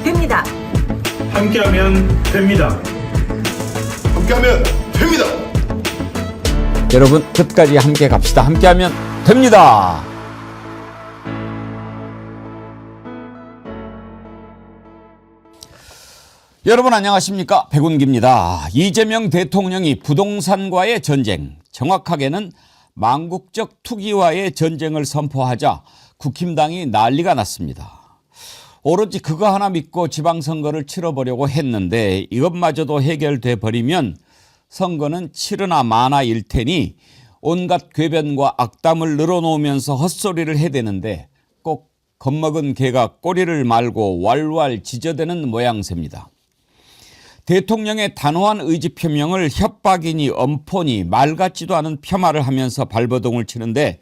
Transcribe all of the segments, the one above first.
됩니다. 함께하면 됩니다. 함께하면 됩니다. 여러분 끝까지 함께 갑시다. 함께하면 됩니다. 여러분 안녕하십니까? 백운기입니다. 이재명 대통령이 부동산과의 전쟁, 정확하게는 망국적 투기와의 전쟁을 선포하자 국힘당이 난리가 났습니다. 오로지 그거 하나 믿고 지방선거를 치러보려고 했는데 이것마저도 해결돼 버리면 선거는 치르나 마나일 테니 온갖 궤변과 악담을 늘어놓으면서 헛소리를 해대는데 꼭 겁먹은 개가 꼬리를 말고 왈왈 지저대는 모양새입니다. 대통령의 단호한 의지 표명을 협박이니 엄포니 말 같지도 않은 폄하를 하면서 발버둥을 치는데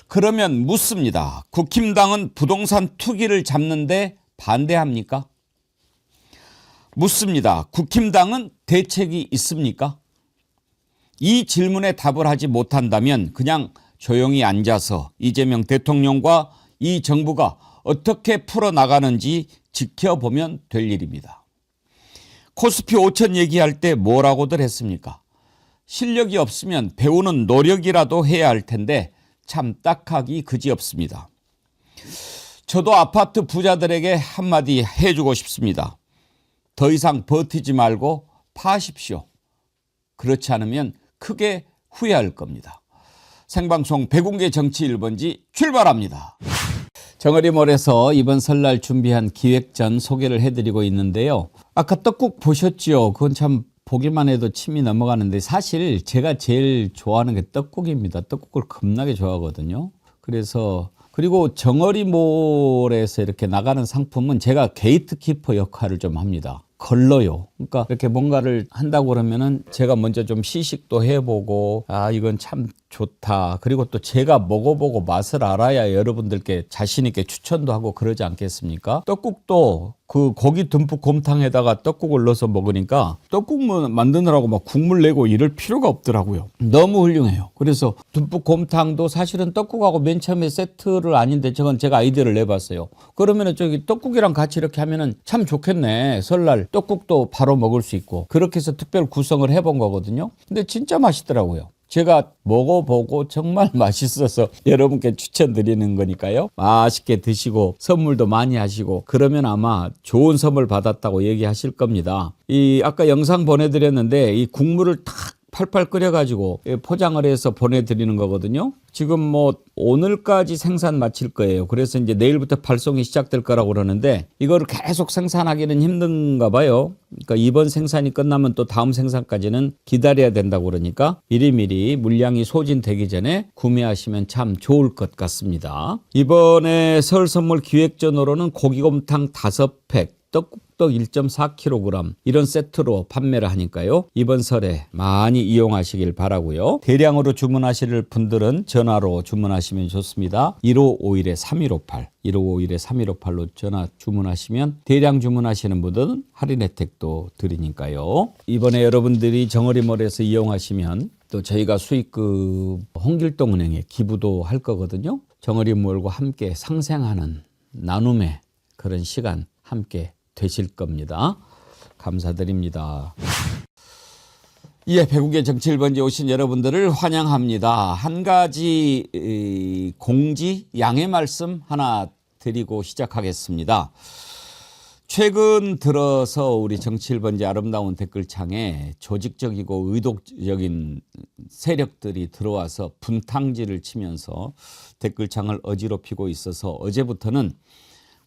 그러면 묻습니다. 국힘당은 부동산 투기를 잡는데 반대합니까? 묻습니다. 국힘당은 대책이 있습니까? 이 질문에 답을 하지 못한다면 그냥 조용히 앉아서 이재명 대통령과 이 정부가 어떻게 풀어나가는지 지켜보면 될 일입니다. 코스피 5천 얘기할 때 뭐라고들 했습니까? 실력이 없으면 배우는 노력이라도 해야 할 텐데 참 딱하기 그지없습니다. 저도 아파트 부자들에게 한마디 해주고 싶습니다. 더 이상 버티지 말고 파십시오. 그렇지 않으면 크게 후회할 겁니다. 생방송 백운계 정치 1번지 출발합니다. 정어리몰에서 이번 설날 준비한 기획전 소개를 해드리고 있는데요. 아까 떡국 보셨죠? 그건 참 보기만 해도 침이 넘어가는데 사실 제가 제일 좋아하는 게 떡국입니다. 떡국을 겁나게 좋아하거든요. 그리고 정어리몰에서 이렇게 나가는 상품은 제가 게이트키퍼 역할을 좀 합니다. 걸러요. 그러니까 이렇게 뭔가를 한다고 그러면은 제가 먼저 좀 시식도 해보고 이건 참 좋다. 그리고 또 제가 먹어보고 맛을 알아야 여러분들께 자신 있게 추천도 하고 그러지 않겠습니까? 떡국도 그 고기 듬뿍 곰탕에다가 떡국을 넣어서 먹으니까 떡국 만드느라고 막 국물 내고 이럴 필요가 없더라고요. 너무 훌륭해요. 그래서 듬뿍 곰탕도 사실은 떡국하고 맨 처음에 세트를 아닌데 저건 제가 아이디어를 내봤어요. 그러면은 저기 떡국이랑 같이 이렇게 하면은 참 좋겠네. 설날 떡국도 바로 먹을 수 있고 그렇게 해서 특별 구성을 해본 거거든요. 근데 진짜 맛있더라고요. 제가 먹어보고 정말 맛있어서 여러분께 추천드리는 거니까요. 맛있게 드시고 선물도 많이 하시고 그러면 아마 좋은 선물 받았다고 얘기하실 겁니다. 아까 영상 보내드렸는데 이 국물을 탁 팔팔 끓여가지고 포장을 해서 보내드리는 거거든요. 지금 오늘까지 생산 마칠 거예요. 그래서 이제 내일부터 발송이 시작될 거라고 그러는데 이거를 계속 생산하기는 힘든가 봐요. 그러니까 이번 생산이 끝나면 또 다음 생산까지는 기다려야 된다고 그러니까 미리미리 물량이 소진되기 전에 구매하시면 참 좋을 것 같습니다. 이번에 설 선물 기획전으로는 고기곰탕 5팩, 떡국떡 1.4kg 이런 세트로 판매를 하니까요. 이번 설에 많이 이용하시길 바라고요. 대량으로 주문하실 분들은 전화로 주문하시면 좋습니다. 1551-3158 1551-3158로 전화 주문하시면 대량 주문하시는 분들은 할인 혜택도 드리니까요. 이번에 여러분들이 정어리몰에서 이용하시면 또 저희가 수익금 홍길동은행에 기부도 할 거거든요. 정어리몰과 함께 상생하는 나눔의 그런 시간 함께 되실 겁니다. 감사드립니다. 백운계 정치 1번지에 오신 여러분들을 환영합니다. 한 가지 공지, 양해 말씀 하나 드리고 시작하겠습니다. 최근 들어서 우리 정치 1번지 아름다운 댓글창에 조직적이고 의도적인 세력들이 들어와서 분탕질을 치면서 댓글창을 어지럽히고 있어서 어제부터는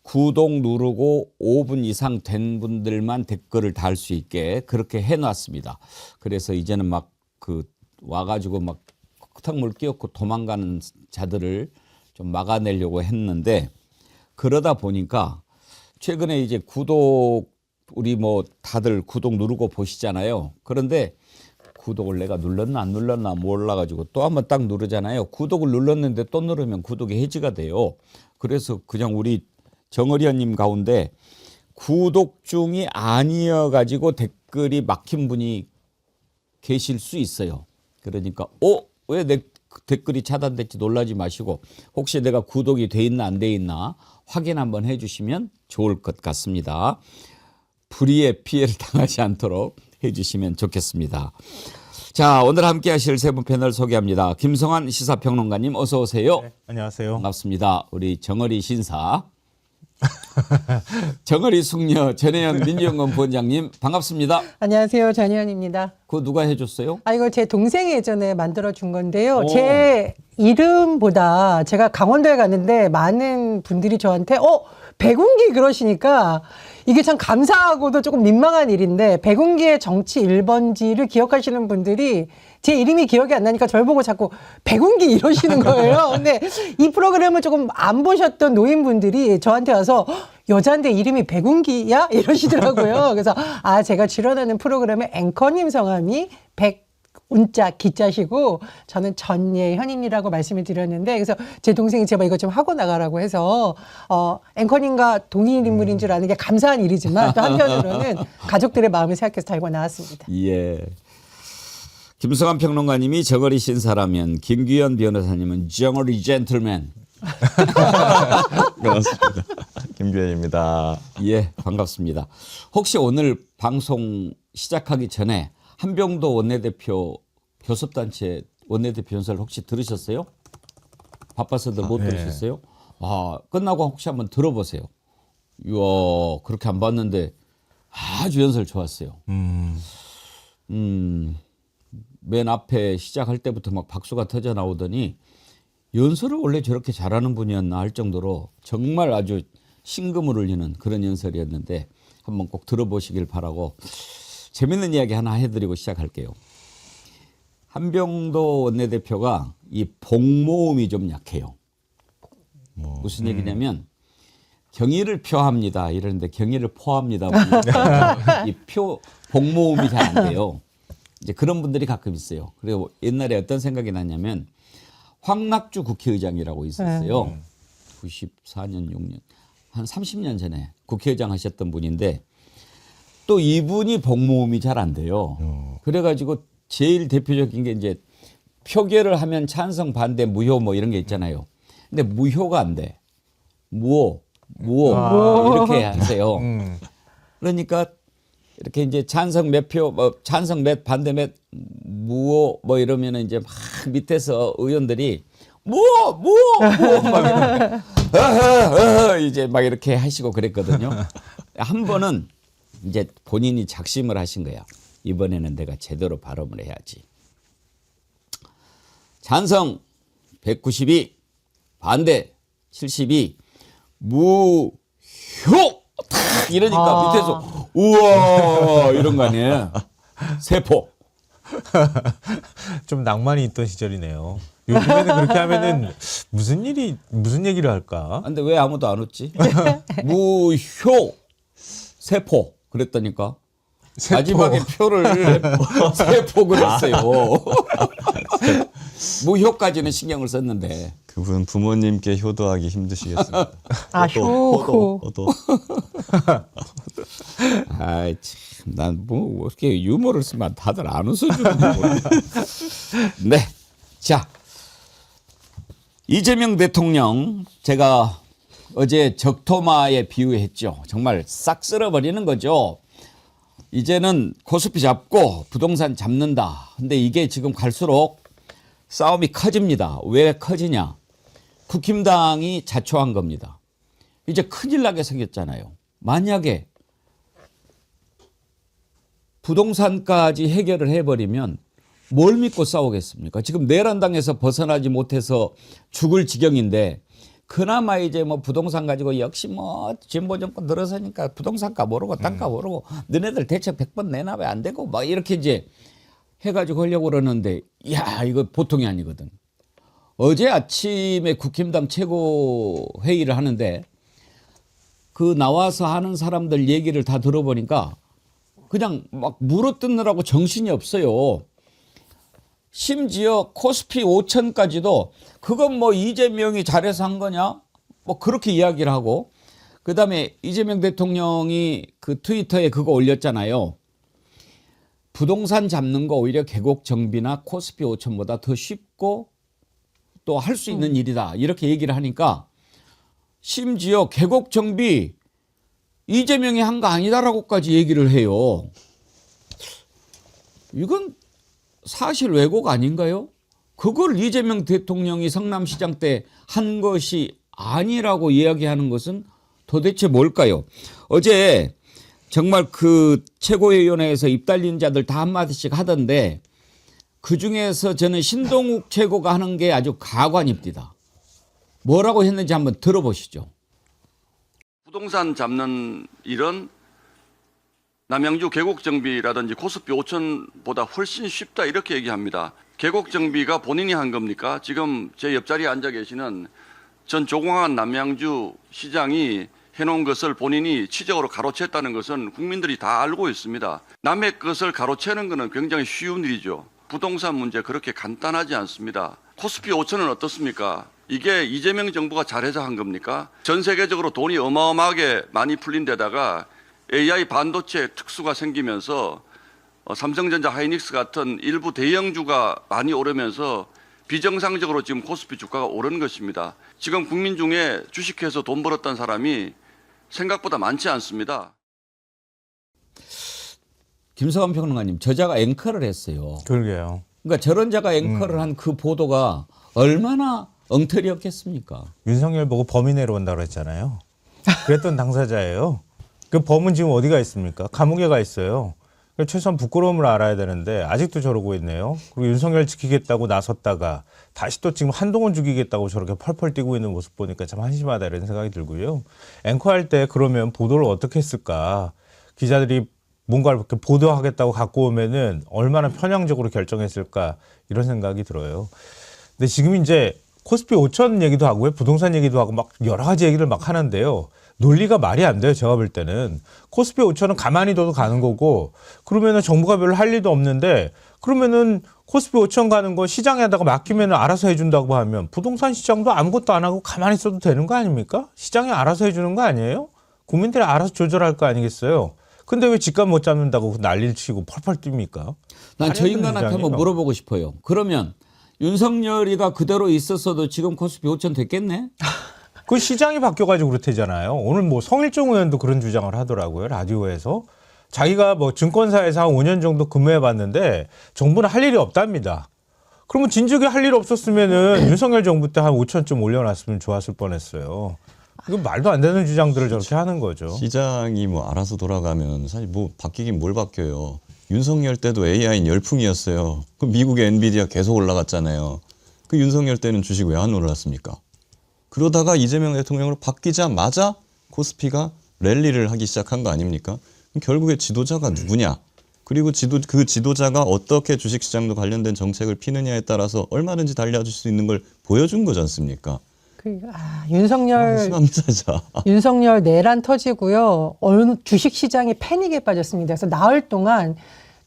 구독 누르고 5분 이상 된 분들만 댓글을 달 수 있게 그렇게 해놨습니다. 그래서 이제는 와가지고 흙탕물 끼얹고 도망가는 자들을 좀 막아내려고 했는데 그러다 보니까 최근에 이제 우리 다들 구독 누르고 보시잖아요. 그런데 구독을 내가 눌렀나 안 눌렀나 몰라가지고 또 한번 딱 누르잖아요. 구독을 눌렀는데 또 누르면 구독이 해지가 돼요. 그래서 그냥 우리 정어리언님 가운데 구독 중이 아니어가지고 댓글이 막힌 분이 계실 수 있어요. 그러니까 왜 내 댓글이 차단됐지 놀라지 마시고 혹시 내가 구독이 돼 있나 안 돼 있나 확인 한번 해주시면 좋을 것 같습니다. 불의의 피해를 당하지 않도록 해주시면 좋겠습니다. 자, 오늘 함께 하실 세 분 패널 소개합니다. 김성환 시사평론가님 어서 오세요. 네, 안녕하세요. 반갑습니다. 우리 정어리 신사, 정어리 숙녀 전혜연 민주연구원 부원장님 반갑습니다. 안녕하세요. 전희연입니다. 그거 누가 해줬어요? 이거 제 동생이 예전에 만들어준 건데요. 오. 제 이름보다 제가 강원도에 갔는데 많은 분들이 저한테 백운기 그러시니까 이게 참 감사하고도 조금 민망한 일인데 백운기의 정치 1번지를 기억하시는 분들이 제 이름이 기억이 안 나니까 저를 보고 자꾸 백운기 이러시는 거예요. 근데 이 프로그램을 조금 안 보셨던 노인분들이 저한테 와서 여자인데 이름이 백운기야? 이러시더라고요. 그래서 제가 출연하는 프로그램의 앵커님 성함이 운자 기자시고 저는 전예현이라고 말씀을 드렸는데 그래서 제 동생이 제발 이거 좀 하고 나가라고 해서 앵커님과 동일 인물인 줄 아는 게 감사한 일이지만 또 한편으로는 가족들의 마음을 생각해서 달고 나왔습니다. 예. 김성환 평론가님이 정어리 신사라면 김규현 변호사님은 정어리 젠틀맨. 반갑습니다. 김규현입니다. 예, 반갑습니다. 혹시 오늘 방송 시작하기 전에 한병도 원내대표 교섭단체 원내대표 연설 혹시 들으셨어요? 바빠서들 못 들으셨어요? 끝나고 혹시 한번 들어보세요. 이야, 그렇게 안 봤는데 아주 연설 좋았어요. 맨 앞에 시작할 때부터 막 박수가 터져 나오더니 연설을 원래 저렇게 잘하는 분이었나 할 정도로 정말 아주 심금을 울리는 그런 연설이었는데 한번 꼭 들어보시길 바라고 재밌는 이야기 하나 해드리고 시작할게요. 한병도 원내대표가 이 복모음이 좀 약해요. 무슨 얘기냐면 경의를 표합니다 이러는데 경의를 포합니다. 이 복모음이 잘 안 돼요. 이제 그런 분들이 가끔 있어요. 그리고 옛날에 어떤 생각이 났냐면 황낙주 국회의장이라고 있었어요. 94년, 6년, 한 30년 전에 국회의장 하셨던 분인데 또 이분이 복모음이 잘 안 돼요. 그래가지고 제일 대표적인 게 이제 표결을 하면 찬성, 반대, 무효 뭐 이런 게 있잖아요. 근데 무효가 안 돼. 무효 이렇게 하세요. 그러니까 이렇게 이제 찬성 몇 표, 찬성 몇, 반대 몇, 무효 뭐 이러면은 이제 막 밑에서 의원들이 무효 막 이제 막 이렇게 하시고 그랬거든요. 한 번은 이제 본인이 작심을 하신 거야. 이번에는 내가 제대로 발언을 해야지. 찬성 192, 반대 72, 무효 탁 이러니까 밑에서 우와 이런 거 아니에요. 세포. 좀 낭만이 있던 시절이네요. 요즘에는 그렇게 하면은 무슨 얘기를 할까? 근데 왜 아무도 안 웃지? 무효 세포 그랬다니까. 마지막에 표를 세포 그랬어요. 무효까지는 신경을 썼는데. 그분 부모님께 효도하기 힘드시겠습니다. 효도. 아이 참, 난 뭐 어떻게 유머를 쓰면 다들 안 웃어주는지 모르겠다. 네, 자 이재명 대통령 제가 어제 적토마에 비유했죠. 정말 싹 쓸어버리는 거죠. 이제는 코스피 잡고 부동산 잡는다. 근데 이게 지금 갈수록 싸움이 커집니다. 왜 커지냐? 국힘당이 자초한 겁니다. 이제 큰일 나게 생겼잖아요. 만약에 부동산까지 해결을 해버리면 뭘 믿고 싸우겠습니까? 지금 내란당에서 벗어나지 못해서 죽을 지경인데 그나마 이제 뭐 부동산 가지고 역시 뭐 진보 정권 들어서니까 부동산값 오르고 땅값 오르고 너네들 대책 100번 내놔 왜 안 되고 막 이렇게 이제 해가지고 하려고 그러는데 야 이거 보통이 아니거든. 어제 아침에 국힘당 최고 회의를 하는데 그 나와서 하는 사람들 얘기를 다 들어보니까 그냥 막 물어뜯느라고 정신이 없어요. 심지어 코스피 5천까지도 그건 뭐 이재명이 잘해서 한 거냐? 뭐 그렇게 이야기를 하고 그다음에 이재명 대통령이 그 트위터에 그거 올렸잖아요. 부동산 잡는 거 오히려 계곡 정비나 코스피 5천보다 더 쉽고 또 할 수 있는 일이다. 이렇게 얘기를 하니까 심지어 계곡 정비 이재명이 한 거 아니다라고까지 얘기를 해요. 이건 사실 왜곡 아닌가요? 그걸 이재명 대통령이 성남시장 때 한 것이 아니라고 이야기하는 것은 도대체 뭘까요? 어제 정말 그 최고위원회에서 입달린 자들 다 한마디씩 하던데 그중에서 저는 신동욱 최고가 하는 게 아주 가관입니다. 뭐라고 했는지 한번 들어보시죠. 부동산 잡는 일은 남양주 계곡 정비라든지 코스피 5천 보다 훨씬 쉽다 이렇게 얘기합니다. 계곡 정비가 본인이 한 겁니까? 지금 제 옆자리에 앉아 계시는 전 조공환 남양주 시장이 해놓은 것을 본인이 치적으로 가로챘다는 것은 국민들이 다 알고 있습니다. 남의 것을 가로채는 것은 굉장히 쉬운 일이죠. 부동산 문제 그렇게 간단하지 않습니다. 코스피 5천은 어떻습니까? 이게 이재명 정부가 잘해서 한 겁니까? 전 세계적으로 돈이 어마어마하게 많이 풀린 데다가 AI 반도체 특수가 생기면서 삼성전자 하이닉스 같은 일부 대형주가 많이 오르면서 비정상적으로 지금 코스피 주가가 오른 것입니다. 지금 국민 중에 주식해서 돈 벌었던 사람이 생각보다 많지 않습니다. 김성환 평론가님, 저자가 앵커를 했어요. 그러게요. 그러니까 저런 자가 앵커를 한 그 보도가 얼마나 엉터리였겠습니까? 윤석열 보고 범인 내려온다고 그랬잖아요. 그랬던 당사자예요. 그 범은 지금 어디가 있습니까? 감옥에 가 있어요. 최소한 부끄러움을 알아야 되는데 아직도 저러고 있네요. 그리고 윤석열 지키겠다고 나섰다가 다시 또 지금 한동훈 죽이겠다고 저렇게 펄펄 뛰고 있는 모습 보니까 참 한심하다 이런 생각이 들고요. 앵커할 때 그러면 보도를 어떻게 했을까? 기자들이 뭔가를 이렇게 보도하겠다고 갖고 오면은 얼마나 편향적으로 결정했을까 이런 생각이 들어요. 근데 지금 이제 코스피 5천 얘기도 하고요. 부동산 얘기도 하고 막 여러 가지 얘기를 막 하는데요. 논리가 말이 안 돼요. 제가 볼 때는. 코스피 5천은 가만히 둬도 가는 거고 그러면은 정부가 별로 할 일도 없는데 그러면은 코스피 5천 가는 거 시장에다가 맡기면 알아서 해준다고 하면 부동산 시장도 아무것도 안 하고 가만히 있어도 되는 거 아닙니까? 시장이 알아서 해주는 거 아니에요? 국민들이 알아서 조절할 거 아니겠어요? 근데 왜 집값 못 잡는다고 난리를 치고 펄펄 뜁니까? 난 저 인간한테 한번 시장이에요. 물어보고 싶어요. 그러면 윤석열이가 그대로 있었어도 지금 코스피 5천 됐겠네? 그 시장이 바뀌어가지고 그렇대잖아요. 오늘 뭐 성일종 의원도 그런 주장을 하더라고요. 라디오에서. 자기가 뭐 증권사에서 한 5년 정도 근무해봤는데 정부는 할 일이 없답니다. 그러면 진즉에 할 일 없었으면은 윤석열 정부 때 한 5천쯤 올려놨으면 좋았을 뻔했어요. 이건 말도 안 되는 주장들을 저렇게 하는 거죠. 시장이 뭐 알아서 돌아가면 사실 뭐 바뀌긴 뭘 바뀌어요. 윤석열 때도 AI는 열풍이었어요. 그 미국의 엔비디아 계속 올라갔잖아요. 그 윤석열 때는 주식 왜 안 올랐습니까? 그러다가 이재명 대통령으로 바뀌자마자 코스피가 랠리를 하기 시작한 거 아닙니까? 그럼 결국에 지도자가 누구냐? 그리고 그 지도자가 어떻게 주식시장도 관련된 정책을 피느냐에 따라서 얼마든지 달려줄 수 있는 걸 보여준 거지 않습니까? 윤석열 심합니다, 자. 윤석열 내란 터지고요. 어느 주식 시장이 패닉에 빠졌습니다. 그래서 나흘 동안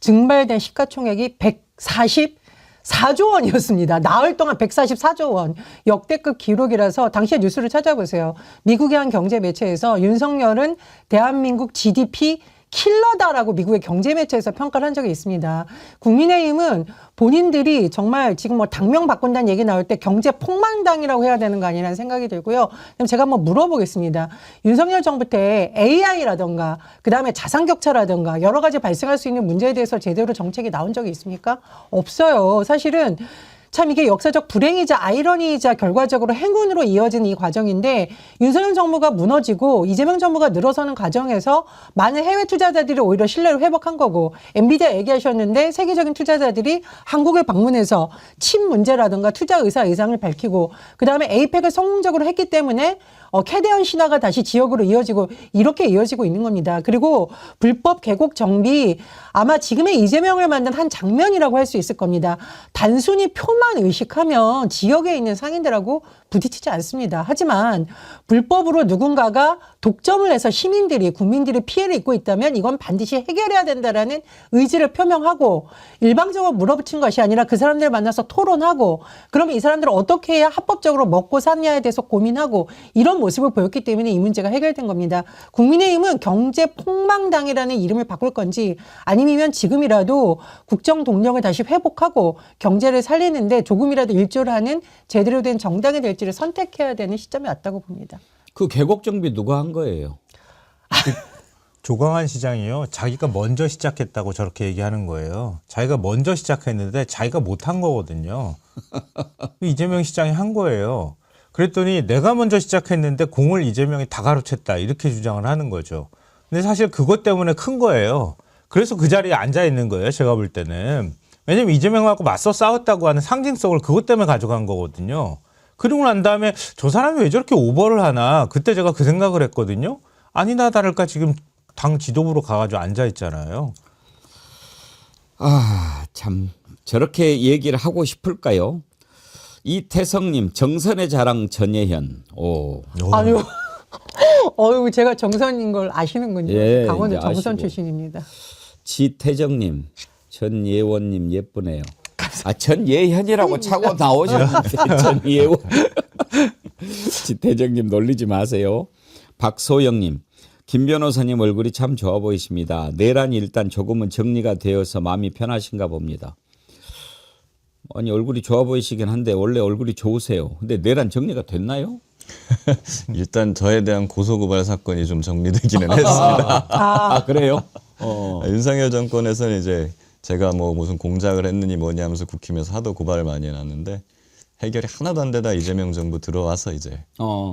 증발된 시가총액이 144조 원이었습니다. 나흘 동안 144조 원. 역대급 기록이라서 당시의 뉴스를 찾아보세요. 미국의 한 경제 매체에서 윤석열은 대한민국 GDP 킬러다라고 미국의 경제 매체에서 평가를 한 적이 있습니다. 국민의힘은 본인들이 정말 지금 뭐 당명 바꾼다는 얘기 나올 때 경제 폭망당이라고 해야 되는 거 아니라는 생각이 들고요. 그럼 제가 한번 물어보겠습니다. 윤석열 정부 때 AI라든가 그다음에 자산 격차라든가 여러 가지 발생할 수 있는 문제에 대해서 제대로 정책이 나온 적이 있습니까? 없어요. 사실은 참 이게 역사적 불행이자 아이러니이자 결과적으로 행운으로 이어진 이 과정인데 윤석열 정부가 무너지고 이재명 정부가 늘어서는 과정에서 많은 해외 투자자들이 오히려 신뢰를 회복한 거고 엔비디아 얘기하셨는데 세계적인 투자자들이 한국에 방문해서 침 문제라든가 투자 의사를 밝히고 그다음에 에이펙을 성공적으로 했기 때문에 캐대언 신화가 다시 지역으로 이어지고 이렇게 이어지고 있는 겁니다. 그리고 불법 계곡 정비 아마 지금의 이재명을 만든 한 장면이라고 할 수 있을 겁니다. 단순히 표만 의식하면 지역에 있는 상인들하고 부딪히지 않습니다. 하지만 불법으로 누군가가 독점을 해서 시민들이 국민들이 피해를 입고 있다면 이건 반드시 해결해야 된다라는 의지를 표명하고 일방적으로 물어붙인 것이 아니라 그 사람들 만나서 토론하고 그러면 이 사람들은 어떻게 해야 합법적으로 먹고 사느냐에 대해서 고민하고 이런 모습을 보였기 때문에 이 문제가 해결된 겁니다. 국민의힘은 경제 폭망당이라는 이름을 바꿀 건지 아니면 지금이라도 국정 동력을 다시 회복하고 경제를 살리는데 조금이라도 일조를 하는 제대로 된 정당이 될지를 선택해야 되는 시점이 왔다고 봅니다. 그 계곡 정비 누가 한 거예요? 조광한 시장이요. 자기가 먼저 시작했다고 저렇게 얘기하는 거예요. 자기가 먼저 시작했는데 자기가 못한 거거든요. 이재명 시장이 한 거예요. 그랬더니 내가 먼저 시작했는데 공을 이재명이 다 가로챘다 이렇게 주장을 하는 거죠. 근데 사실 그것 때문에 큰 거예요. 그래서 그 자리에 앉아 있는 거예요. 제가 볼 때는. 왜냐면 이재명하고 맞서 싸웠다고 하는 상징성을 그것 때문에 가져간 거거든요. 그러고 난 다음에 저 사람이 왜 저렇게 오버를 하나 그때 제가 그 생각을 했거든요. 아니나 다를까 지금 당 지도부로 가가지고 앉아 있잖아요. 아, 참 저렇게 얘기를 하고 싶을까요? 이태성님 정선의 자랑 전예현. 오. 아유, 어유 제가 정선인 걸 아시는군요. 예, 강원도 이제 정선 아시고. 출신입니다. 지태정님 전예원님 예쁘네요. 아 전예현이라고 차고 나오셨는데 전예원. 지태정님 놀리지 마세요. 박소영님. 김 변호사님 얼굴이 참 좋아 보이십니다. 내란이 일단 조금은 정리가 되어서 마음이 편하신가 봅니다. 아니 얼굴이 좋아 보이시긴 한데 원래 얼굴이 좋으세요. 근데 내란 정리가 됐나요? 일단 저에 대한 고소고발 사건이 좀 정리되기는 했습니다. 아 그래요? 윤석열 정권에서는 이제 제가 뭐 무슨 공작을 했느니 뭐냐 하면서 국힘에서 하도 고발을 많이 해놨는데 해결이 하나도 안 되다 이재명 정부 들어와서 이제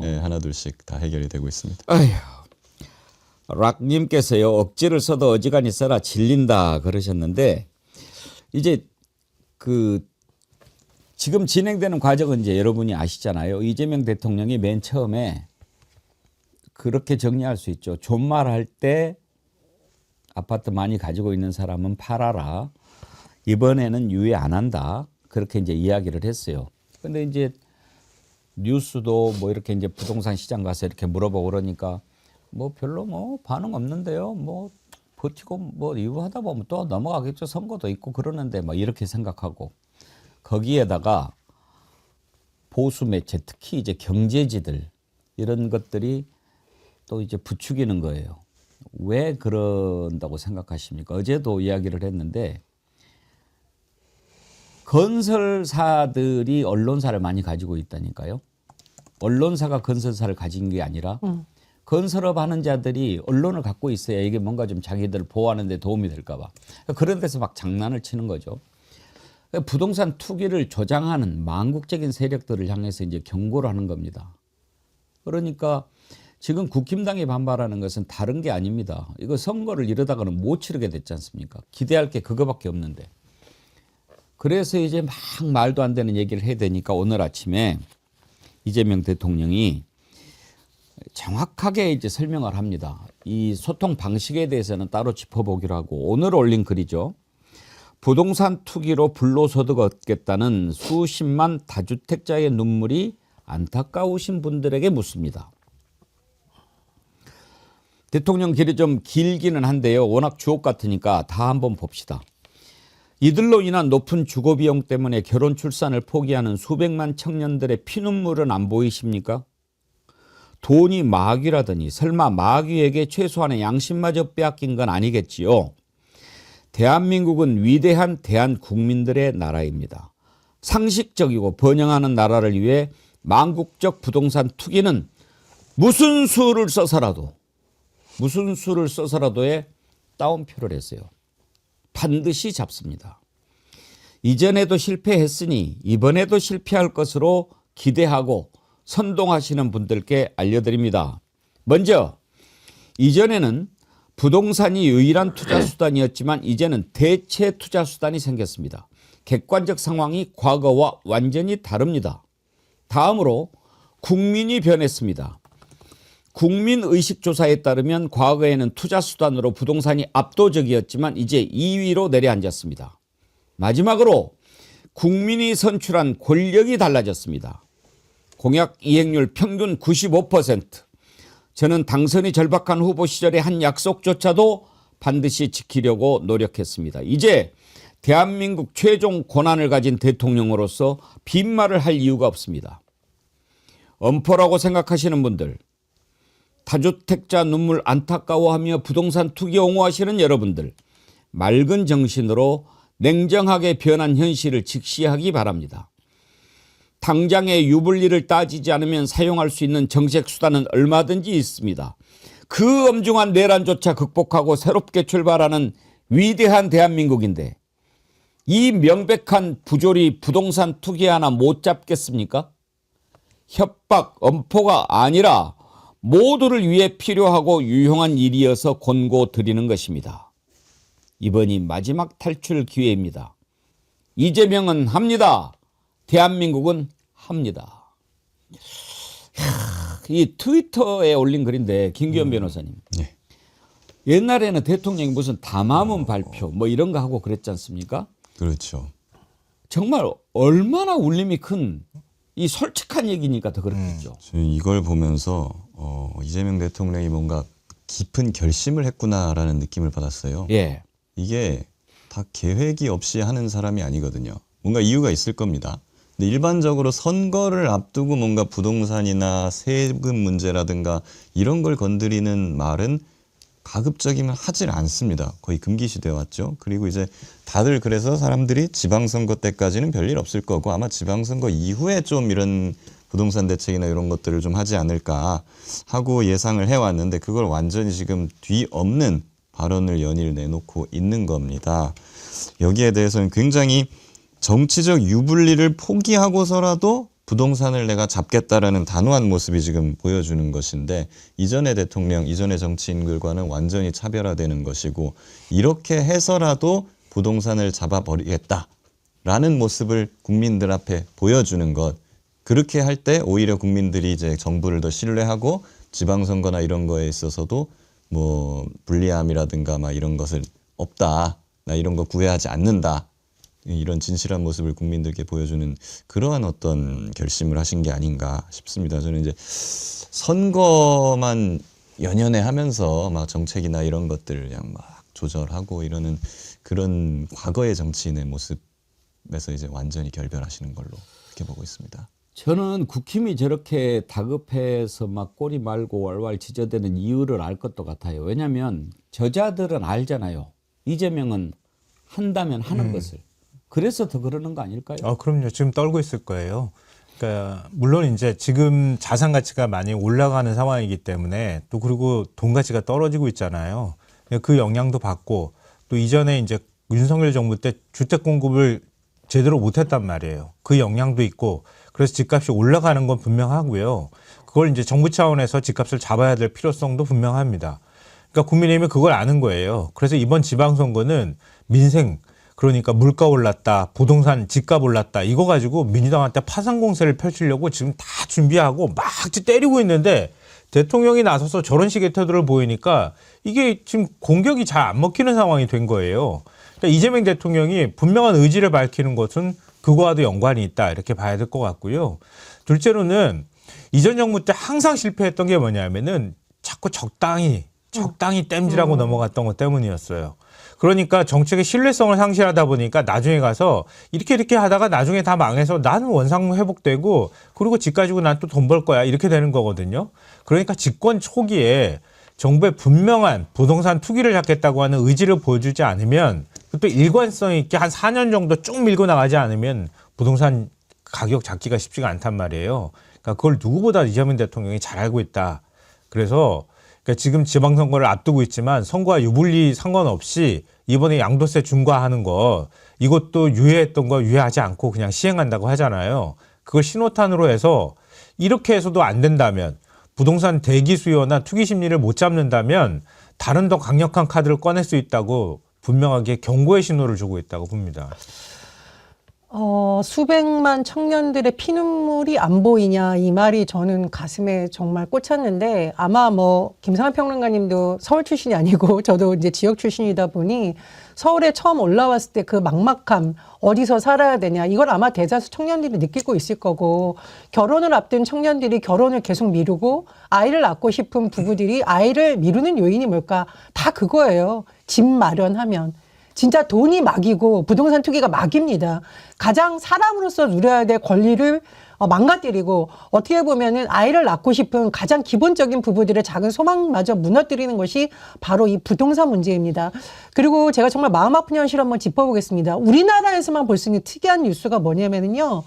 예, 하나둘씩 다 해결이 되고 있습니다. 아휴. 락님께서요 억지를 써도 어지간히 써라 질린다 그러셨는데 이제 그 지금 진행되는 과정은 이제 여러분이 아시잖아요. 이재명 대통령이 맨 처음에 그렇게 정리할 수 있죠. 존말할 때 아파트 많이 가지고 있는 사람은 팔아라. 이번에는 유예 안 한다. 그렇게 이제 이야기를 했어요. 근데 이제 뉴스도 뭐 이렇게 이제 부동산 시장 가서 이렇게 물어보고 그러니까 뭐 별로 뭐 반응 없는데요. 뭐 버티고 뭐 이거 하다 보면 또 넘어가겠죠. 선거도 있고 그러는데 막 이렇게 생각하고 거기에다가 보수 매체 특히 이제 경제지들 이런 것들이 또 이제 부추기는 거예요. 왜 그런다고 생각하십니까? 어제도 이야기를 했는데 건설사들이 언론사를 많이 가지고 있다니까요. 언론사가 건설사를 가진 게 아니라 건설업 하는 자들이 언론을 갖고 있어야 이게 뭔가 좀 자기들 보호하는 데 도움이 될까 봐. 그런 데서 막 장난을 치는 거죠. 부동산 투기를 조장하는 망국적인 세력들을 향해서 이제 경고를 하는 겁니다. 그러니까 지금 국힘당이 반발하는 것은 다른 게 아닙니다. 이거 선거를 이러다가는 못 치르게 됐지 않습니까? 기대할 게 그거밖에 없는데. 그래서 이제 막 말도 안 되는 얘기를 해야 되니까 오늘 아침에 이재명 대통령이 정확하게 이제 설명을 합니다. 이 소통 방식에 대해서는 따로 짚어보기로 하고 오늘 올린 글이죠. 부동산 투기로 불로소득 얻겠다는 수십만 다주택자의 눈물이 안타까우신 분들에게 묻습니다. 대통령 길이 좀 길기는 한데요. 워낙 주옥 같으니까 다 한번 봅시다. 이들로 인한 높은 주거비용 때문에 결혼 출산을 포기하는 수백만 청년들의 피눈물은 안 보이십니까? 돈이 마귀라더니 설마 마귀에게 최소한의 양심마저 빼앗긴 건 아니겠지요. 대한민국은 위대한 대한국민들의 나라입니다. 상식적이고 번영하는 나라를 위해 망국적 부동산 투기는 무슨 수를 써서라도의 따옴표를 했어요. 반드시 잡습니다. 이전에도 실패했으니 이번에도 실패할 것으로 기대하고 선동하시는 분들께 알려드립니다. 먼저 이전에는 부동산이 유일한 투자 수단이었지만 이제는 대체 투자 수단이 생겼습니다. 객관적 상황이 과거와 완전히 다릅니다. 다음으로 국민이 변했습니다. 국민의식조사에 따르면 과거에는 투자 수단으로 부동산이 압도적이었지만 이제 2위로 내려앉았습니다. 마지막으로 국민이 선출한 권력이 달라졌습니다. 공약 이행률 평균 95%. 저는 당선이 절박한 후보 시절의 한 약속조차도 반드시 지키려고 노력했습니다. 이제 대한민국 최종 권한을 가진 대통령으로서 빈말을 할 이유가 없습니다. 엄포라고 생각하시는 분들, 다주택자 눈물 안타까워하며 부동산 투기 옹호하시는 여러분들, 맑은 정신으로 냉정하게 변한 현실을 직시하기 바랍니다. 당장의 유불리를 따지지 않으면 사용할 수 있는 정책 수단은 얼마든지 있습니다. 그 엄중한 내란조차 극복하고 새롭게 출발하는 위대한 대한민국인데 이 명백한 부조리 부동산 투기 하나 못 잡겠습니까? 협박, 엄포가 아니라 모두를 위해 필요하고 유용한 일이어서 권고드리는 것입니다. 이번이 마지막 탈출 기회입니다. 이재명은 합니다. 대한민국은 합니다. 이 트위터에 올린 글인데 김기현 변호사님. 네. 옛날에는 대통령이 무슨 담화문 발표 뭐 이런 거 하고 그랬지 않습니까? 그렇죠. 정말 얼마나 울림이 큰 이 솔직한 얘기니까 더 그렇겠죠. 저는 이걸 보면서 이재명 대통령이 뭔가 깊은 결심을 했구나라는 느낌을 받았어요. 예. 이게 다 계획이 없이 하는 사람이 아니거든요. 뭔가 이유가 있을 겁니다. 근데 일반적으로 선거를 앞두고 뭔가 부동산이나 세금 문제라든가 이런 걸 건드리는 말은 가급적이면 하질 않습니다. 거의 금기시되어 왔죠. 그리고 이제 다들 그래서 사람들이 지방선거 때까지는 별일 없을 거고 아마 지방선거 이후에 좀 이런 부동산 대책이나 이런 것들을 좀 하지 않을까 하고 예상을 해왔는데 그걸 완전히 지금 뒤엎는 발언을 연일 내놓고 있는 겁니다. 여기에 대해서는 굉장히 정치적 유불리를 포기하고서라도 부동산을 내가 잡겠다라는 단호한 모습이 지금 보여주는 것인데 이전의 대통령, 이전의 정치인들과는 완전히 차별화되는 것이고 이렇게 해서라도 부동산을 잡아버리겠다라는 모습을 국민들 앞에 보여주는 것. 그렇게 할 때 오히려 국민들이 이제 정부를 더 신뢰하고 지방선거나 이런 거에 있어서도 뭐 불리함이라든가 막 이런 것을 없다. 나 이런 거 구애하지 않는다. 이런 진실한 모습을 국민들께 보여주는 그러한 어떤 결심을 하신 게 아닌가 싶습니다. 저는 이제 선거만 연연해 하면서 막 정책이나 이런 것들을 그냥 막 조절하고 이러는 그런 과거의 정치인의 모습에서 이제 완전히 결별하시는 걸로 이렇게 보고 있습니다. 저는 국힘이 저렇게 다급해서 막 꼬리 말고 왈왈 지저대는 이유를 알 것도 같아요. 왜냐하면 저자들은 알잖아요. 이재명은 한다면 하는 것을. 그래서 더 그러는 거 아닐까요? 그럼요. 지금 떨고 있을 거예요. 그러니까 물론 이제 지금 자산 가치가 많이 올라가는 상황이기 때문에 또 그리고 돈 가치가 떨어지고 있잖아요. 그 영향도 받고 또 이전에 이제 윤석열 정부 때 주택 공급을 제대로 못했단 말이에요. 그 영향도 있고 그래서 집값이 올라가는 건 분명하고요. 그걸 이제 정부 차원에서 집값을 잡아야 될 필요성도 분명합니다. 그러니까 국민의힘이 그걸 아는 거예요. 그래서 이번 지방선거는 민생 그러니까 물가 올랐다, 부동산 집값 올랐다 이거 가지고 민주당한테 파상 공세를 펼치려고 지금 다 준비하고 막 때리고 있는데 대통령이 나서서 저런 식의 태도를 보이니까 이게 지금 공격이 잘 안 먹히는 상황이 된 거예요. 그러니까 이재명 대통령이 분명한 의지를 밝히는 것은 그거와도 연관이 있다 이렇게 봐야 될 것 같고요. 둘째로는 이전 정부 때 항상 실패했던 게 뭐냐면은 자꾸 적당히 땜질하고 넘어갔던 것 때문이었어요. 그러니까 정책의 신뢰성을 상실하다 보니까 나중에 가서 이렇게 하다가 나중에 다 망해서 나는 원상 회복되고 그리고 집 가지고 난 또 돈 벌 거야 이렇게 되는 거거든요. 그러니까 집권 초기에 정부의 분명한 부동산 투기를 잡겠다고 하는 의지를 보여주지 않으면 또 일관성 있게 한 4년 정도 쭉 밀고 나가지 않으면 부동산 가격 잡기가 쉽지가 않단 말이에요. 그러니까 그걸 누구보다 이재명 대통령이 잘 알고 있다. 그래서 그러니까 지금 지방선거를 앞두고 있지만 선거와 유불리 상관없이 이번에 양도세 중과하는 거 이것도 유예했던 거 유예하지 않고 그냥 시행한다고 하잖아요. 그걸 신호탄으로 해서 이렇게 해서도 안 된다면 부동산 대기 수요나 투기 심리를 못 잡는다면 다른 더 강력한 카드를 꺼낼 수 있다고 분명하게 경고의 신호를 주고 있다고 봅니다. 수백만 청년들의 피눈물이 안 보이냐 이 말이 저는 가슴에 정말 꽂혔는데 아마 뭐 김상환 평론가님도 서울 출신이 아니고 저도 이제 지역 출신이다 보니 서울에 처음 올라왔을 때 그 막막함 어디서 살아야 되냐 이걸 아마 대다수 청년들이 느끼고 있을 거고 결혼을 앞둔 청년들이 결혼을 계속 미루고 아이를 낳고 싶은 부부들이 아이를 미루는 요인이 뭘까 다 그거예요. 집 마련하면. 진짜 돈이 막이고 부동산 투기가 막입니다. 가장 사람으로서 누려야 될 권리를 망가뜨리고 어떻게 보면은 아이를 낳고 싶은 가장 기본적인 부부들의 작은 소망마저 무너뜨리는 것이 바로 이 부동산 문제입니다. 그리고 제가 정말 마음 아픈 현실을 한번 짚어보겠습니다. 우리나라에서만 볼 수 있는 특이한 뉴스가 뭐냐면요.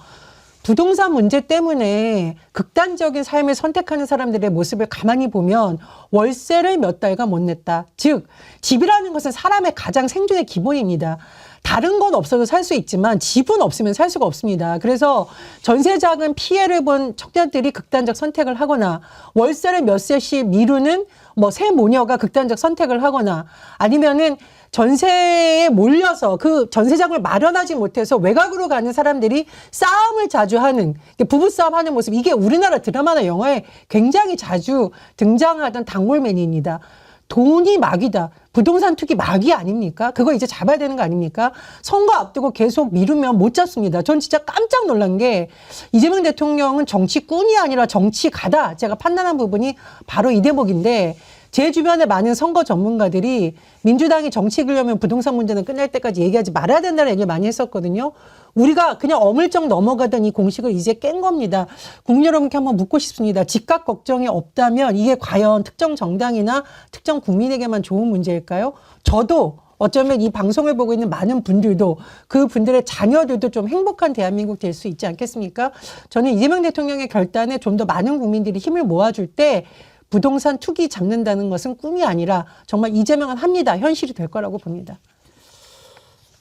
부동산 문제 때문에 극단적인 삶을 선택하는 사람들의 모습을 가만히 보면 월세를 몇 달간 못 냈다. 즉, 집이라는 것은 사람의 가장 생존의 기본입니다. 다른 건 없어도 살 수 있지만 집은 없으면 살 수가 없습니다. 그래서 전세자금 피해를 본 청년들이 극단적 선택을 하거나 월세를 몇 세씩 미루는 뭐 새 모녀가 극단적 선택을 하거나 아니면은 전세에 몰려서 그 전세자금을 마련하지 못해서 외곽으로 가는 사람들이 싸움을 자주 하는 부부싸움 하는 모습, 이게 우리나라 드라마나 영화에 굉장히 자주 등장하던 단골맨입니다. 돈이 막이다. 부동산 투기 막이 아닙니까? 그거 이제 잡아야 되는 거 아닙니까? 선거 앞두고 계속 미루면 못 잡습니다. 전 진짜 깜짝 놀란 게 이재명 대통령은 정치꾼이 아니라 정치가다. 제가 판단한 부분이 바로 이 대목인데, 제 주변에 많은 선거 전문가들이 민주당이 정치 그려면 부동산 문제는 끝날 때까지 얘기하지 말아야 된다는 얘기를 많이 했었거든요. 우리가 그냥 어물쩍 넘어가던 이 공식을 이제 깬 겁니다. 국민 여러분께 한번 묻고 싶습니다. 집값 걱정이 없다면 이게 과연 특정 정당이나 특정 국민에게만 좋은 문제일까요? 저도 어쩌면 이 방송을 보고 있는 많은 분들도 그 분들의 자녀들도 좀 행복한 대한민국 될 수 있지 않겠습니까? 저는 이재명 대통령의 결단에 좀 더 많은 국민들이 힘을 모아줄 때 부동산 투기 잡는다는 것은 꿈이 아니라 정말 이재명은 합니다. 현실이 될 거라고 봅니다.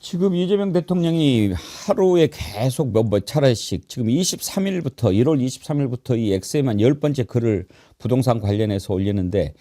지금 이재명 대통령이 하루에 계속 몇 차례씩 지금 23일부터 1월 23일부터 이 X에만 10번째 글을 부동산 관련해서 올리는데,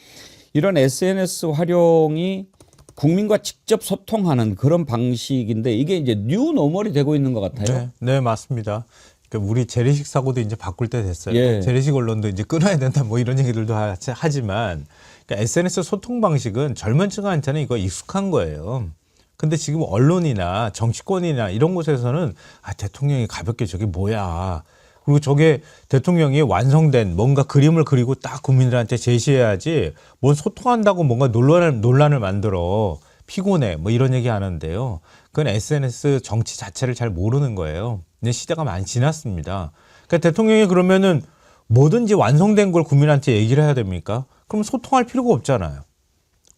이런 SNS 활용이 국민과 직접 소통하는 그런 방식인데 이게 이제 뉴노멀이 되고 있는 것 같아요. 네, 맞습니다. 그러니까 우리 재래식 사고도 이제 바꿀 때 됐어요. 예. 재래식 언론도 이제 끊어야 된다 뭐 이런 얘기들도 하지만, 그러니까 SNS 소통 방식은 젊은 층한테는 이거 익숙한 거예요. 근데 지금 언론이나 정치권이나 이런 곳에서는 대통령이 가볍게 저게 뭐야. 그리고 저게 대통령이 완성된 뭔가 그림을 그리고 딱 국민들한테 제시해야지 뭔 소통한다고 뭔가 논란을 만들어. 피곤해. 뭐 이런 얘기 하는데요. 그건 SNS 정치 자체를 잘 모르는 거예요. 근데 시대가 많이 지났습니다. 그러니까 대통령이 그러면은 뭐든지 완성된 걸 국민한테 얘기를 해야 됩니까? 그럼 소통할 필요가 없잖아요.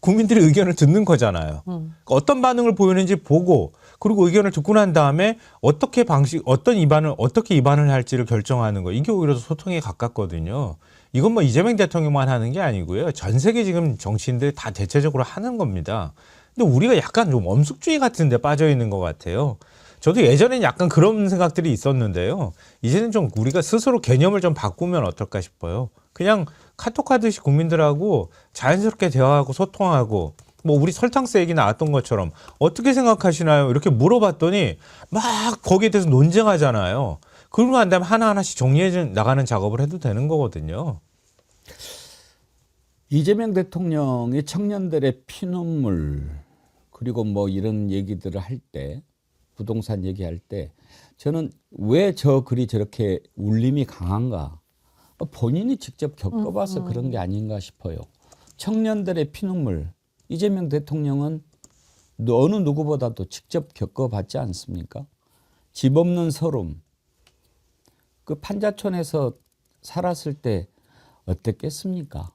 국민들의 의견을 듣는 거잖아요. 그러니까 어떤 반응을 보이는지 보고, 그리고 의견을 듣고 난 다음에 어떻게 입안을 할지를 결정하는 거. 이게 오히려 소통에 가깝거든요. 이건 뭐 이재명 대통령만 하는 게 아니고요. 전 세계 지금 정치인들이 다 대체적으로 하는 겁니다. 근데 우리가 약간 좀 엄숙주의 같은 데 빠져 있는 것 같아요. 저도 예전에는 약간 그런 생각들이 있었는데요. 이제는 좀 우리가 스스로 개념을 좀 바꾸면 어떨까 싶어요. 그냥 카톡 하듯이 국민들하고 자연스럽게 대화하고 소통하고, 뭐 우리 설탕세 얘기 나왔던 것처럼 어떻게 생각하시나요? 이렇게 물어봤더니 막 거기에 대해서 논쟁하잖아요. 그러고 난 다음에 하나하나씩 정리해 나가는 작업을 해도 되는 거거든요. 이재명 대통령이 청년들의 피눈물 그리고 뭐 이런 얘기들을 할 때, 부동산 얘기할 때 저는 왜 저 글이 저렇게 울림이 강한가? 본인이 직접 겪어봐서 그런 게 아닌가 싶어요. 청년들의 피눈물, 이재명 대통령은 어느 누구보다도 직접 겪어봤지 않습니까? 집 없는 서름, 그 판자촌에서 살았을 때 어땠겠습니까?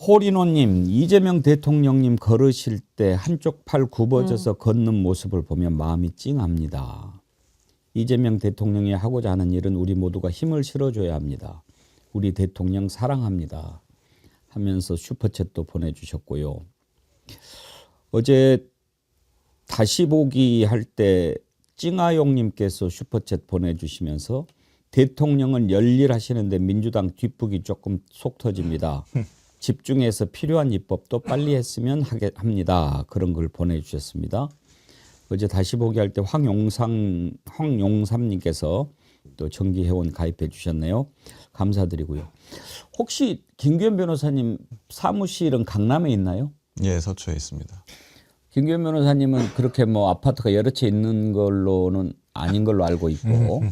홀인원님, 이재명 대통령님 걸으실 때 한쪽 팔 굽어져서 걷는 모습을 보면 마음이 찡합니다. 이재명 대통령이 하고자 하는 일은 우리 모두가 힘을 실어줘야 합니다. 우리 대통령 사랑합니다. 하면서 슈퍼챗도 보내주셨고요. 어제 다시 보기 할 때 찡아용님께서 슈퍼챗 보내주시면서 대통령은 열일하시는데 민주당 뒷북이 조금 속 터집니다. 집중해서 필요한 입법도 빨리 했으면 합니다. 그런 걸 보내주셨습니다. 어제 다시 보기 할 때 황용삼님께서 또 정기회원 가입해 주셨네요. 감사드리고요. 혹시 김규현 변호사님 사무실은 강남에 있나요? 예, 서초에 있습니다. 김규현 변호사님은 그렇게 뭐 아파트가 여러 채 있는 걸로는 아닌 걸로 알고 있고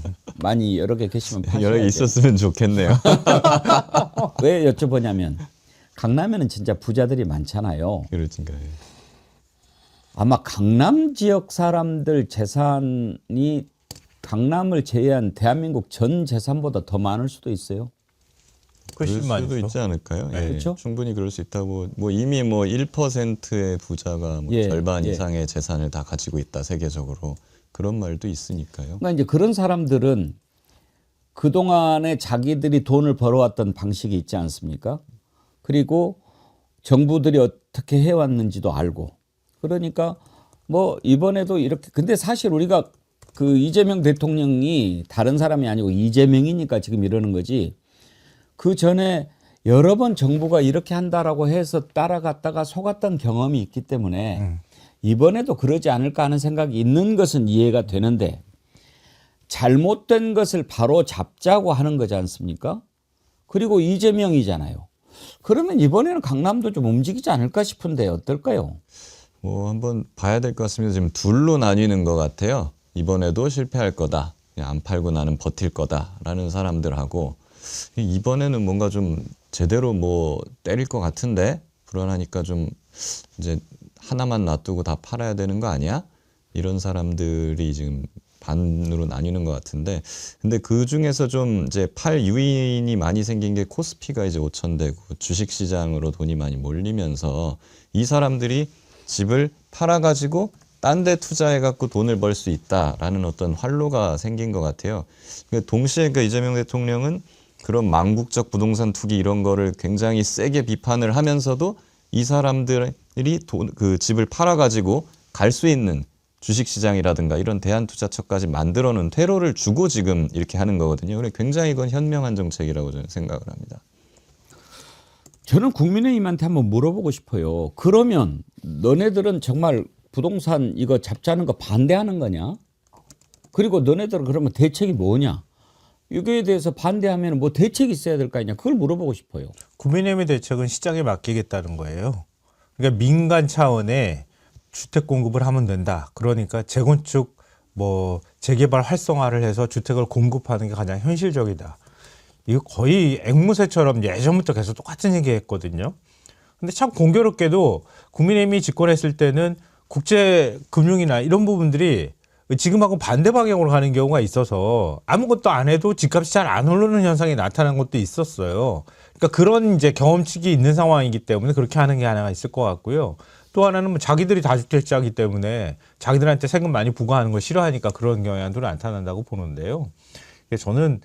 많이 여러 개 계시면 파셔야 여러 개 돼요. 있었으면 좋겠네요. 왜 여쭤보냐면 강남에는 진짜 부자들이 많잖아요. 그렇든가요. 아마 강남 지역 사람들 재산이 강남을 제외한 대한민국 전 재산보다 더 많을 수도 있어요. 그럴 훨씬 수도 많죠. 있지 않을까요? 예, 그렇죠? 충분히 그럴 수 있다고. 뭐 이미 뭐 1%의 부자가 뭐 예, 절반 예. 이상의 재산을 다 가지고 있다 세계적으로. 그런 말도 있으니까요. 그러니까 이제 그런 사람들은 그동안에 자기들이 돈을 벌어왔던 방식이 있지 않습니까? 그리고 정부들이 어떻게 해왔는지도 알고. 그러니까 뭐 이번에도 이렇게 근데 사실 우리가 그 이재명 대통령이 다른 사람이 아니고 이재명이니까 지금 이러는 거지. 그 전에 여러 번 정부가 이렇게 한다라고 해서 따라갔다가 속았던 경험이 있기 때문에 이번에도 그러지 않을까 하는 생각이 있는 것은 이해가 되는데 잘못된 것을 바로 잡자고 하는 거지 않습니까? 그리고 이재명이잖아요. 그러면 이번에는 강남도 좀 움직이지 않을까 싶은데 어떨까요? 뭐 한번 봐야 될 것 같습니다. 지금 둘로 나뉘는 것 같아요. 이번에도 실패할 거다. 그냥 안 팔고 나는 버틸 거다라는 사람들하고 이번에는 뭔가 좀 제대로 뭐 때릴 것 같은데 불안하니까 좀 이제 하나만 놔두고 다 팔아야 되는 거 아니야? 이런 사람들이 지금 반으로 나뉘는 것 같은데 근데 그 중에서 좀 이제 팔 유인이 많이 생긴 게 코스피가 이제 5,000대고 주식시장으로 돈이 많이 몰리면서 이 사람들이 집을 팔아가지고 딴 데 투자해갖고 돈을 벌 수 있다라는 어떤 활로가 생긴 것 같아요. 동시에 그 이재명 대통령은 그런 망국적 부동산 투기 이런 거를 굉장히 세게 비판을 하면서도 이 사람들이 그 집을 팔아가지고 갈 수 있는 주식시장이라든가 이런 대한투자처까지 만들어 놓은 퇴로를 주고 지금 이렇게 하는 거거든요. 그래 굉장히 이건 현명한 정책이라고 저는 생각을 합니다. 저는 국민의힘한테 한번 물어보고 싶어요. 그러면 너네들은 정말 부동산 이거 잡자는 거 반대하는 거냐? 그리고 너네들은 그러면 대책이 뭐냐? 이거에 대해서 반대하면 뭐 대책이 있어야 될 거 아니냐? 그걸 물어보고 싶어요. 국민의힘의 대책은 시장에 맡기겠다는 거예요. 그러니까 민간 차원의 주택 공급을 하면 된다. 그러니까 재건축 뭐 재개발 활성화를 해서 주택을 공급하는 게 가장 현실적이다. 이거 거의 앵무새처럼 예전부터 계속 똑같은 얘기 했거든요. 근데 참 공교롭게도 국민의힘이 집권했을 때는 국제금융이나 이런 부분들이 지금하고 반대 방향으로 가는 경우가 있어서 아무것도 안 해도 집값이 잘 안 오르는 현상이 나타난 것도 있었어요. 그러니까 그런 이제 경험치기 있는 상황이기 때문에 그렇게 하는 게 하나가 있을 것 같고요. 또 하나는 뭐 자기들이 다주택자이기 때문에 자기들한테 세금 많이 부과하는 걸 싫어하니까 그런 경향도 나타난다고 보는데요. 저는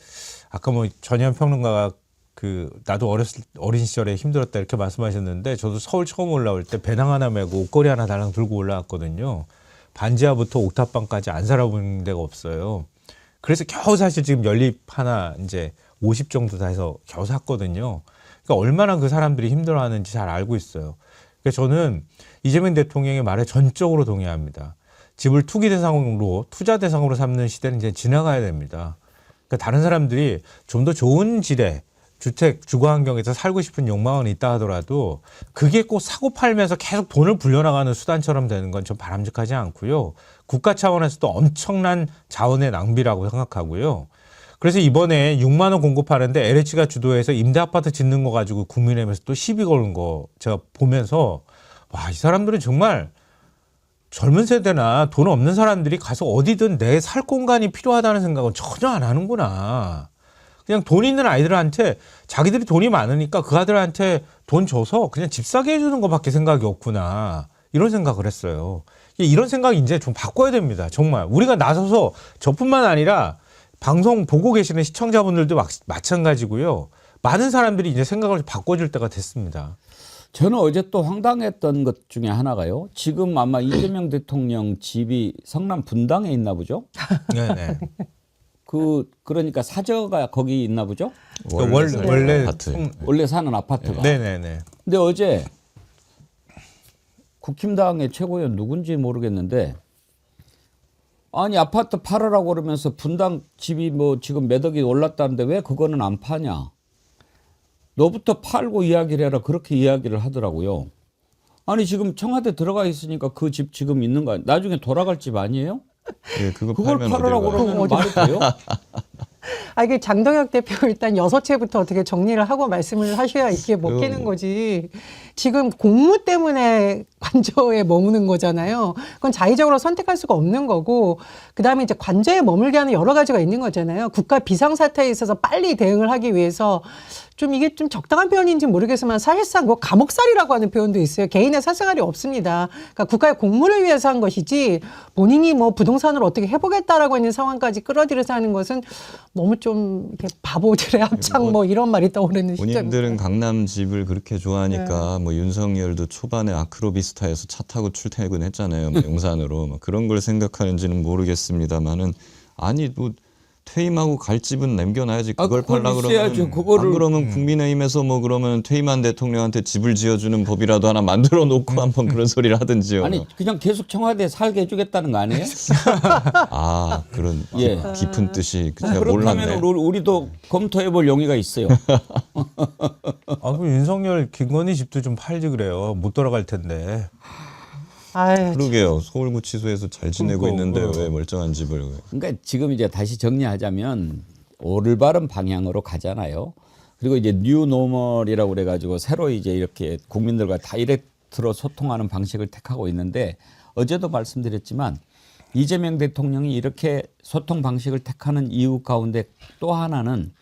아까 뭐 전현 평론가가 그 나도 어린 시절에 힘들었다 이렇게 말씀하셨는데 저도 서울 처음 올라올 때 배낭 하나 메고 옷걸이 하나 달랑 들고 올라왔거든요. 반지하부터 옥탑방까지 안 살아본 데가 없어요. 그래서 겨우 사실 지금 연립 하나 이제 50 정도 다 해서 겨우 샀거든요. 그러니까 얼마나 그 사람들이 힘들어하는지 잘 알고 있어요. 그래서 저는 이재명 대통령의 말에 전적으로 동의합니다. 집을 투기 대상으로 투자 대상으로 삼는 시대는 이제 지나가야 됩니다. 그러니까 다른 사람들이 좀 더 좋은 질의 주택 주거 환경에서 살고 싶은 욕망은 있다 하더라도 그게 꼭 사고 팔면서 계속 돈을 불려나가는 수단처럼 되는 건 좀 바람직하지 않고요. 국가 차원에서도 엄청난 자원의 낭비라고 생각하고요. 그래서 이번에 6만 원 공급하는데 LH가 주도해서 임대 아파트 짓는 거 가지고 국민의힘에서 또 시비 거는 거 제가 보면서 와, 이 사람들은 정말 젊은 세대나 돈 없는 사람들이 가서 어디든 내 살 공간이 필요하다는 생각은 전혀 안 하는구나. 그냥 돈 있는 아이들한테 자기들이 돈이 많으니까 그 아들한테 돈 줘서 그냥 집 사게 해주는 것밖에 생각이 없구나. 이런 생각을 했어요. 이런 생각 이제 좀 바꿔야 됩니다. 정말. 우리가 나서서 저뿐만 아니라 방송 보고 계시는 시청자분들도 마찬가지고요. 많은 사람들이 이제 생각을 바꿔줄 때가 됐습니다. 저는 어제 또 황당했던 것 중에 하나가요. 지금 아마 이재명 대통령 집이 성남 분당에 있나 보죠? 네네. 그러니까 사저가 거기 있나 보죠? 원래 아파트. 원래 사는 아파트가. 네네네. 근데 어제 국힘당의 최고위원 누군지 모르겠는데 아니 아파트 팔으라고 그러면서 분당 집이 뭐 지금 몇 억이 올랐다는데 왜 그거는 안 파냐? 너부터 팔고 이야기를 해라 그렇게 이야기를 하더라고요. 아니 지금 청와대 들어가 있으니까 그 집 지금 있는 거 나중에 돌아갈 집 아니에요? 네, 그거 그걸 팔면 팔으라고 어디로 가요? 그러면 말이 돼요? 아, 이게 장동혁 대표 일단 6채부터 어떻게 정리를 하고 말씀을 하셔야 이게 먹히는 거지. 지금 공무 때문에 관저에 머무는 거잖아요. 그건 자의적으로 선택할 수가 없는 거고, 그 다음에 이제 관저에 머물게 하는 여러 가지가 있는 거잖아요. 국가 비상사태에 있어서 빨리 대응을 하기 위해서 좀 이게 좀 적당한 표현인지 모르겠지만 사실상 뭐 감옥살이라고 하는 표현도 있어요. 개인의 사생활이 없습니다. 그러니까 국가의 공무를 위해서 한 것이지 본인이 뭐 부동산을 어떻게 해보겠다라고 있는 상황까지 끌어들여서 하는 것은 너무 좀 이렇게 바보들의 합창 뭐 이런 말이 떠오르는 본인들은 시점입니다. 강남 집을 그렇게 좋아하니까 뭐 윤석열도 초반에 아크로비스타에서 차 타고 출퇴근했잖아요. 뭐 용산으로 뭐 그런 걸 생각하는지는 모르겠습니다만은 아니 뭐 퇴임하고 갈 집은 남겨놔야지 그걸 그걸 팔라 있어야죠. 그러면 그거를. 안 그러면 국민의힘에서 뭐 그러면 퇴임한 대통령한테 집을 지어주는 법이라도 하나 만들어 놓고 한번 그런 소리를 하든지요. 아니 그냥 계속 청와대에 살게 해주겠다는 거 아니에요? 아 그런 예. 깊은 뜻이 제가 그렇다면 몰랐네. 우리도 검토해볼 용의가 있어요. 그럼 윤석열 김건희 집도 좀 팔지 그래요. 못 돌아갈 텐데. 아유, 그러게요. 서울구치소에서 잘 지내고 그러니까, 있는데 왜 멀쩡한 집을 그러니까 지금 이제 다시 정리하자면 올바른 방향으로 가잖아요. 그리고 이제 뉴 노멀이라고 그래가지고 새로 이제 이렇게 국민들과 다이렉트로 소통하는 방식을 택하고 있는데 어제도 말씀드렸지만 이재명 대통령이 이렇게 소통 방식을 택하는 이유 가운데 또 하나는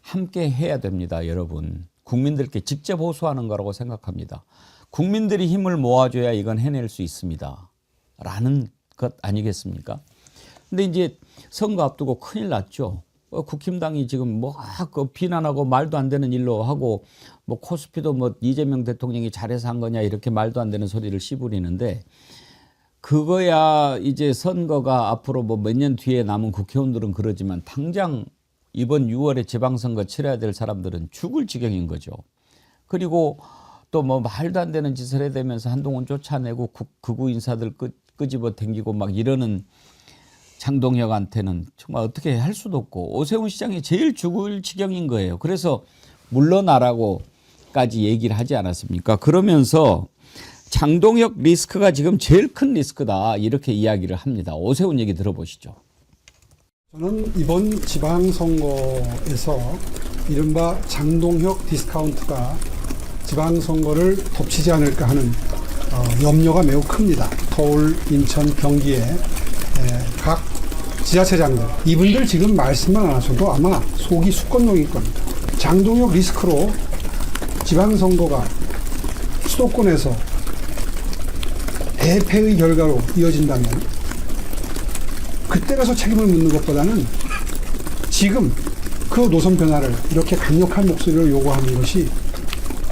함께 해야 됩니다, 여러분. 국민들께 직접 호소하는 거라고 생각합니다. 국민들이 힘을 모아줘야 이건 해낼 수 있습니다. 라는 것 아니겠습니까? 근데 이제 선거 앞두고 큰일 났죠. 국힘당이 지금 뭐 비난하고 말도 안 되는 일로 하고 뭐 코스피도 뭐 이재명 대통령이 잘해서 한 거냐 이렇게 말도 안 되는 소리를 씨부리는데 그거야 이제 선거가 앞으로 뭐 몇 년 뒤에 남은 국회의원들은 그러지만 당장 이번 6월에 지방선거 치러야 될 사람들은 죽을 지경인 거죠. 그리고 또 뭐 말도 안 되는 짓을 해대면서 한동훈 쫓아내고 극우 인사들 끄집어 당기고 막 이러는 장동혁한테는 정말 어떻게 할 수도 없고 오세훈 시장이 제일 죽을 지경인 거예요. 그래서 물러나라고까지 얘기를 하지 않았습니까? 그러면서 장동혁 리스크가 지금 제일 큰 리스크다 이렇게 이야기를 합니다. 오세훈 얘기 들어보시죠. 저는 이번 지방선거에서 이른바 장동혁 디스카운트가 지방선거를 덮치지 않을까 하는 염려가 매우 큽니다. 서울, 인천, 경기의 각 지자체장들 이분들 지금 말씀만 안 하셔도 아마 속이 수건용일 겁니다. 장동혁 리스크로 지방선거가 수도권에서 대패의 결과로 이어진다면 그때 가서 책임을 묻는 것보다는 지금 그 노선 변화를 이렇게 강력한 목소리로 요구하는 것이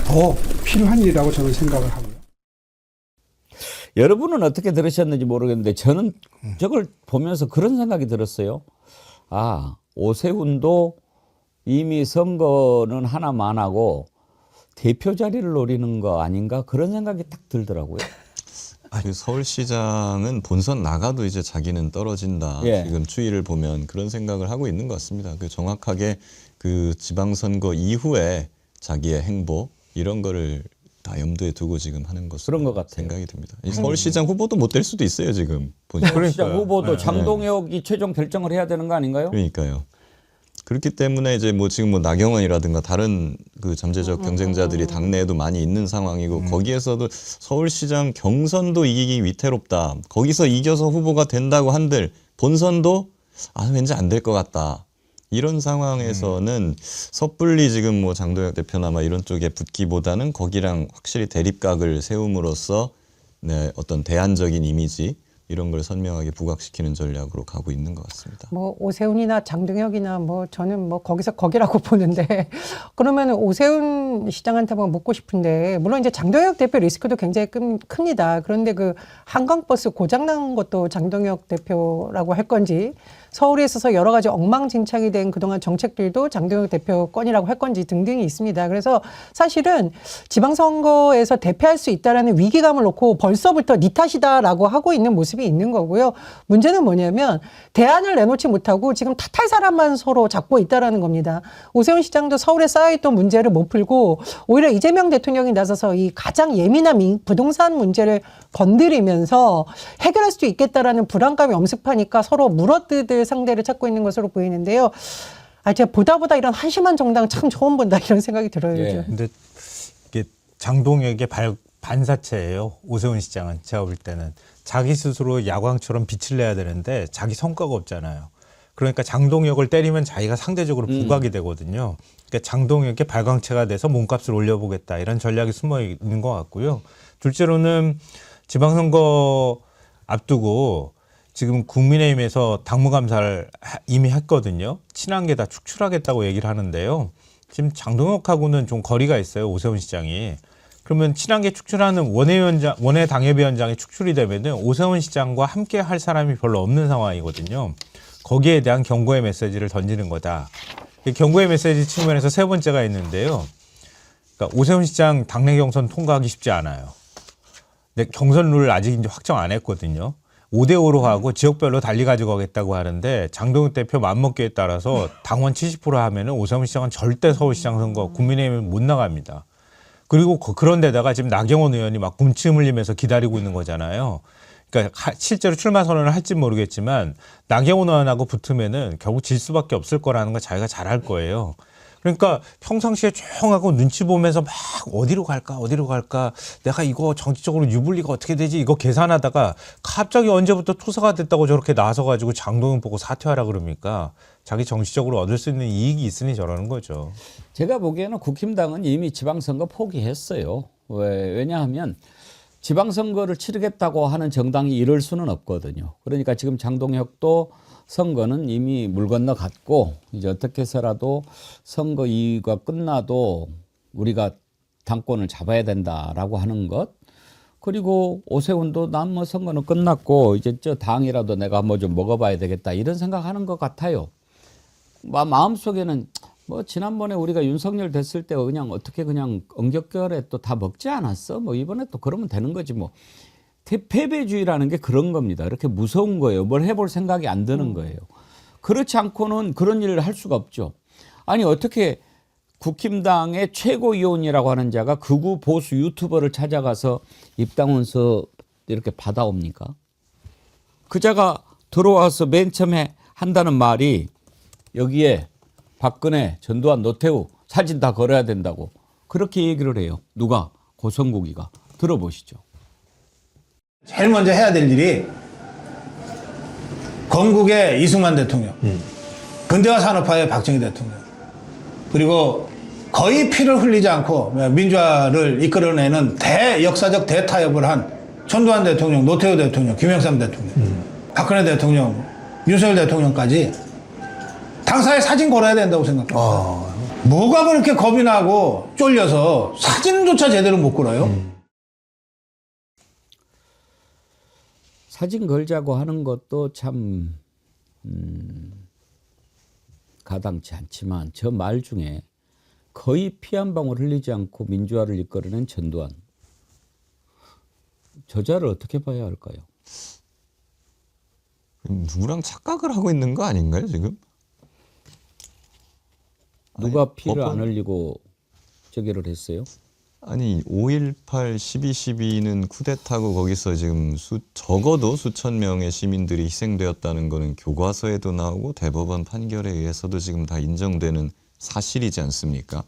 더 필요한 일이라고 저는 생각을 하고요. 여러분은 어떻게 들으셨는지 모르겠는데 저는 저걸 보면서 그런 생각이 들었어요. 아, 오세훈도 이미 선거는 하나만 하고 대표 자리를 노리는 거 아닌가 그런 생각이 딱 들더라고요. 그 서울시장은 본선 나가도 이제 자기는 떨어진다. 예. 지금 추이를 보면 그런 생각을 하고 있는 것 같습니다. 그 정확하게 그 지방선거 이후에 자기의 행보 이런 거를 다 염두에 두고 지금 하는 것으로 그런 것 같아요. 생각이 듭니다. 이 서울시장 후보도 못 될 수도 있어요 지금. 보니까. 서울시장 후보도 네. 장동혁이 최종 결정을 해야 되는 거 아닌가요? 그러니까요. 그렇기 때문에 이제 뭐 지금 뭐 나경원이라든가 다른 그 잠재적 경쟁자들이 당내에도 많이 있는 상황이고 거기에서도 서울시장 경선도 이기기 위태롭다. 거기서 이겨서 후보가 된다고 한들 본선도 왠지 안 될 것 같다. 이런 상황에서는 섣불리 지금 뭐 장동혁 대표나 막 이런 쪽에 붙기보다는 거기랑 확실히 대립각을 세움으로써 네, 어떤 대안적인 이미지 이런 걸 선명하게 부각시키는 전략으로 가고 있는 것 같습니다. 뭐 오세훈이나 장동혁이나 뭐 저는 뭐 거기서 거기라고 보는데 그러면 오세훈 시장한테 뭐 묻고 싶은데 물론 이제 장동혁 대표 리스크도 굉장히 큽니다. 그런데 그 한강버스 고장 난 것도 장동혁 대표라고 할 건지 서울에 있어서 여러 가지 엉망진창이 된 그동안 정책들도 장동혁 대표 건이라고 할 건지 등등이 있습니다. 그래서 사실은 지방선거에서 대패할 수 있다라는 위기감을 놓고 벌써부터 네 탓이다라고 하고 있는 모습이 있는 거고요. 문제는 뭐냐면 대안을 내놓지 못하고 지금 탓할 사람만 서로 잡고 있다라는 겁니다. 오세훈 시장도 서울에 쌓여있던 문제를 못 풀고 오히려 이재명 대통령이 나서서 이 가장 예민한 부동산 문제를 건드리면서 해결할 수 있겠다라는 불안감이 엄습하니까 서로 물어뜯을 상대를 찾고 있는 것으로 보이는데요. 제가 보다 이런 한심한 정당 참 처음 본다 이런 생각이 들어요. 예. 요즘. 근데 이게 장동혁의 반사체예요. 오세훈 시장은 제가 볼 때는 자기 스스로 야광처럼 빛을 내야 되는데 자기 성과가 없잖아요. 그러니까 장동혁을 때리면 자기가 상대적으로 부각이 되거든요. 그러니까 장동혁의 발광체가 돼서 몸값을 올려보겠다 이런 전략이 숨어 있는 것 같고요. 둘째로는 지방선거 앞두고 지금 국민의힘에서 당무감사를 이미 했거든요. 친한 게 다 축출하겠다고 얘기를 하는데요. 지금 장동혁하고는 좀 거리가 있어요. 오세훈 시장이. 그러면 친한 게 축출하는 원외 당협위원장이 축출이 되면은 오세훈 시장과 함께 할 사람이 별로 없는 상황이거든요. 거기에 대한 경고의 메시지를 던지는 거다. 경고의 메시지 측면에서 세 번째가 있는데요. 그러니까 오세훈 시장 당내 경선 통과하기 쉽지 않아요. 근데 경선 룰 아직 이제 확정 안 했거든요. 5대5로 하고 지역별로 달리 가져가겠다고 하는데 장동혁 대표 맘먹기에 따라서 당원 70% 하면은 오세훈 시장은 절대 서울시장 선거 국민의힘은 못 나갑니다. 그리고 그런데다가 지금 나경원 의원이 막 군침 흘리면서 기다리고 있는 거잖아요. 그러니까 실제로 출마 선언을 할지 모르겠지만 나경원 의원하고 붙으면은 결국 질 수밖에 없을 거라는 거 자기가 잘 알 거예요. 그러니까 평상시에 조용하고 눈치 보면서 막 어디로 갈까 내가 이거 정치적으로 유불리가 어떻게 되지 이거 계산하다가 갑자기 언제부터 투사가 됐다고 저렇게 나서가지고 장동영 보고 사퇴하라 그럽니까? 자기 정치적으로 얻을 수 있는 이익이 있으니 저러는 거죠. 제가 보기에는 국힘당은 이미 지방선거 포기했어요. 왜냐하면 지방선거를 치르겠다고 하는 정당이 이럴 수는 없거든요. 그러니까 지금 장동혁도 선거는 이미 물 건너갔고 이제 어떻게 해서라도 선거 이유가 끝나도 우리가 당권을 잡아야 된다라고 하는 것. 그리고 오세훈도 난 뭐 선거는 끝났고 이제 저 당이라도 내가 뭐 좀 먹어봐야 되겠다 이런 생각하는 것 같아요. 마음속에는 뭐 지난번에 우리가 윤석열 됐을 때 그냥 어떻게 그냥 엉겹결에 또 다 먹지 않았어? 뭐 이번에 또 그러면 되는 거지 뭐. 패배주의라는 게 그런 겁니다. 이렇게 무서운 거예요. 뭘 해볼 생각이 안 드는 거예요. 그렇지 않고는 그런 일을 할 수가 없죠. 아니 어떻게 국힘당의 최고위원이라고 하는 자가 극우 보수 유튜버를 찾아가서 입당원서 이렇게 받아옵니까? 그 자가 들어와서 맨 처음에 한다는 말이 여기에 박근혜, 전두환, 노태우 사진 다 걸어야 된다고 그렇게 얘기를 해요. 누가? 고성국이가. 들어보시죠. 제일 먼저 해야 될 일이 건국의 이승만 대통령, 근대화 산업화의 박정희 대통령, 그리고 거의 피를 흘리지 않고 민주화를 이끌어내는 역사적 대타협을 한 전두환 대통령, 노태우 대통령, 김영삼 대통령, 박근혜 대통령, 윤석열 대통령까지 당사에 사진 걸어야 된다고 생각합니다. 뭐가 그렇게 겁이 나고 쫄려서 사진조차 제대로 못 걸어요? 사진 걸자고 하는 것도 참 가당치 않지만 저 말 중에 거의 피 한 방울 흘리지 않고 민주화를 이끌어낸 전두환. 저자를 어떻게 봐야 할까요? 누구랑 착각을 하고 있는 거 아닌가요 지금? 누가 피를 안 흘리고 저기를 했어요? 아니 5.18, 12.12는 쿠데타고 거기서 지금 적어도 수천 명의 시민들이 희생되었다는 거는 교과서에도 나오고 대법원 판결에 의해서도 지금 다 인정되는 사실이지 않습니까?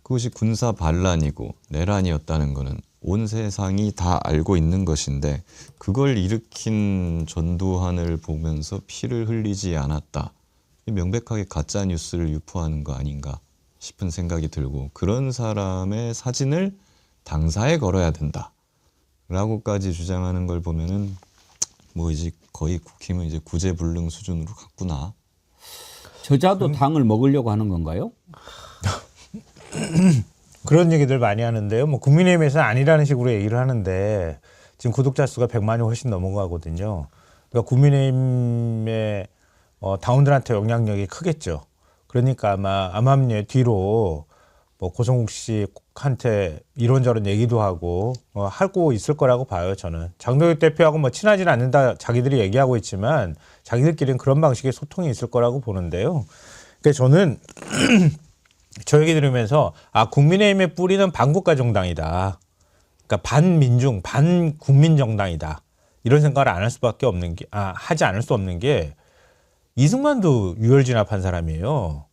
그것이 군사 반란이고 내란이었다는 거는 온 세상이 다 알고 있는 것인데 그걸 일으킨 전두환을 보면서 피를 흘리지 않았다. 명백하게 가짜 뉴스를 유포하는 거 아닌가 싶은 생각이 들고 그런 사람의 사진을 당사에 걸어야 된다라고까지 주장하는 걸 보면은 뭐 이제 거의 국힘은 이제 구제불능 수준으로 갔구나. 저자도 당을 먹으려고 하는 건가요? 그런 얘기들 많이 하는데요. 뭐 국민의힘에서는 아니라는 식으로 얘기를 하는데 지금 구독자 수가 100만이 훨씬 넘어가거든요. 그러니까 국민의힘의 당원들한테 영향력이 크겠죠. 그러니까 아마 암암리에 뒤로 뭐 고성국 씨한테 이런저런 얘기도 하고 하고 있을 거라고 봐요. 저는 장동혁 대표하고 뭐 친하지는 않는다 자기들이 얘기하고 있지만 자기들끼리는 그런 방식의 소통이 있을 거라고 보는데요. 그러니까 저는 저 얘기 들으면서 국민의힘의 뿌리는 반국가 정당이다. 그러니까 반민중, 반국민 정당이다. 이런 생각을 안 할 수밖에 없는 게 하지 않을 수 없는 게 이승만도 유혈 진압한 사람이에요.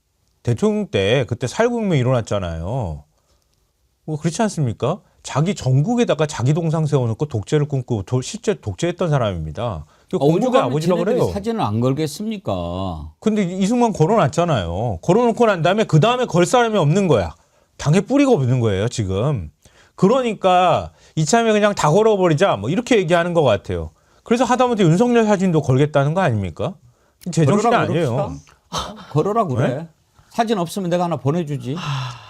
대통령 때 그때 살구혁명 일어났잖아요. 뭐 그렇지 않습니까? 자기 전국에다가 자기 동상 세워놓고 독재를 꿈꾸고 실제 독재했던 사람입니다. 공국의 아버지라고 그래요. 사진을 안 걸겠습니까? 근데 이승만 걸어놨잖아요. 걸어놓고 난 다음에 그 다음에 걸 사람이 없는 거야. 당에 뿌리가 없는 거예요, 지금. 그러니까 이참에 그냥 다 걸어버리자 뭐 이렇게 얘기하는 것 같아요. 그래서 하다못해 윤석열 사진도 걸겠다는 거 아닙니까? 제정신이 걸으라고 아니에요. 그럽시다. 걸어라 그래. 네? 사진 없으면 내가 하나 보내주지.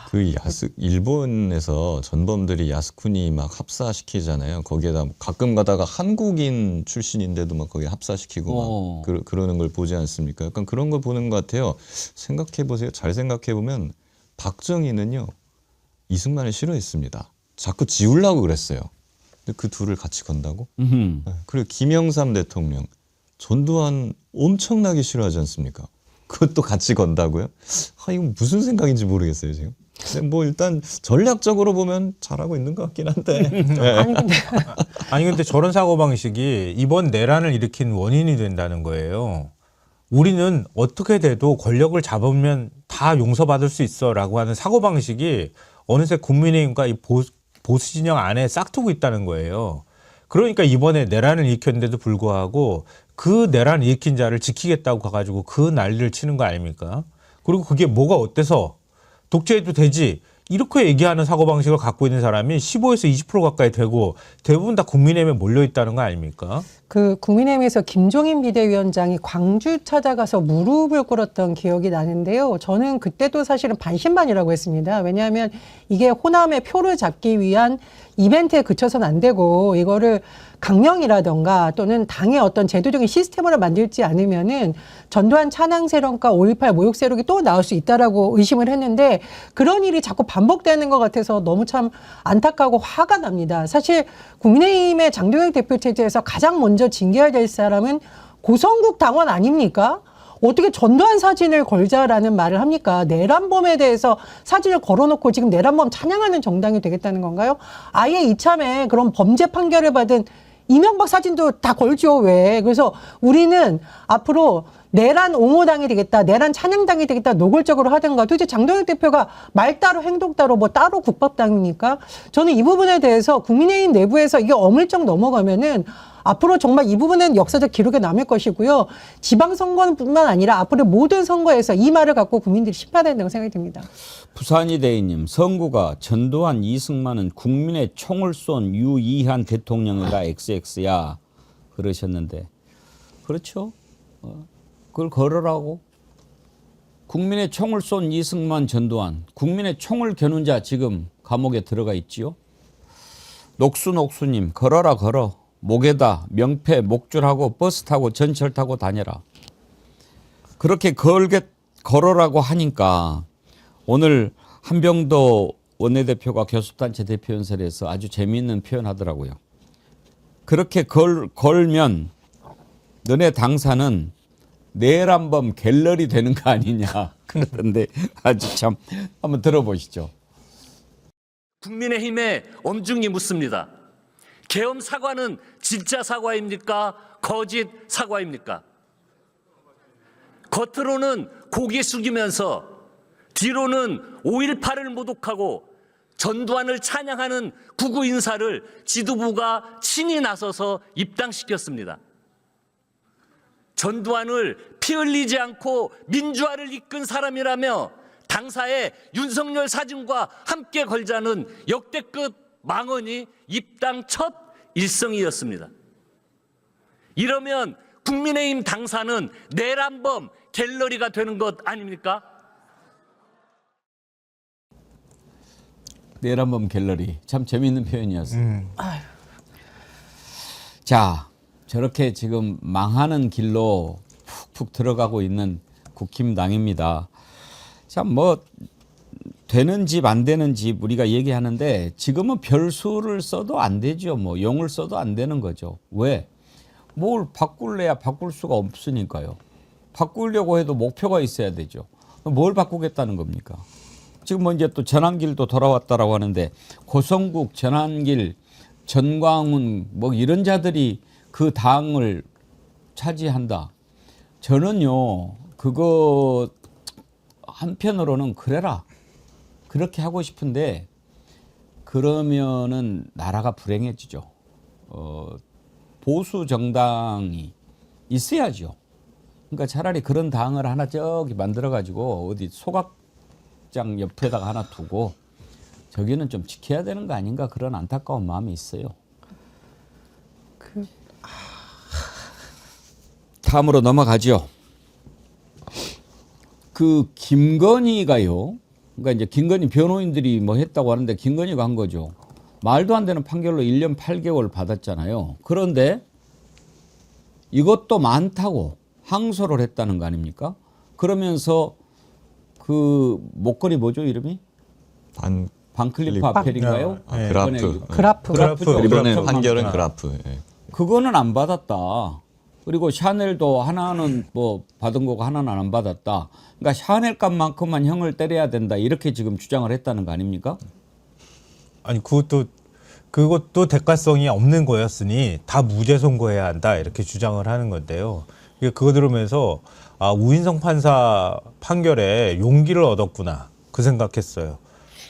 그 일본에서 전범들이 야스쿠니 막 합사시키잖아요. 거기에다 가끔 가다가 한국인 출신인데도 막 거기 합사시키고 막 그러는 걸 보지 않습니까? 약간 그런 걸 보는 것 같아요. 생각해 보세요. 잘 생각해 보면 박정희는요 이승만을 싫어했습니다. 자꾸 지우려고 그랬어요. 근데 그 둘을 같이 건다고? 그리고 김영삼 대통령, 전두환 엄청나게 싫어하지 않습니까? 그것도 같이 건다고요? 이거 무슨 생각인지 모르겠어요 지금. 근데 뭐 일단 전략적으로 보면 잘하고 있는 것 같긴 한데. 아니 근데 저런 사고방식이 이번 내란을 일으킨 원인이 된다는 거예요. 우리는 어떻게 돼도 권력을 잡으면 다 용서받을 수 있어라고 하는 사고방식이 어느새 국민의힘과 이 보수 진영 안에 싹트고 있다는 거예요. 그러니까 이번에 내란을 일으켰는데도 불구하고 그 내란을 일으킨 자를 지키겠다고 가가지고 그 난리를 치는 거 아닙니까? 그리고 그게 뭐가 어때서 독재해도 되지 이렇게 얘기하는 사고방식을 갖고 있는 사람이 15에서 20% 가까이 되고 대부분 다 국민의힘에 몰려있다는 거 아닙니까? 그 국민의힘에서 김종인 비대위원장이 광주 찾아가서 무릎을 꿇었던 기억이 나는데요. 저는 그때도 사실은 반신반의라고 했습니다. 왜냐하면 이게 호남의 표를 잡기 위한 이벤트에 그쳐서는 안 되고 이거를 강령이라던가 또는 당의 어떤 제도적인 시스템으로 만들지 않으면은 전두환 찬양 세력과 5.18 모욕 세력이 또 나올 수 있다라고 의심을 했는데 그런 일이 자꾸 반복되는 것 같아서 너무 참 안타까고 화가 납니다. 사실 국민의힘의 장동혁 대표 체제에서 가장 먼저 징계해야 될 사람은 고성국 당원 아닙니까? 어떻게 전두환 사진을 걸자라는 말을 합니까? 내란범에 대해서 사진을 걸어놓고 지금 내란범 찬양하는 정당이 되겠다는 건가요? 아예 이참에 그런 범죄 판결을 받은 이명박 사진도 다 걸죠. 왜? 그래서 우리는 앞으로 내란 옹호당이 되겠다, 내란 찬양당이 되겠다 노골적으로 하든가. 도대체 장동혁 대표가 말 따로 행동 따로 뭐 따로 국밥당입니까? 저는 이 부분에 대해서 국민의힘 내부에서 이게 어물쩍 넘어가면은 앞으로 정말 이 부분은 역사적 기록에 남을 것이고요. 지방선거뿐만 아니라 앞으로 모든 선거에서 이 말을 갖고 국민들이 심판해야 된다고 생각이 듭니다. 부산이 대인님, 선구가 전두환 이승만은 국민의 총을 쏜 유이한 대통령이다 XX야 그러셨는데 그렇죠? 그걸 걸으라고? 국민의 총을 쏜 이승만 전두환, 국민의 총을 겨눈 자 지금 감옥에 들어가 있지요. 녹수님 걸어라 걸어. 목에다 명패 목줄하고 버스 타고 전철 타고 다녀라. 그렇게 걸어라고 하니까 오늘 한병도 원내대표가 교섭단체 대표연설에서 아주 재미있는 표현하더라고요. 그렇게 걸면 너네 당사는 내란범 갤러리 되는 거 아니냐 그러던데 아주 참 한번 들어보시죠. 국민의힘에 엄중히 묻습니다. 계엄 사과는 진짜 사과입니까? 거짓 사과입니까? 겉으로는 고개 숙이면서 뒤로는 5.18을 모독하고 전두환을 찬양하는 구구 인사를 지도부가 친히 나서서 입당시켰습니다. 전두환을 피 흘리지 않고 민주화를 이끈 사람이라며 당사에 윤석열 사진과 함께 걸자는 역대급 망언이 입당 첫 일성이었습니다. 이러면 국민의힘 당사는 내란범 갤러리가 되는 것 아닙니까? 내란범 갤러리 참 재미있는 표현이었어요. 자, 저렇게 지금 망하는 길로 푹푹 들어가고 있는 국힘당입니다. 참 뭐 되는 집 안 되는 집 우리가 얘기하는데 지금은 별수를 써도 안 되죠. 뭐 용을 써도 안 되는 거죠. 왜? 뭘 바꿀래야 바꿀 수가 없으니까요. 바꾸려고 해도 목표가 있어야 되죠. 뭘 바꾸겠다는 겁니까? 지금 뭐 이제 또 전환길도 돌아왔다라고 하는데 고성국, 전환길, 전광훈 뭐 이런 자들이 그 당을 차지한다. 저는요 그거 한편으로는 그래라. 그렇게 하고 싶은데 그러면은 나라가 불행해지죠. 보수 정당이 있어야죠. 그러니까 차라리 그런 당을 하나 저기 만들어 가지고 어디 소각장 옆에다가 하나 두고 저기는 좀 지켜야 되는 거 아닌가 그런 안타까운 마음이 있어요. 다음으로 넘어가죠. 그 김건희가요. 그러니까 이제 김건희 변호인들이 뭐 했다고 하는데 김건희가 한 거죠. 말도 안 되는 판결로 1년 8개월 받았잖아요. 그런데 이것도 많다고 항소를 했다는 거 아닙니까? 그러면서 그 목걸이 뭐죠 이름이? 반클리프 아펠인가요? 네. 그라프. 그라프. 이번에 판결은 그라프. 예. 그거는 안 받았다. 그리고 샤넬도 하나는 뭐 받은 거고 하나는 안 받았다. 그러니까 샤넬 값만큼만 형을 때려야 된다. 이렇게 지금 주장을 했다는 거 아닙니까? 아니 그것도 대가성이 없는 거였으니 다 무죄 선고해야 한다 이렇게 주장을 하는 건데요. 그거 들으면서 우인성 판사 판결에 용기를 얻었구나 그 생각했어요.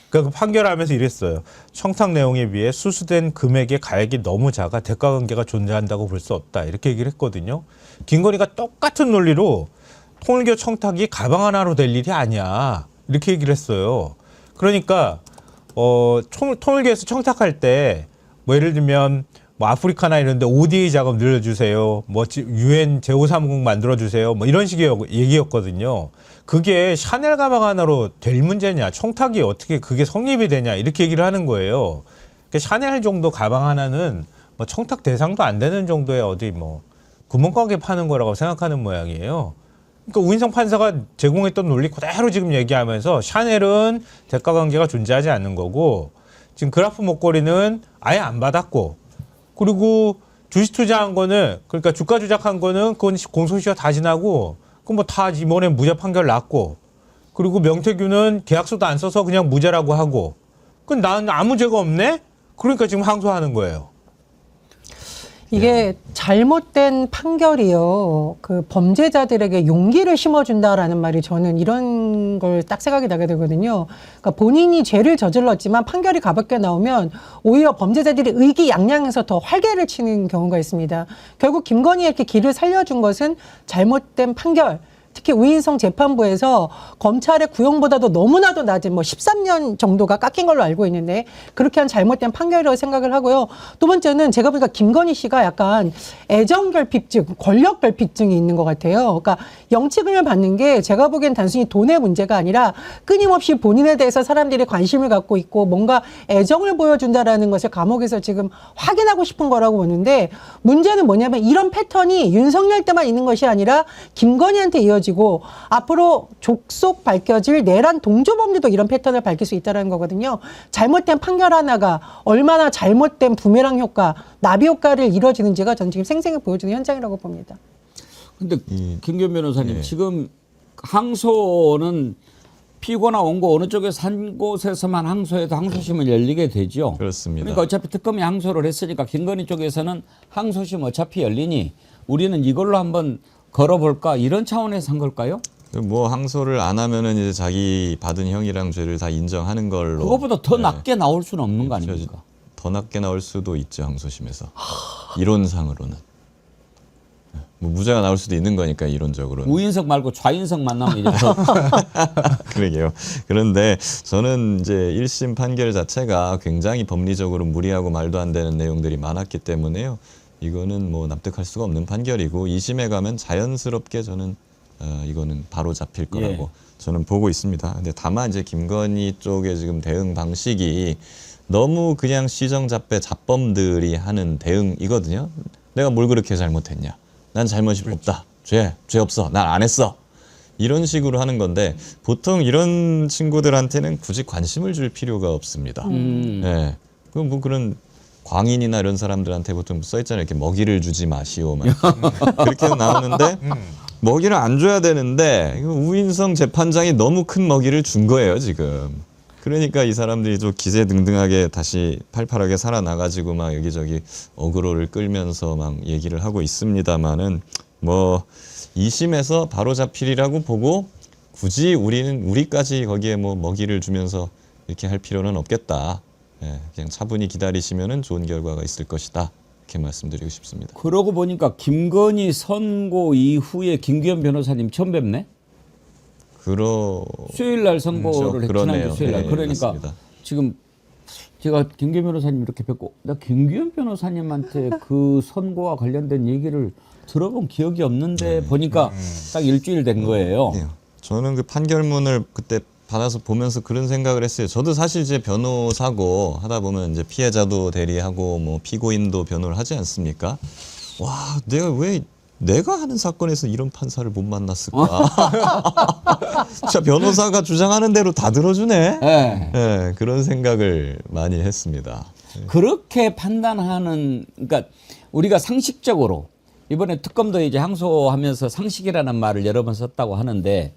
그러니까 그 판결하면서 이랬어요. 청탁 내용에 비해 수수된 금액의 가액이 너무 작아 대가관계가 존재한다고 볼 수 없다 이렇게 얘기를 했거든요. 김건희가 똑같은 논리로 통일교 청탁이 가방 하나로 될 일이 아니야 이렇게 얘기를 했어요. 그러니까 통일교에서 청탁할 때 뭐 예를 들면 뭐 아프리카나 이런 데 ODA 작업 늘려주세요. 뭐 UN 제5사무국 만들어주세요. 뭐 이런 식의 얘기였거든요. 그게 샤넬 가방 하나로 될 문제냐. 청탁이 어떻게 그게 성립이 되냐. 이렇게 얘기를 하는 거예요. 그러니까 샤넬 정도 가방 하나는 뭐 청탁 대상도 안 되는 정도의 어디 뭐 구멍가게 파는 거라고 생각하는 모양이에요. 그러니까 우인성 판사가 제공했던 논리 그대로 지금 얘기하면서 샤넬은 대가관계가 존재하지 않는 거고 지금 그라프 목걸이는 아예 안 받았고 그리고 주식 투자한 거는 그러니까 주가 조작한 거는 그건 공소시효 다 지나고 그건 뭐 다 이번에 무죄 판결 났고 그리고 명태균은 계약서도 안 써서 그냥 무죄라고 하고 그건 난 아무 죄가 없네? 그러니까 지금 항소하는 거예요. 이게 잘못된 판결이요. 그 범죄자들에게 용기를 심어준다라는 말이 저는 이런 걸 딱 생각이 나게 되거든요. 그러니까 본인이 죄를 저질렀지만 판결이 가볍게 나오면 오히려 범죄자들이 의기양양해서 더 활개를 치는 경우가 있습니다. 결국 김건희에게 길을 살려준 것은 잘못된 판결. 특히 우인성 재판부에서 검찰의 구형보다도 너무나도 낮은 뭐 13년 정도가 깎인 걸로 알고 있는데 그렇게 한 잘못된 판결이라고 생각을 하고요. 두 번째는 제가 보니까 김건희 씨가 약간 애정결핍증, 권력결핍증이 있는 것 같아요. 그러니까 영치금을 받는 게 제가 보기엔 단순히 돈의 문제가 아니라 끊임없이 본인에 대해서 사람들이 관심을 갖고 있고 뭔가 애정을 보여준다라는 것을 감옥에서 지금 확인하고 싶은 거라고 보는데 문제는 뭐냐면 이런 패턴이 윤석열 때만 있는 것이 아니라 김건희한테 이어지고 앞으로 족속 밝혀질 내란 동조범들도 이런 패턴을 밝힐 수 있다는 거거든요. 잘못된 판결 하나가 얼마나 잘못된 부메랑 효과, 나비 효과를 이뤄지는지가 전 지금 생생히 보여주는 현장이라고 봅니다. 근데 김기현 변호사님 지금 항소는 피고나 원고 어느 쪽에서 한 곳에서만 항소해도 항소심은 열리게 되죠. 그렇습니다. 그러니까 어차피 특검이 항소를 했으니까 김건희 쪽에서는 항소심 어차피 열리니 우리는 이걸로 한번 걸어볼까 이런 차원에서 한 걸까요? 뭐 항소를 안 하면은 이제 자기 받은 형이랑 죄를 다 인정하는 걸로. 그것보다 더 낮게 나올 수는 없는 거 아닙니까? 더 낮게 나올 수도 있죠 항소심에서. 이론상으로는. 뭐 무죄가 나올 수도 있는 거니까 이론적으로는. 우인석 말고 좌인석 만나면 이제 더 그러게요. 그런데 저는 이제 1심 판결 자체가 굉장히 법리적으로 무리하고 말도 안 되는 내용들이 많았기 때문에요. 이거는 뭐 납득할 수가 없는 판결이고 2심에 가면 자연스럽게 저는 이거는 바로 잡힐 거라고 저는 보고 있습니다. 근데 다만 이제 김건희 쪽의 지금 대응 방식이 너무 그냥 시정잡배 잡범들이 하는 대응이거든요. 내가 뭘 그렇게 잘못했냐? 난 잘못이 없다. 죄 없어. 난 안 했어. 이런 식으로 하는 건데 보통 이런 친구들한테는 굳이 관심을 줄 필요가 없습니다. 네. 그럼 뭐 그런 광인이나 이런 사람들한테 보통 써있잖아요. 이렇게 먹이를 주지 마시오. 그렇게 나오는데 먹이를 안 줘야 되는데 우인성 재판장이 너무 큰 먹이를 준 거예요 지금. 그러니까 이 사람들이 좀 기세등등하게 다시 팔팔하게 살아나가지고 막 여기저기 어그로를 끌면서 막 얘기를 하고 있습니다만은 뭐 2심에서 바로 잡힐이라고 보고 굳이 우리까지 거기에 뭐 먹이를 주면서 이렇게 할 필요는 없겠다. 예, 그냥 차분히 기다리시면은 좋은 결과가 있을 것이다. 이렇게 말씀드리고 싶습니다. 그러고 보니까 김건희 선고 이후에 김기현 변호사님 처음 뵙네. 수요일 날 선고를 그러네요. 지난주 수요일 날. 네, 그러니까 맞습니다. 지금 제가 김기현 변호사님 이렇게 뵙고 나 김기현 변호사님한테 그 선고와 관련된 얘기를 들어본 기억이 없는데 보니까 딱 일주일 된 거예요. 네. 저는 그 판결문을 그때 받아서 보면서 그런 생각을 했어요. 저도 사실 이제 변호사고 하다 보면 이제 피해자도 대리하고 뭐 피고인도 변호를 하지 않습니까? 와, 내가 하는 사건에서 이런 판사를 못 만났을까? 진짜 변호사가 주장하는 대로 다 들어주네. 네. 네, 그런 생각을 많이 했습니다. 그렇게 판단하는, 그러니까 우리가 상식적으로 이번에 특검도 이제 항소하면서 상식이라는 말을 여러 번 썼다고 하는데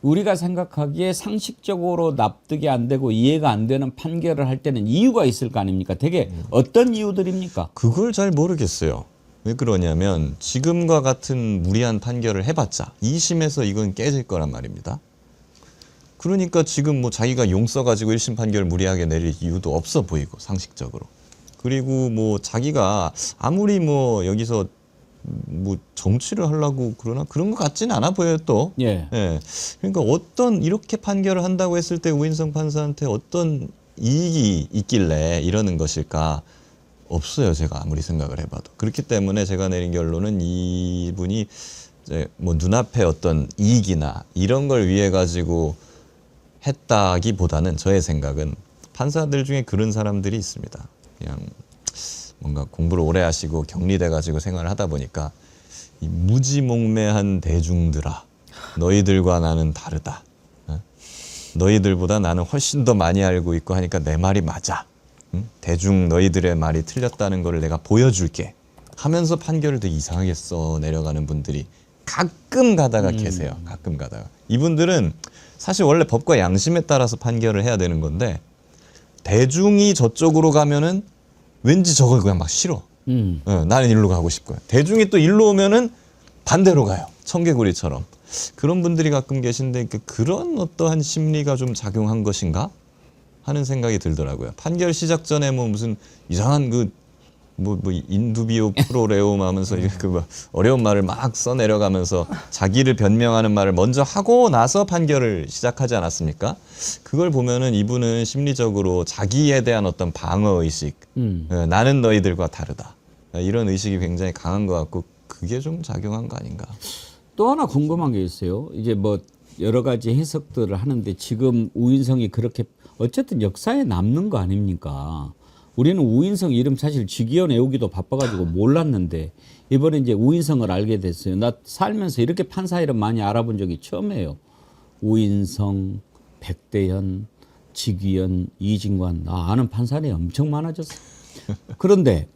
우리가 생각하기에 상식적으로 납득이 안 되고 이해가 안 되는 판결을 할 때는 이유가 있을 거 아닙니까? 되게 어떤 이유들입니까? 그걸 잘 모르겠어요. 왜 그러냐면 지금과 같은 무리한 판결을 해봤자 2심에서 이건 깨질 거란 말입니다. 그러니까 지금 뭐 자기가 용 써가지고 1심 판결을 무리하게 내릴 이유도 없어 보이고 상식적으로. 그리고 뭐 자기가 아무리 뭐 여기서 뭐 정치를 하려고 그러나 그런 것 같지는 않아 보여요 또. 예. 예. 그러니까 어떤 이렇게 판결을 한다고 했을 때 우인성 판사한테 어떤 이익이 있길래 이러는 것일까? 없어요. 제가 아무리 생각을 해봐도. 그렇기 때문에 제가 내린 결론은 이분이 이제 뭐 눈앞에 어떤 이익이나 이런 걸 위해 가지고 했다기보다는 저의 생각은 판사들 중에 그런 사람들이 있습니다. 그냥 뭔가 공부를 오래 하시고 격리돼 가지고 생활을 하다 보니까 이 무지몽매한 대중들아, 너희들과 나는 다르다. 너희들보다 나는 훨씬 더 많이 알고 있고 하니까 내 말이 맞아. 대중 너희들의 말이 틀렸다는 걸 내가 보여줄게 하면서 판결을 되게 이상하게 써 내려가는 분들이 가끔 가다가 계세요. 가끔 가다가. 이분들은 사실 원래 법과 양심에 따라서 판결을 해야 되는 건데 대중이 저쪽으로 가면은 왠지 저걸 그냥 막 싫어. 나는 일로 가고 싶고요. 대중이 또 일로 오면은 반대로 가요. 청개구리처럼. 그런 분들이 가끔 계신데 그런 어떠한 심리가 좀 작용한 것인가 하는 생각이 들더라고요. 판결 시작 전에 뭐 무슨 이상한 뭐 인두비오 프로레움 하면서 그 뭐 어려운 말을 막 써내려가면서 자기를 변명하는 말을 먼저 하고 나서 판결을 시작하지 않았습니까? 그걸 보면은 이분은 심리적으로 자기에 대한 어떤 방어 의식, 나는 너희들과 다르다. 이런 의식이 굉장히 강한 것 같고 그게 좀 작용한 거 아닌가. 또 하나 궁금한 게 있어요. 이제 뭐 여러 가지 해석들을 하는데 지금 우인성이 그렇게 어쨌든 역사에 남는 거 아닙니까? 우리는 우인성 이름 사실 지기현 외우기도 바빠가지고 몰랐는데 이번에 이제 우인성을 알게 됐어요. 나 살면서 이렇게 판사 이름 많이 알아본 적이 처음이에요. 우인성, 백대현, 지기현, 이진관. 나 아는 판사들이 엄청 많아졌어. 그런데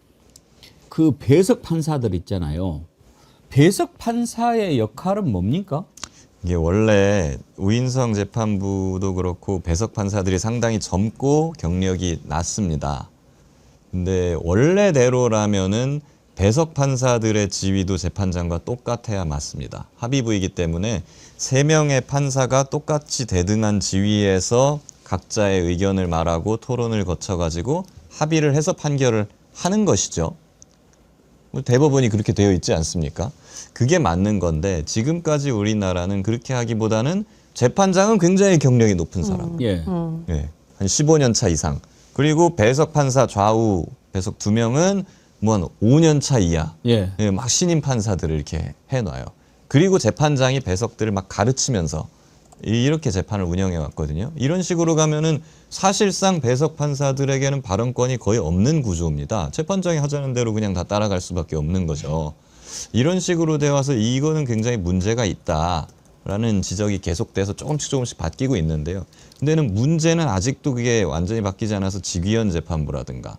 그 배석 판사들 있잖아요. 배석 판사의 역할은 뭡니까? 이게 원래 우인성 재판부도 그렇고 배석 판사들이 상당히 젊고 경력이 낮습니다. 근데 원래대로라면은 배석 판사들의 지위도 재판장과 똑같아야 맞습니다. 합의부이기 때문에 3명의 판사가 똑같이 대등한 지위에서 각자의 의견을 말하고 토론을 거쳐가지고 합의를 해서 판결을 하는 것이죠. 대법원이 그렇게 되어 있지 않습니까? 그게 맞는 건데 지금까지 우리나라는 그렇게 하기보다는 재판장은 굉장히 경력이 높은 사람. 예. 예, 한 15년 차 이상. 그리고 배석 판사 좌우 배석 2명은 뭐 한 5년 차 이하. 예. 예, 막 신임 판사들을 이렇게 해놔요. 그리고 재판장이 배석들을 막 가르치면서 이렇게 재판을 운영해 왔거든요. 이런 식으로 가면은 사실상 배석 판사들에게는 발언권이 거의 없는 구조입니다. 재판장이 하자는 대로 그냥 다 따라갈 수밖에 없는 거죠. 이런 식으로 되어 와서 이거는 굉장히 문제가 있다라는 지적이 계속돼서 조금씩 바뀌고 있는데요. 근데는 문제는 아직도 그게 완전히 바뀌지 않아서 지기현 재판부라든가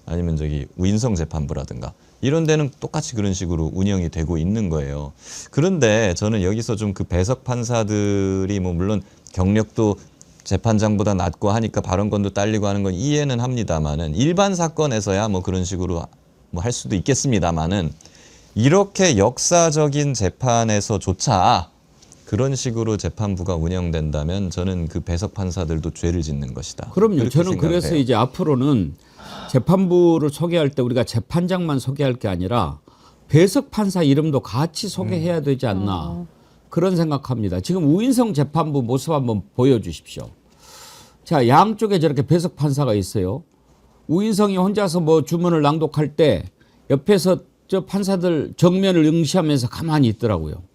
아니면 저기 우인성 재판부라든가 이런 데는 똑같이 그런 식으로 운영이 되고 있는 거예요. 그런데 저는 여기서 좀 그 배석 판사들이 뭐 물론 경력도 재판장보다 낮고 하니까 발언권도 딸리고 하는 건 이해는 합니다만은 일반 사건에서야 뭐 그런 식으로 뭐 할 수도 있겠습니다만은 이렇게 역사적인 재판에서조차 그런 식으로 재판부가 운영된다면 저는 그 배석 판사들도 죄를 짓는 것이다. 그럼요. 그렇게 저는 생각을 그래서 해요. 이제 앞으로는 재판부를 소개할 때 우리가 재판장만 소개할 게 아니라 배석 판사 이름도 같이 소개해야 되지 않나 그런 생각합니다. 지금 우인성 재판부 모습 한번 보여주십시오. 자, 양쪽에 저렇게 배석 판사가 있어요. 우인성이 혼자서 뭐 주문을 낭독할 때 옆에서 저 판사들 정면을 응시하면서 가만히 있더라고요.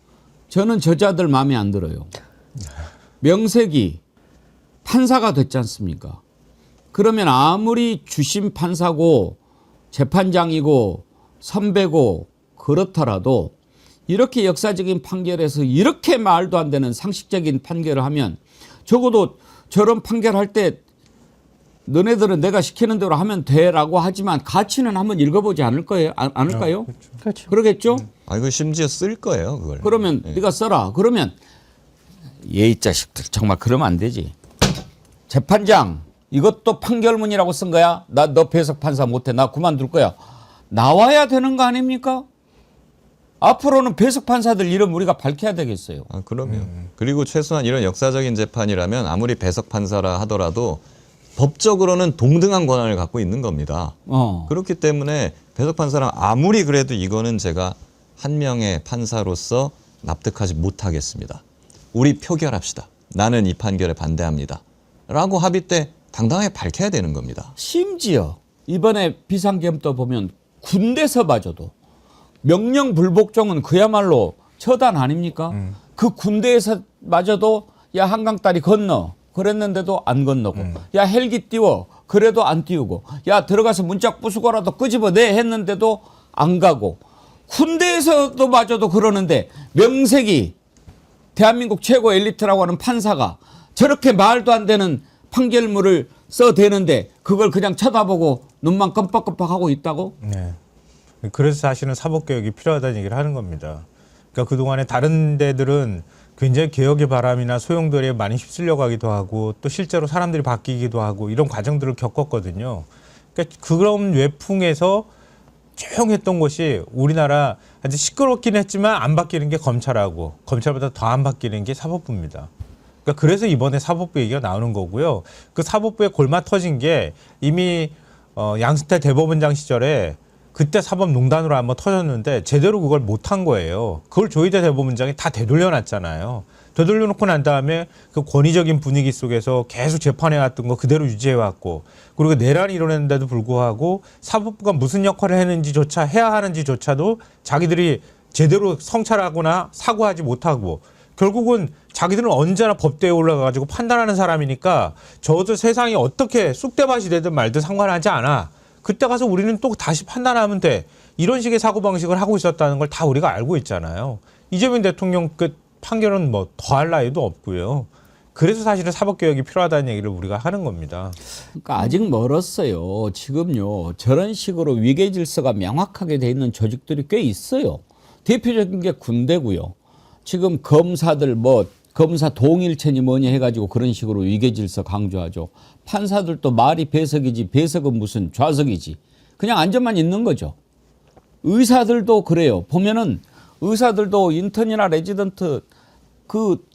저는 저자들 마음에 안 들어요. 명색이 판사가 됐지 않습니까? 그러면 아무리 주심 판사고 재판장이고 선배고 그렇더라도 이렇게 역사적인 판결에서 이렇게 말도 안 되는 상식적인 판결을 하면 적어도 저런 판결할 때 너네들은 내가 시키는 대로 하면 돼라고 하지만 가치는 한번 읽어보지 않을 거예요? 않을까요? 그렇죠. 그러겠죠? 아, 이거 심지어 쓸 거예요, 그걸. 그러면 예. 네가 써라. 그러면 예의 자식들 정말 그러면 안 되지. 재판장 이것도 판결문이라고 쓴 거야? 나 너 배석 판사 못해. 나 그만둘 거야. 나와야 되는 거 아닙니까? 앞으로는 배석 판사들 이름 우리가 밝혀야 되겠어요. 아, 그럼요. 그리고 최소한 이런 역사적인 재판이라면 아무리 배석 판사라 하더라도 법적으로는 동등한 권한을 갖고 있는 겁니다. 그렇기 때문에 배석 판사랑 아무리 그래도 이거는 제가 한 명의 판사로서 납득하지 못하겠습니다. 우리 표결합시다. 나는 이 판결에 반대합니다. 라고 합의 때 당당하게 밝혀야 되는 겁니다. 심지어 이번에 비상계엄도 보면 군대서 봐줘도 명령 불복종은 그야말로 처단 아닙니까? 그 군대에서 마저도 야 한강 다리 건너 그랬는데도 안 건너고 야 헬기 띄워 그래도 안 띄우고 야 들어가서 문짝 부수고라도 끄집어내 했는데도 안 가고 군대에서도 마저도 그러는데 명색이 대한민국 최고 엘리트라고 하는 판사가 저렇게 말도 안 되는 판결문을 써대는데 그걸 그냥 쳐다보고 눈만 깜빡깜빡하고 있다고? 네. 그래서 사실은 사법개혁이 필요하다는 얘기를 하는 겁니다. 그러니까 그동안에 다른 데들은 굉장히 개혁의 바람이나 소용돌이에 많이 휩쓸려 가기도 하고 또 실제로 사람들이 바뀌기도 하고 이런 과정들을 겪었거든요. 그러니까 그런 외풍에서 조용했던 것이 우리나라 아주 시끄럽긴 했지만 안 바뀌는 게 검찰하고 검찰보다 더 안 바뀌는 게 사법부입니다. 그러니까 그래서 이번에 사법부 얘기가 나오는 거고요. 그 사법부에 골마 터진 게 이미 양승태 대법원장 시절에 그때 사법농단으로 한번 터졌는데 제대로 그걸 못한 거예요. 그걸 조희대 대법원장이 다 되돌려놨잖아요. 되돌려놓고 난 다음에 그 권위적인 분위기 속에서 계속 재판해왔던 거 그대로 유지해왔고 그리고 내란이 일어났는데도 불구하고 사법부가 무슨 역할을 했는지조차 해야 하는지조차도 자기들이 제대로 성찰하거나 사고하지 못하고 결국은 자기들은 언제나 법대에 올라가가지고 판단하는 사람이니까 저도 세상이 어떻게 쑥대밭이 되든 말든 상관하지 않아. 그때 가서 우리는 또 다시 판단하면 돼. 이런 식의 사고방식을 하고 있었다는 걸 다 우리가 알고 있잖아요. 이재명 대통령 그 판결은 뭐 더할 나위도 없고요. 그래서 사실은 사법개혁이 필요하다는 얘기를 우리가 하는 겁니다. 그러니까 아직 멀었어요. 지금요. 저런 식으로 위계질서가 명확하게 돼 있는 조직들이 꽤 있어요. 대표적인 게 군대고요. 지금 검사들 뭐 검사 동일체니 뭐니 해가지고 그런 식으로 위계질서 강조하죠. 판사들도 말이 배석이지 배석은 무슨 좌석이지. 그냥 앉아만 있는 거죠. 의사들도 그래요. 보면은 의사들도 인턴이나 레지던트 그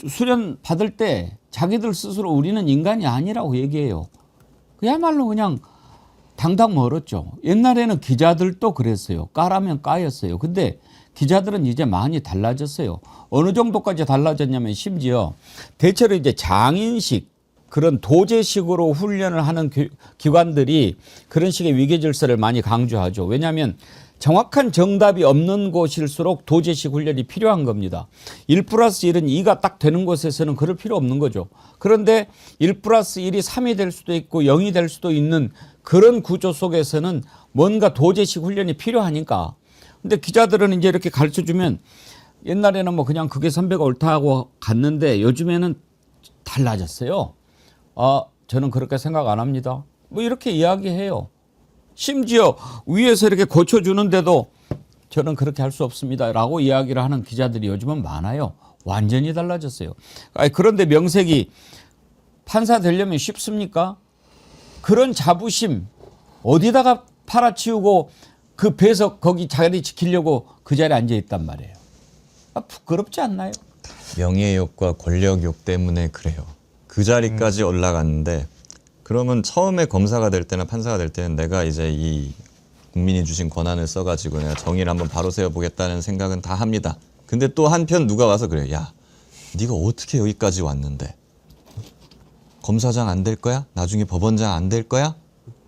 수련 받을 때 자기들 스스로 우리는 인간이 아니라고 얘기해요. 그야말로 그냥 당당 멀었죠. 옛날에는 기자들도 그랬어요. 까라면 까였어요. 근데 기자들은 이제 많이 달라졌어요. 어느 정도까지 달라졌냐면 심지어 대체로 이제 장인식 그런 도제식으로 훈련을 하는 기관들이 그런 식의 위계 질서를 많이 강조하죠. 왜냐하면 정확한 정답이 없는 곳일수록 도제식 훈련이 필요한 겁니다. 1+1은 2가 딱 되는 곳에서는 그럴 필요 없는 거죠. 그런데 1+1이 3이 될 수도 있고 0이 될 수도 있는 그런 구조 속에서는 뭔가 도제식 훈련이 필요하니까. 근데 기자들은 이제 이렇게 가르쳐주면 옛날에는 뭐 그냥 그게 선배가 옳다고 갔는데 요즘에는 달라졌어요. 저는 그렇게 생각 안 합니다. 뭐 이렇게 이야기해요. 심지어 위에서 이렇게 고쳐주는데도 저는 그렇게 할 수 없습니다. 라고 이야기를 하는 기자들이 요즘은 많아요. 완전히 달라졌어요. 그런데 명색이 판사 되려면 쉽습니까? 그런 자부심 어디다가 팔아치우고 그 배석 거기 자리 지키려고 그 자리에 앉아 있단 말이에요. 부끄럽지 않나요? 명예욕과 권력욕 때문에 그래요. 그 자리까지 올라갔는데 그러면 처음에 검사가 될 때나 판사가 될 때는 내가 이제 이 국민이 주신 권한을 써가지고 내가 정의를 한번 바로 세워보겠다는 생각은 다 합니다. 근데 또 한편 누가 와서 그래요. 야, 네가 어떻게 여기까지 왔는데 검사장 안 될 거야? 나중에 법원장 안 될 거야?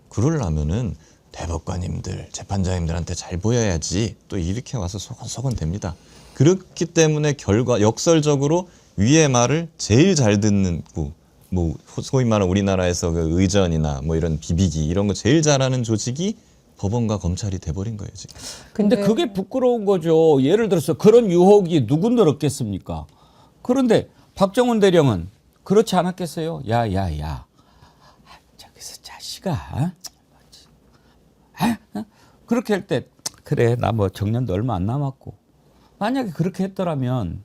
그러려면은 대법관님들, 재판장님들한테 잘 보여야지. 또 이렇게 와서 소곤소곤 됩니다. 그렇기 때문에 역설적으로 위의 말을 제일 잘 듣는 뭐 소위 말하는 우리나라에서 그 의전이나 뭐 이런 비비기 이런 거 제일 잘하는 조직이 법원과 검찰이 돼버린 거예요 지금. 근데 그게 부끄러운 거죠. 예를 들어서 그런 유혹이 누군들 없겠습니까? 그런데 박정훈 대령은 그렇지 않았겠어요? 야야야, 저기서 자식아, 그렇게 할 때 그래 나 뭐 정년도 얼마 안 남았고 만약에 그렇게 했더라면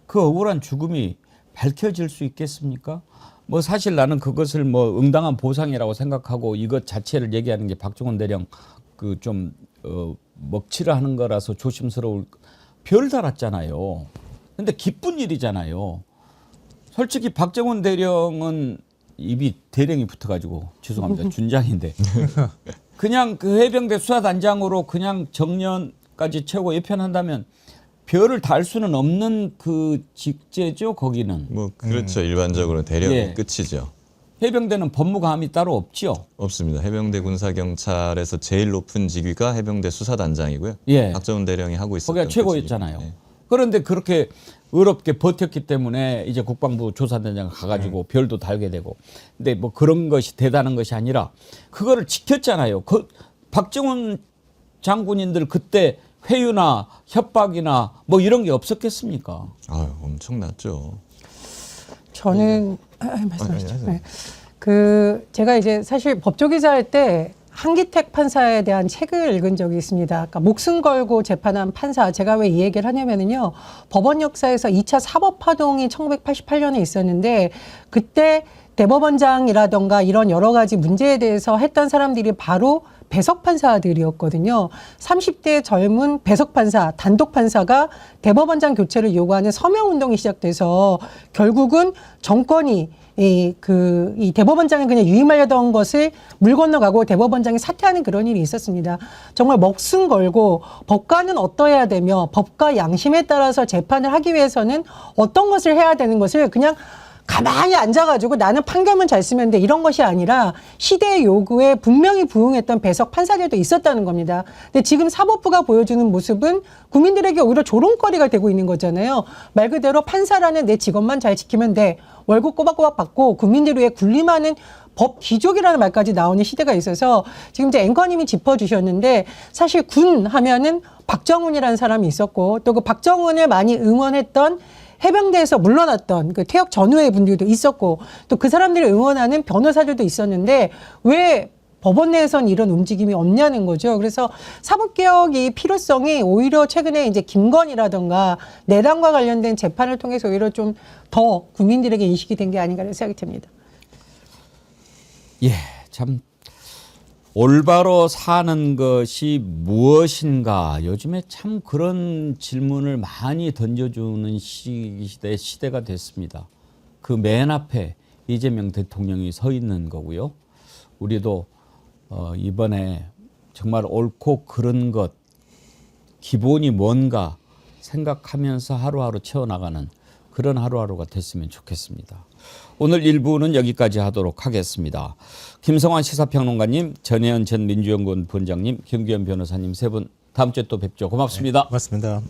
그 억울한 죽음이 밝혀질 수 있겠습니까? 뭐 사실 나는 그것을 뭐 응당한 보상이라고 생각하고 이것 자체를 얘기하는 게 박정훈 대령 그 좀 먹칠을 하는 거라서 조심스러울 별 달았잖아요. 근데 기쁜 일이잖아요. 솔직히 박정훈 대령은 입이 대령이 붙어가지고 죄송합니다 준장인데 그냥 그 해병대 수사단장으로 그냥 정년까지 채우고 예편한다면 별을 달 수는 없는 그 직제죠 거기는. 뭐 그렇죠. 일반적으로 대령이 예. 끝이죠. 해병대는 법무감이 따로 없죠. 없습니다. 해병대 군사경찰에서 제일 높은 직위가 해병대 수사단장이고요. 예. 박정훈 대령이 하고 있었던 거기가 최고였잖아요. 그 직위. 예. 그런데 그렇게 어렵게 버텼기 때문에 이제 국방부 조사단장 가가지고 별도 달게 되고. 근데 뭐 그런 것이 대단한 것이 아니라 그거를 지켰잖아요. 그 박정훈 장군인들 그때 회유나 협박이나 뭐 이런 게 없었겠습니까? 아유, 엄청났죠. 저는 말씀하시죠. 네. 제가 이제 사실 법조기자 할 때 한기택 판사에 대한 책을 읽은 적이 있습니다. 그러니까 목숨 걸고 재판한 판사. 제가 왜 이 얘기를 하냐면은요. 법원 역사에서 2차 사법파동이 1988년에 있었는데 그때 대법원장이라던가 이런 여러 가지 문제에 대해서 했던 사람들이 바로 배석 판사들이었거든요. 30대 젊은 배석 판사, 단독 판사가 대법원장 교체를 요구하는 서명 운동이 시작돼서 결국은 정권이 이 대법원장이 그냥 유임하려던 것을 물 건너가고 대법원장이 사퇴하는 그런 일이 있었습니다. 정말 목숨 걸고 법관은 어떠해야 되며 법과 양심에 따라서 재판을 하기 위해서는 어떤 것을 해야 되는 것을 그냥 가만히 앉아가지고 나는 판결문 잘 쓰면 돼 이런 것이 아니라 시대의 요구에 분명히 부응했던 배석 판사들도 있었다는 겁니다. 근데 지금 사법부가 보여주는 모습은 국민들에게 오히려 조롱거리가 되고 있는 거잖아요. 말 그대로 판사라는 내 직업만 잘 지키면 돼. 월급 꼬박꼬박 받고 국민들 위해 군림하는 법 귀족이라는 말까지 나오는 시대가 있어서 지금 이제 앵커님이 짚어주셨는데 사실 군 하면은 박정훈이라는 사람이 있었고 또 그 박정훈을 많이 응원했던 해병대에서 물러났던 그 퇴역 전후의 분들도 있었고 또 그 사람들을 응원하는 변호사들도 있었는데 왜 법원 내에선 이런 움직임이 없냐는 거죠. 그래서 사법개혁이 필요성이 오히려 최근에 이제 김건희라든가 내란과 관련된 재판을 통해서 오히려 좀 더 국민들에게 인식이 된 게 아닌가 생각이 듭니다. 예, 참 올바로 사는 것이 무엇인가 요즘에 참 그런 질문을 많이 던져주는 시대가 됐습니다. 그 맨 앞에 이재명 대통령이 서 있는 거고요. 우리도 이번에 정말 옳고 그른 것 기본이 뭔가 생각하면서 하루하루 채워나가는 그런 하루하루가 됐으면 좋겠습니다. 오늘 1부는 여기까지 하도록 하겠습니다. 김성환 시사평론가님, 전혜연 전 민주연구원 본장님, 김규현 변호사님 세 분 다음 주에 또 뵙죠. 고맙습니다. 네, 고맙습니다.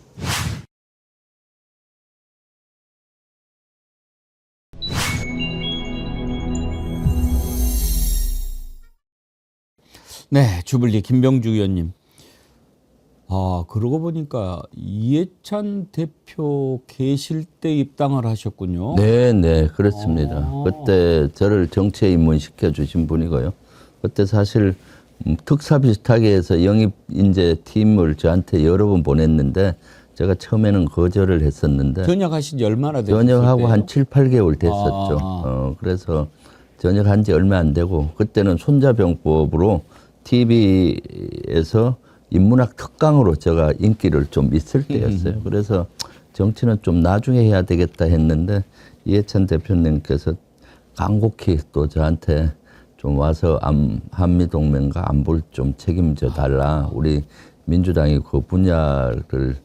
네, 주블리 김병주 의원님. 그러고 보니까 이해찬 대표 계실 때 입당을 하셨군요. 네, 그렇습니다. 그때 저를 정치에 입문시켜 주신 분이고요. 그때 사실 특사 비슷하게 해서 영입 인재 팀을 저한테 여러 번 보냈는데 제가 처음에는 거절을 했었는데 전역하신 지 얼마나 되셨어요? 전역하고 한 7, 8개월 됐었죠. 그래서 전역한 지 얼마 안 되고 그때는 손자병법으로 TV에서 인문학 특강으로 제가 인기를 좀 있을 때였어요. 그래서 정치는 좀 나중에 해야 되겠다 했는데 이해찬 대표님께서 간곡히 또 저한테 좀 와서 한미동맹과 안보를 좀 책임져 달라. 우리 민주당이 그 분야를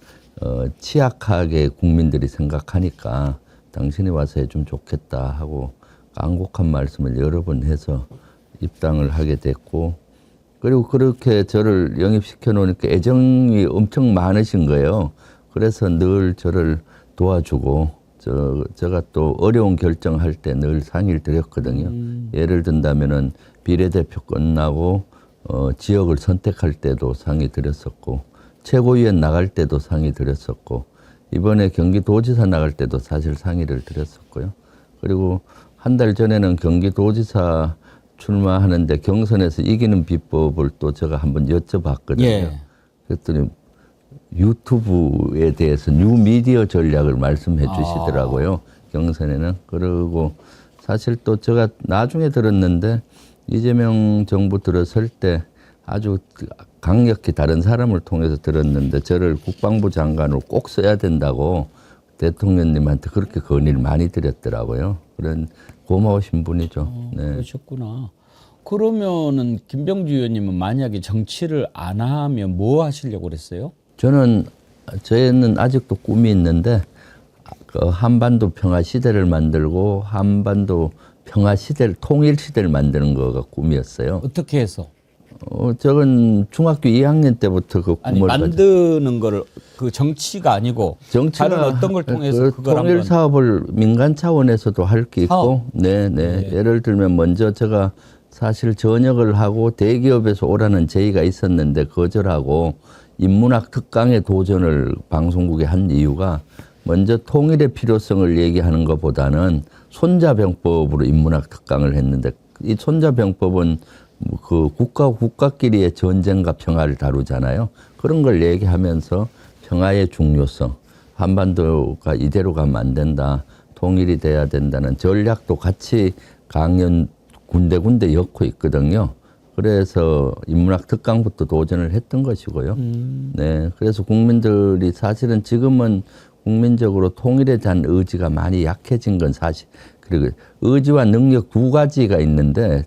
취약하게 국민들이 생각하니까 당신이 와서 해주면 좋겠다 하고 간곡한 말씀을 여러 번 해서 입당을 하게 됐고, 그리고 그렇게 저를 영입시켜 놓으니까 애정이 엄청 많으신 거예요. 그래서 늘 저를 도와주고 제가 또 어려운 결정할 때 늘 상의를 드렸거든요. 예를 든다면은 비례대표 끝나고 지역을 선택할 때도 상의 드렸었고, 최고위원 나갈 때도 상의 드렸었고, 이번에 경기도지사 나갈 때도 사실 상의를 드렸었고요. 그리고 한 달 전에는 경기도지사 출마하는데 경선에서 이기는 비법을 또 제가 한번 여쭤봤거든요. 예. 그랬더니 유튜브에 대해서 뉴미디어 전략을 말씀해 주시더라고요. 경선에는. 그리고 사실 또 제가 나중에 들었는데 이재명 정부 들어설 때 아주 강력히 다른 사람을 통해서 들었는데 저를 국방부 장관으로 꼭 써야 된다고 대통령님한테 그렇게 건의를 많이 드렸더라고요. 그런 고마우신 분이죠. 네. 그러셨구나. 그러면은 김병주 의원님은 만약에 정치를 안 하면 뭐 하시려고 그랬어요? 저희는 아직도 꿈이 있는데 그 한반도 평화 시대를 만들고 한반도 평화 시대를 통일 시대를 만드는 거가 꿈이었어요. 어떻게 해서? 저건 중학교 2학년 때부터 그 아니 꿈을 만드는 거를 그 정치가 아니고 다른 어떤 걸 통해서 그걸 통일 한번 사업을 민간 차원에서도 할 게 있고, 네. 예를 들면 먼저 제가 사실 전역을 하고 대기업에서 오라는 제의가 있었는데 거절하고 인문학 특강에 도전을 방송국에 한 이유가 먼저 통일의 필요성을 얘기하는 것보다는 손자병법으로 인문학 특강을 했는데, 이 손자병법은 그 국가끼리의 전쟁과 평화를 다루잖아요. 그런 걸 얘기하면서 평화의 중요성, 한반도가 이대로 가면 안 된다, 통일이 돼야 된다는 전략도 같이 강연 군데군데 엮고 있거든요. 그래서 인문학 특강부터 도전을 했던 것이고요. 네, 그래서 국민들이 사실은 지금은 국민적으로 통일에 대한 의지가 많이 약해진 건 사실. 그리고 의지와 능력 두 가지가 있는데,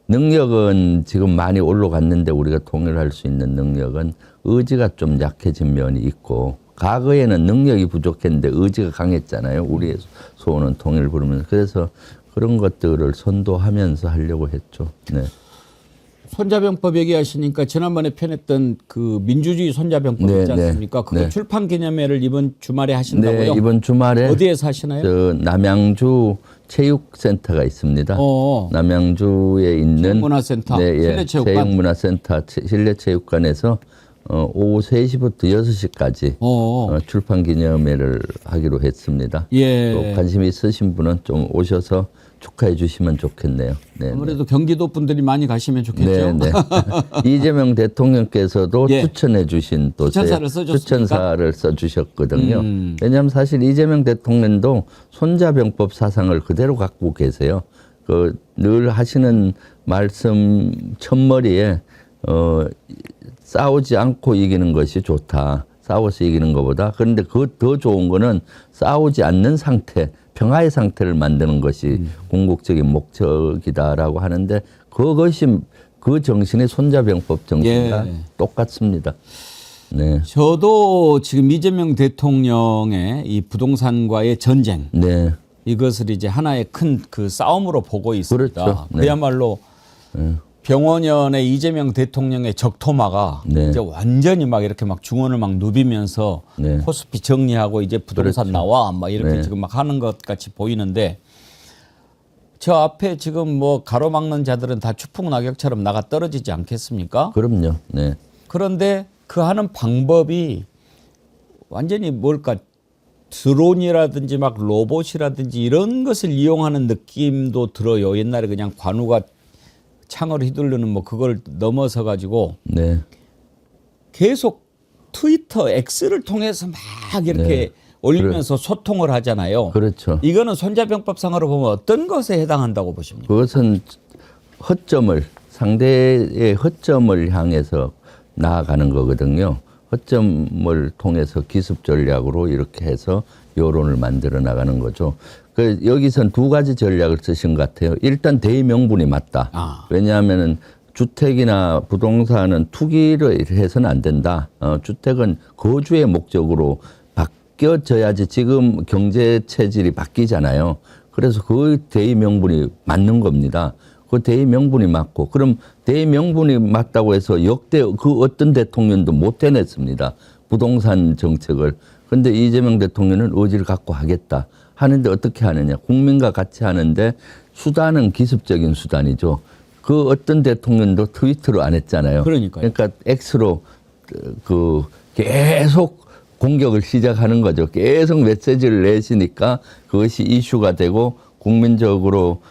능력은 지금 많이 올라갔는데 우리가 통일할 수 있는 능력은 의지가 좀 약해진 면이 있고, 과거에는 능력이 부족했는데 의지가 강했잖아요. 우리의 소원은 통일을 부르면서. 그래서 그런 것들을 선도하면서 하려고 했죠. 네. 손자병법 얘기하시니까 지난번에 편했던 그 민주주의 손자병법 있지 않습니까? 그거 출판 기념회를 이번 주말에 하신다고요? 네, 이번 주말에 어디에서 하시나요? 저 남양주 체육센터가 있습니다. 남양주에 있는 체육문화센터, 실내체육관? 체육문화센터 실내체육관에서 오후 3시부터 6시까지 출판 기념회를 하기로 했습니다. 예. 또 관심 있으신 분은 좀 오셔서 축하해 주시면 좋겠네요. 네, 아무래도 경기도 분들이 많이 가시면 좋겠죠. 네. 이재명 대통령께서도 예. 추천해 주신 또 추천사를 써주셨거든요. 왜냐하면 사실 이재명 대통령도 손자병법 사상을 그대로 갖고 계세요. 그 늘 하시는 말씀 첫머리에 싸우지 않고 이기는 것이 좋다. 싸워서 이기는 것보다. 그런데 그 더 좋은 거는 싸우지 않는 상태, 평화의 상태를 만드는 것이 궁극적인 목적이다라고 하는데, 그것이 그 정신이 손자병법 정신과 똑같습니다. 네. 저도 지금 이재명 대통령의 이 부동산과의 전쟁, 이것을 이제 하나의 큰 그 싸움으로 보고 있습니다. 그렇죠. 그야말로 병원연의 이재명 대통령의 적토마가 이제 완전히 막 이렇게 막 중원을 막 누비면서 코스피 정리하고 이제 부동산 나와 막 이렇게 지금 막 하는 것 같이 보이는데, 저 앞에 지금 뭐 가로막는 자들은 다 추풍낙엽처럼 나가 떨어지지 않겠습니까? 그럼요. 네. 그런데 그 하는 방법이 완전히 뭘까, 드론이라든지 막 로봇이라든지 이런 것을 이용하는 느낌도 들어요. 옛날에 그냥 관우가 창으로 휘두르는 뭐 그걸 넘어서 가지고 계속 트위터 X를 통해서 막 이렇게 올리면서 소통을 하잖아요. 그렇죠. 이거는 손자병법상으로 보면 어떤 것에 해당한다고 보십니까? 그것은 상대의 허점을 향해서 나아가는 거거든요. 허점을 통해서 기습 전략으로 이렇게 해서 여론을 만들어 나가는 거죠. 그 여기선 두 가지 전략을 쓰신 것 같아요. 일단 대의명분이 맞다. 왜냐하면은 주택이나 부동산은 투기를 해서는 안 된다. 주택은 거주의 목적으로 바뀌어져야지 지금 경제 체질이 바뀌잖아요. 그래서 그 대의명분이 맞는 겁니다. 그 대의명분이 맞고, 그럼 대의명분이 맞다고 해서 역대 그 어떤 대통령도 못 해냈습니다. 부동산 정책을. 근데 이재명 대통령은 의지를 갖고 하겠다. 하는데 어떻게 하느냐. 국민과 같이 하는데 수단은 기습적인 수단이죠. 그 어떤 대통령도 트위터로 안 했잖아요. 그러니까요. 그러니까 X로 그 계속 공격을 시작하는 거죠. 계속 메시지를 내시니까 그것이 이슈가 되고 국민적으로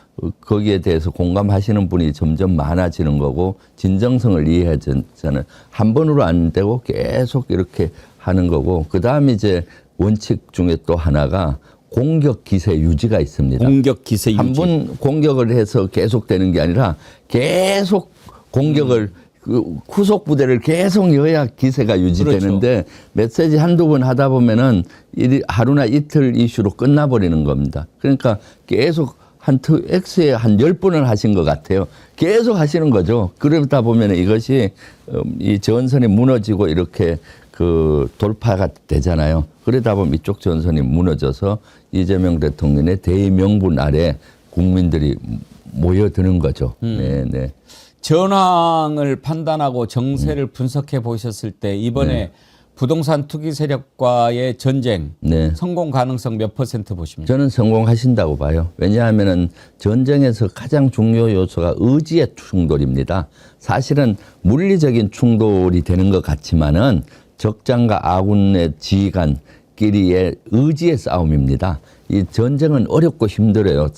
거기에 대해서 공감하시는 분이 점점 많아지는 거고 진정성을 이해하자는 한 번으로 안 되고 계속 이렇게 하는 거고 그다음에 이제 원칙 중에 또 하나가 공격 기세 유지가 있습니다. 공격 기세 유지. 한 번 공격을 해서 계속되는 게 아니라 계속 공격을 그 후속 부대를 계속 여야 기세가 유지되는데 그렇죠. 메시지 한두 번 하다 보면은 하루나 이틀 이슈로 끝나버리는 겁니다. 그러니까 계속 X에 한 10번을 하신 것 같아요. 계속 하시는 거죠. 그러다 보면 이것이 이 전선이 무너지고 이렇게 그 돌파가 되잖아요. 그러다 보면 이쪽 전선이 무너져서 이재명 대통령의 대의명분 아래 국민들이 모여드는 거죠. 네, 네. 전황을 판단하고 정세를 분석해 보셨을 때 이번에 부동산 투기 세력과의 전쟁 성공 가능성 몇 % 보십니까? 저는 성공하신다고 봐요. 왜냐하면은 전쟁에서 가장 중요 요소가 의지의 충돌입니다. 사실은 물리적인 충돌이 되는 것 같지만은 적장과 아군의 지휘관끼리의 의지의 싸움입니다. 이 전쟁은 어렵고 힘들어요.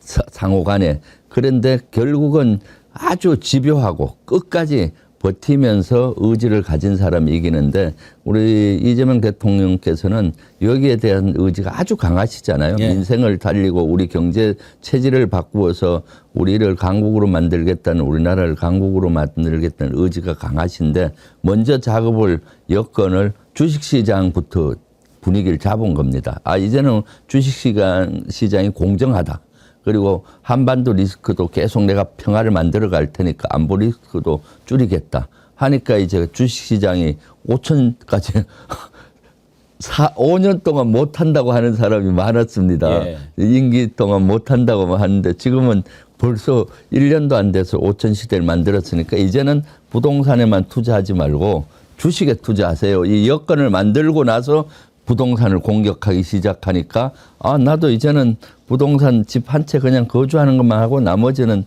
상호 간에. 그런데 결국은 아주 집요하고 끝까지 버티면서 의지를 가진 사람이 이기는데 우리 이재명 대통령께서는 여기에 대한 의지가 아주 강하시잖아요. 민생을 달리고 우리 경제 체질을 바꾸어서 우리를 강국으로 만들겠다는 우리나라를 강국으로 만들겠다는 의지가 강하신데 먼저 작업을 여건을 주식시장부터 분위기를 잡은 겁니다. 이제는 주식시장이 공정하다. 그리고 한반도 리스크도 계속 내가 평화를 만들어 갈 테니까 안보 리스크도 줄이겠다 하니까 이제 주식시장이 5천까지 5년 동안 못 한다고 하는 사람이 많았습니다. 임기 동안 못 한다고 하는데 지금은 벌써 1년도 안 돼서 5천 시대를 만들었으니까 이제는 부동산에만 투자하지 말고 주식에 투자하세요. 이 여건을 만들고 나서 부동산을 공격하기 시작하니까 나도 이제는 부동산 집 한 채 그냥 거주하는 것만 하고 나머지는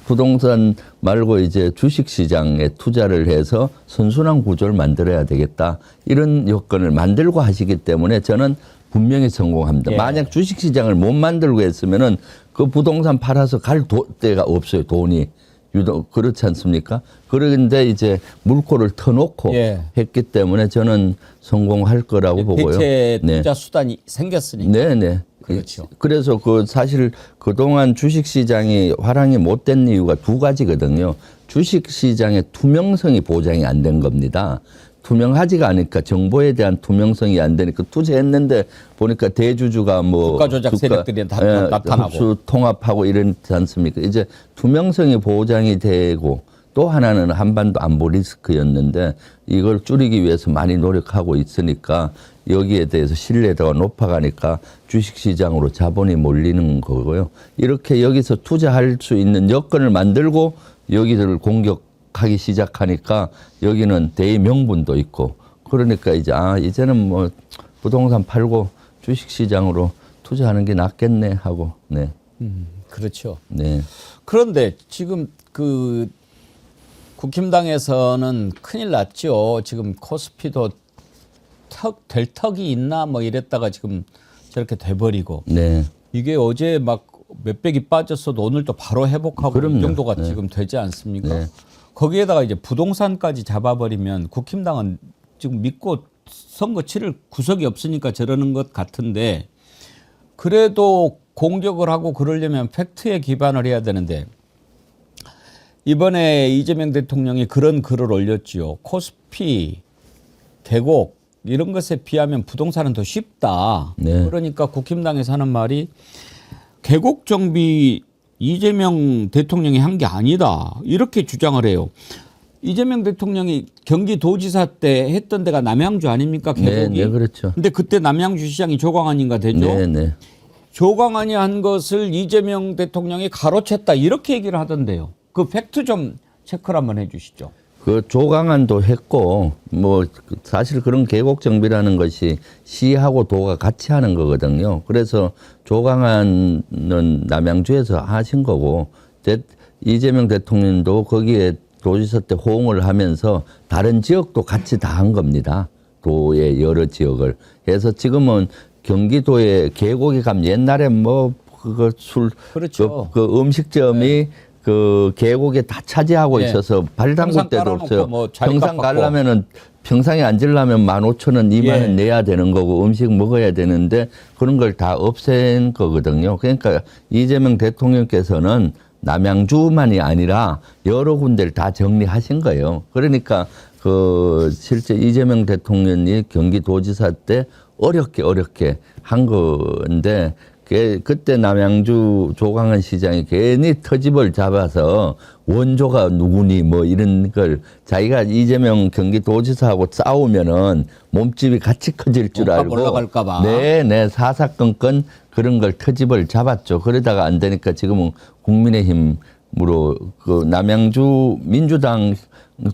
부동산 말고 이제 주식시장에 투자를 해서 선순환 구조를 만들어야 되겠다. 이런 여건을 만들고 하시기 때문에 저는 분명히 성공합니다. 만약 주식시장을 못 만들고 했으면은 그 부동산 팔아서 갈 데가 없어요. 돈이. 유독 그렇지 않습니까? 그런데 이제 물꼬를 터놓고 했기 때문에 저는 성공할 거라고 보고요. 대체 투자 수단이 생겼으니까. 네네. 그렇죠. 그래서 그 사실 그동안 주식시장이 활용이 못된 이유가 두 가지거든요. 주식시장의 투명성이 보장이 안 된 겁니다. 투명하지가 않으니까 정보에 대한 투명성이 안 되니까 투자했는데 보니까 대주주가 뭐 주가 조작 세력들이 나타나고 흡수 통합하고 이러지 않습니까? 이제 투명성이 보장이 되고 또 하나는 한반도 안보 리스크였는데 이걸 줄이기 위해서 많이 노력하고 있으니까 여기에 대해서 신뢰도가 높아가니까 주식시장으로 자본이 몰리는 거고요. 이렇게 여기서 투자할 수 있는 여건을 만들고 여기를 공격하기 시작하니까 여기는 대의명분도 있고 그러니까 이제 이제는 뭐 부동산 팔고 주식시장으로 투자하는 게 낫겠네 하고 그렇죠. 네. 그런데 지금 그 국힘당에서는 큰일 났죠. 지금 코스피도 될 턱이 있나 뭐 이랬다가 지금 저렇게 돼버리고 이게 어제 막 몇백이 빠졌어도 오늘 또 바로 회복하고 이 정도가 지금 되지 않습니까? 거기에다가 이제 부동산까지 잡아버리면 국힘당은 지금 믿고 선거 치를 구석이 없으니까 저러는 것 같은데 그래도 공격을 하고 그러려면 팩트에 기반을 해야 되는데 이번에 이재명 대통령이 그런 글을 올렸지요. 코스피 계곡 이런 것에 비하면 부동산은 더 쉽다. 네. 그러니까 국힘당에서 하는 말이 계곡 정비 이재명 대통령이 한 게 아니다. 이렇게 주장을 해요. 이재명 대통령이 경기도지사 때 했던 데가 남양주 아닙니까? 계곡이. 네, 그렇죠. 근데 그때 남양주 시장이 조광안인가 되죠? 네, 네. 조광안이 한 것을 이재명 대통령이 가로챘다. 이렇게 얘기를 하던데요. 그 팩트 좀 체크를 한번 해 주시죠. 그 조강안도 했고 뭐 사실 그런 계곡 정비라는 것이 시하고 도가 같이 하는 거거든요. 그래서 조강안은 남양주에서 하신 거고 이재명 대통령도 거기에 도지사 때 호응을 하면서 다른 지역도 같이 다 한 겁니다. 도의 여러 지역을. 그래서 지금은 경기도에 계곡에 가면 옛날에 뭐 그거 그렇죠. 그 음식점이 그 계곡에 다 차지하고 네. 있어서 발 담글 데도 없어요. 뭐 자리값 평상 받고. 가려면은 평상에 앉으려면 15,000원, 2만 원 예. 내야 되는 거고 음식 먹어야 되는데 그런 걸 다 없앤 거거든요. 그러니까 이재명 대통령께서는 남양주만이 아니라 여러 군데를 다 정리하신 거예요. 그러니까 그 실제 이재명 대통령이 경기도지사 때 어렵게 한 건데 그때 남양주 조광안 시장이 괜히 터집을 잡아서 원조가 누구니 뭐 이런 걸 자기가 이재명 경기도지사하고 싸우면은 몸집이 같이 커질 줄 몸값 알고 올라갈까 봐. 네, 사사건건 그런 걸 터집을 잡았죠. 그러다가 안 되니까 지금은 국민의힘으로 그 남양주 민주당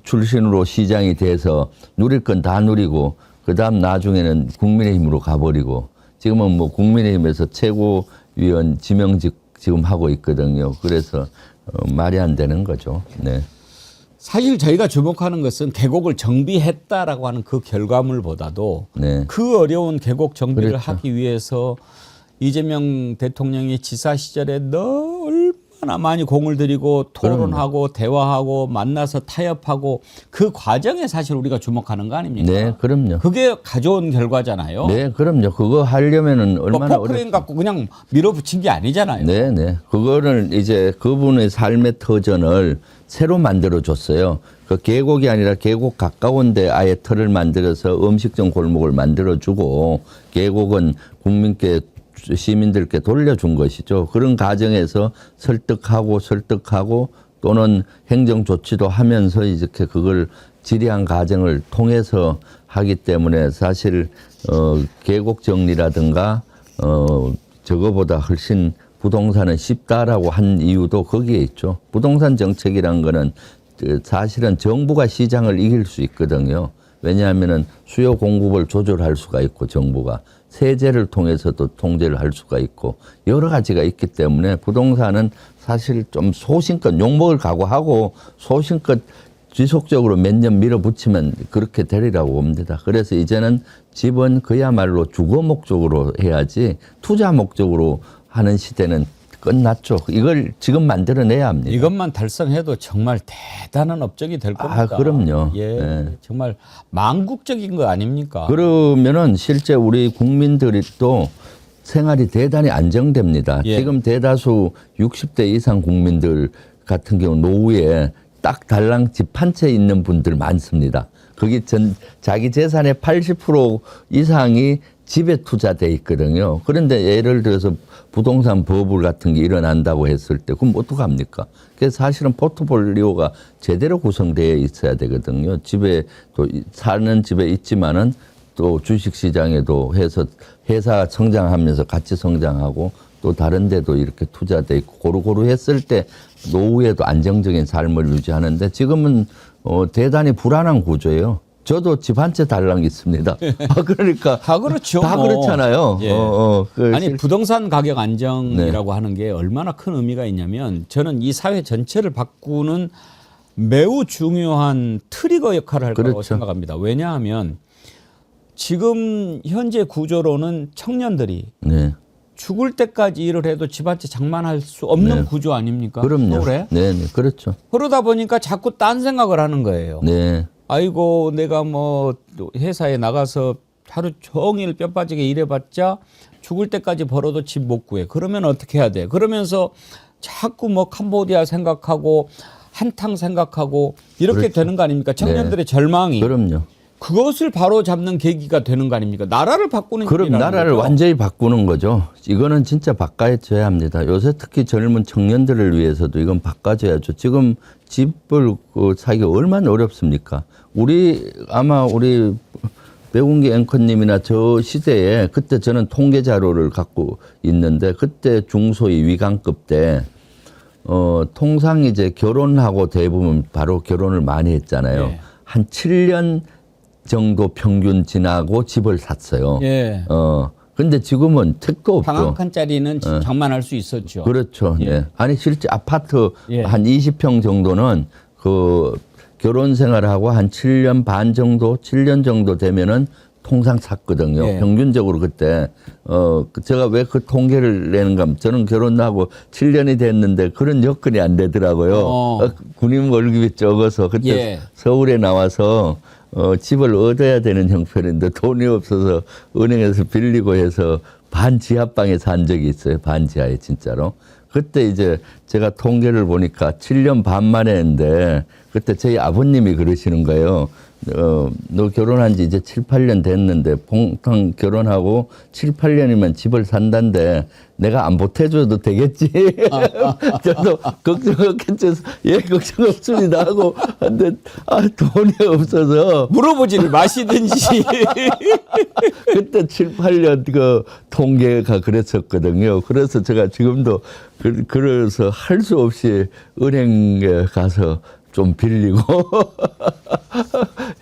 출신으로 시장이 돼서 누릴 건 다 누리고 그다음 나중에는 국민의힘으로 가버리고 지금은 뭐 국민의힘에서 최고위원 지명직 지금 하고 있거든요. 그래서 말이 안 되는 거죠. 네. 사실 저희가 주목하는 것은 계곡을 정비했다라고 하는 그 결과물보다도 네. 그 어려운 계곡 정비를 그렇죠. 하기 위해서 이재명 대통령이 지사 시절에 얼마나 많이 공을 들이고 토론하고 대화하고 만나서 타협하고 그 과정에 사실 우리가 주목하는 거 아닙니까? 네, 그럼요. 그게 가져온 결과잖아요. 네, 그럼요. 그거 하려면은 얼마나 뭐 포크레인 갖고 그냥 밀어붙인 게 아니잖아요. 네, 네. 그거를 이제 그분의 삶의 터전을 새로 만들어 줬어요. 그 계곡이 아니라 계곡 가까운 데 아예 터를 만들어서 음식점 골목을 만들어 주고 계곡은 국민께 시민들께 돌려준 것이죠. 그런 과정에서 설득하고 또는 행정 조치도 하면서 이렇게 그걸 지리한 과정을 통해서 하기 때문에 사실 계곡 정리라든가 저거보다 훨씬 부동산은 쉽다라고 한 이유도 거기에 있죠. 부동산 정책이란 거는 사실은 정부가 시장을 이길 수 있거든요. 왜냐하면은 수요 공급을 조절할 수가 있고 정부가 세제를 통해서도 통제를 할 수가 있고 여러 가지가 있기 때문에 부동산은 사실 좀 소신껏 욕먹을 각오하고 소신껏 지속적으로 몇 년 밀어붙이면 그렇게 되리라고 봅니다. 그래서 이제는 집은 그야말로 주거 목적으로 해야지 투자 목적으로 하는 시대는 끝났죠. 이걸 지금 만들어내야 합니다. 이것만 달성해도 정말 대단한 업적이 될 겁니다. 그럼요. 예, 네. 정말 망국적인 거 아닙니까? 그러면은 실제 우리 국민들이 또 생활이 대단히 안정됩니다. 예. 지금 대다수 60대 이상 국민들 같은 경우 노후에 딱 달랑 집 한 채 있는 분들 많습니다. 거기 자기 재산의 80% 이상이 집에 투자돼 있거든요. 그런데 예를 들어서 부동산 버블 같은 게 일어난다고 했을 때 그럼 어떡합니까? 그래서 사실은 포트폴리오가 제대로 구성되어 있어야 되거든요. 집에 또 사는 집에 있지만은 또 주식시장에도 해서 회사 성장하면서 같이 성장하고 또 다른 데도 이렇게 투자돼 있고 고루고루 했을 때 노후에도 안정적인 삶을 유지하는데 지금은 대단히 불안한 구조예요. 저도 집 한 채 달랑 있습니다. 그러니까 다 그렇죠. 다 뭐. 그렇잖아요. 예. 아니 부동산 가격 안정이라고 하는 게 얼마나 큰 의미가 있냐면 저는 이 사회 전체를 바꾸는 매우 중요한 트리거 역할을 할 거라고 그렇죠. 생각합니다. 왜냐하면 지금 현재 구조로는 청년들이 네. 죽을 때까지 일을 해도 집 한 채 장만할 수 없는 네. 구조 아닙니까? 그럼요. 서울에? 네, 네, 그렇죠. 그러다 보니까 자꾸 딴 생각을 하는 거예요. 네. 아이고 내가 뭐 회사에 나가서 하루 종일 뼈 빠지게 일해봤자 죽을 때까지 벌어도 집 못 구해. 그러면 어떻게 해야 돼? 그러면서 자꾸 뭐 캄보디아 생각하고 한탕 생각하고 이렇게 그렇죠. 되는 거 아닙니까? 청년들의 네. 절망이. 그럼요. 그것을 바로 잡는 계기가 되는 거 아닙니까? 나라를 바꾸는 그럼 일이라는 나라를 거죠. 완전히 바꾸는 거죠. 이거는 진짜 바꿔줘야 합니다. 요새 특히 젊은 청년들을 위해서도 이건 바꿔줘야죠. 지금 집을 사기 얼마나 어렵습니까? 아마 우리 배웅기 앵커님이나 저 시대에 그때 저는 통계 자료를 갖고 있는데 그때 중소위 위강급 때 통상 이제 결혼하고 대부분 바로 결혼을 많이 했잖아요. 예. 한 7년 정도 평균 지나고 집을 샀어요. 예. 근데 지금은 택도 없고. 방 한 칸짜리는 장만할 수 있었죠. 그렇죠. 예. 예. 아니 실제 아파트 예. 한 20평 정도는 그 결혼 생활하고 한 7년 반 정도, 7년 정도 되면은 통상 샀거든요. 예. 평균적으로 그때 제가 왜 그 통계를 내는가 하면 저는 결혼하고 7년이 됐는데 그런 여건이 안 되더라고요. 군인 월급이 적어서 그때 예. 서울에 나와서 집을 얻어야 되는 형편인데 돈이 없어서 은행에서 빌리고 해서 반지하방에 산 적이 있어요. 반지하에 진짜로. 그때 이제 제가 통계를 보니까 7년 반 만에 했는데 그때 저희 아버님이 그러시는 거예요. 너 결혼한 지 이제 7, 8년 됐는데 보통 결혼하고 7, 8년이면 집을 산다는데 내가 안 보태줘도 되겠지. 저도 걱정 없겠죠. 예, 걱정 없습니다 하고 근데 돈이 없어서 물어보지를 마시든지. 그때 7, 8년 그 통계가 그랬었거든요. 그래서 제가 지금도 그래서 할 수 없이 은행에 가서 좀 빌리고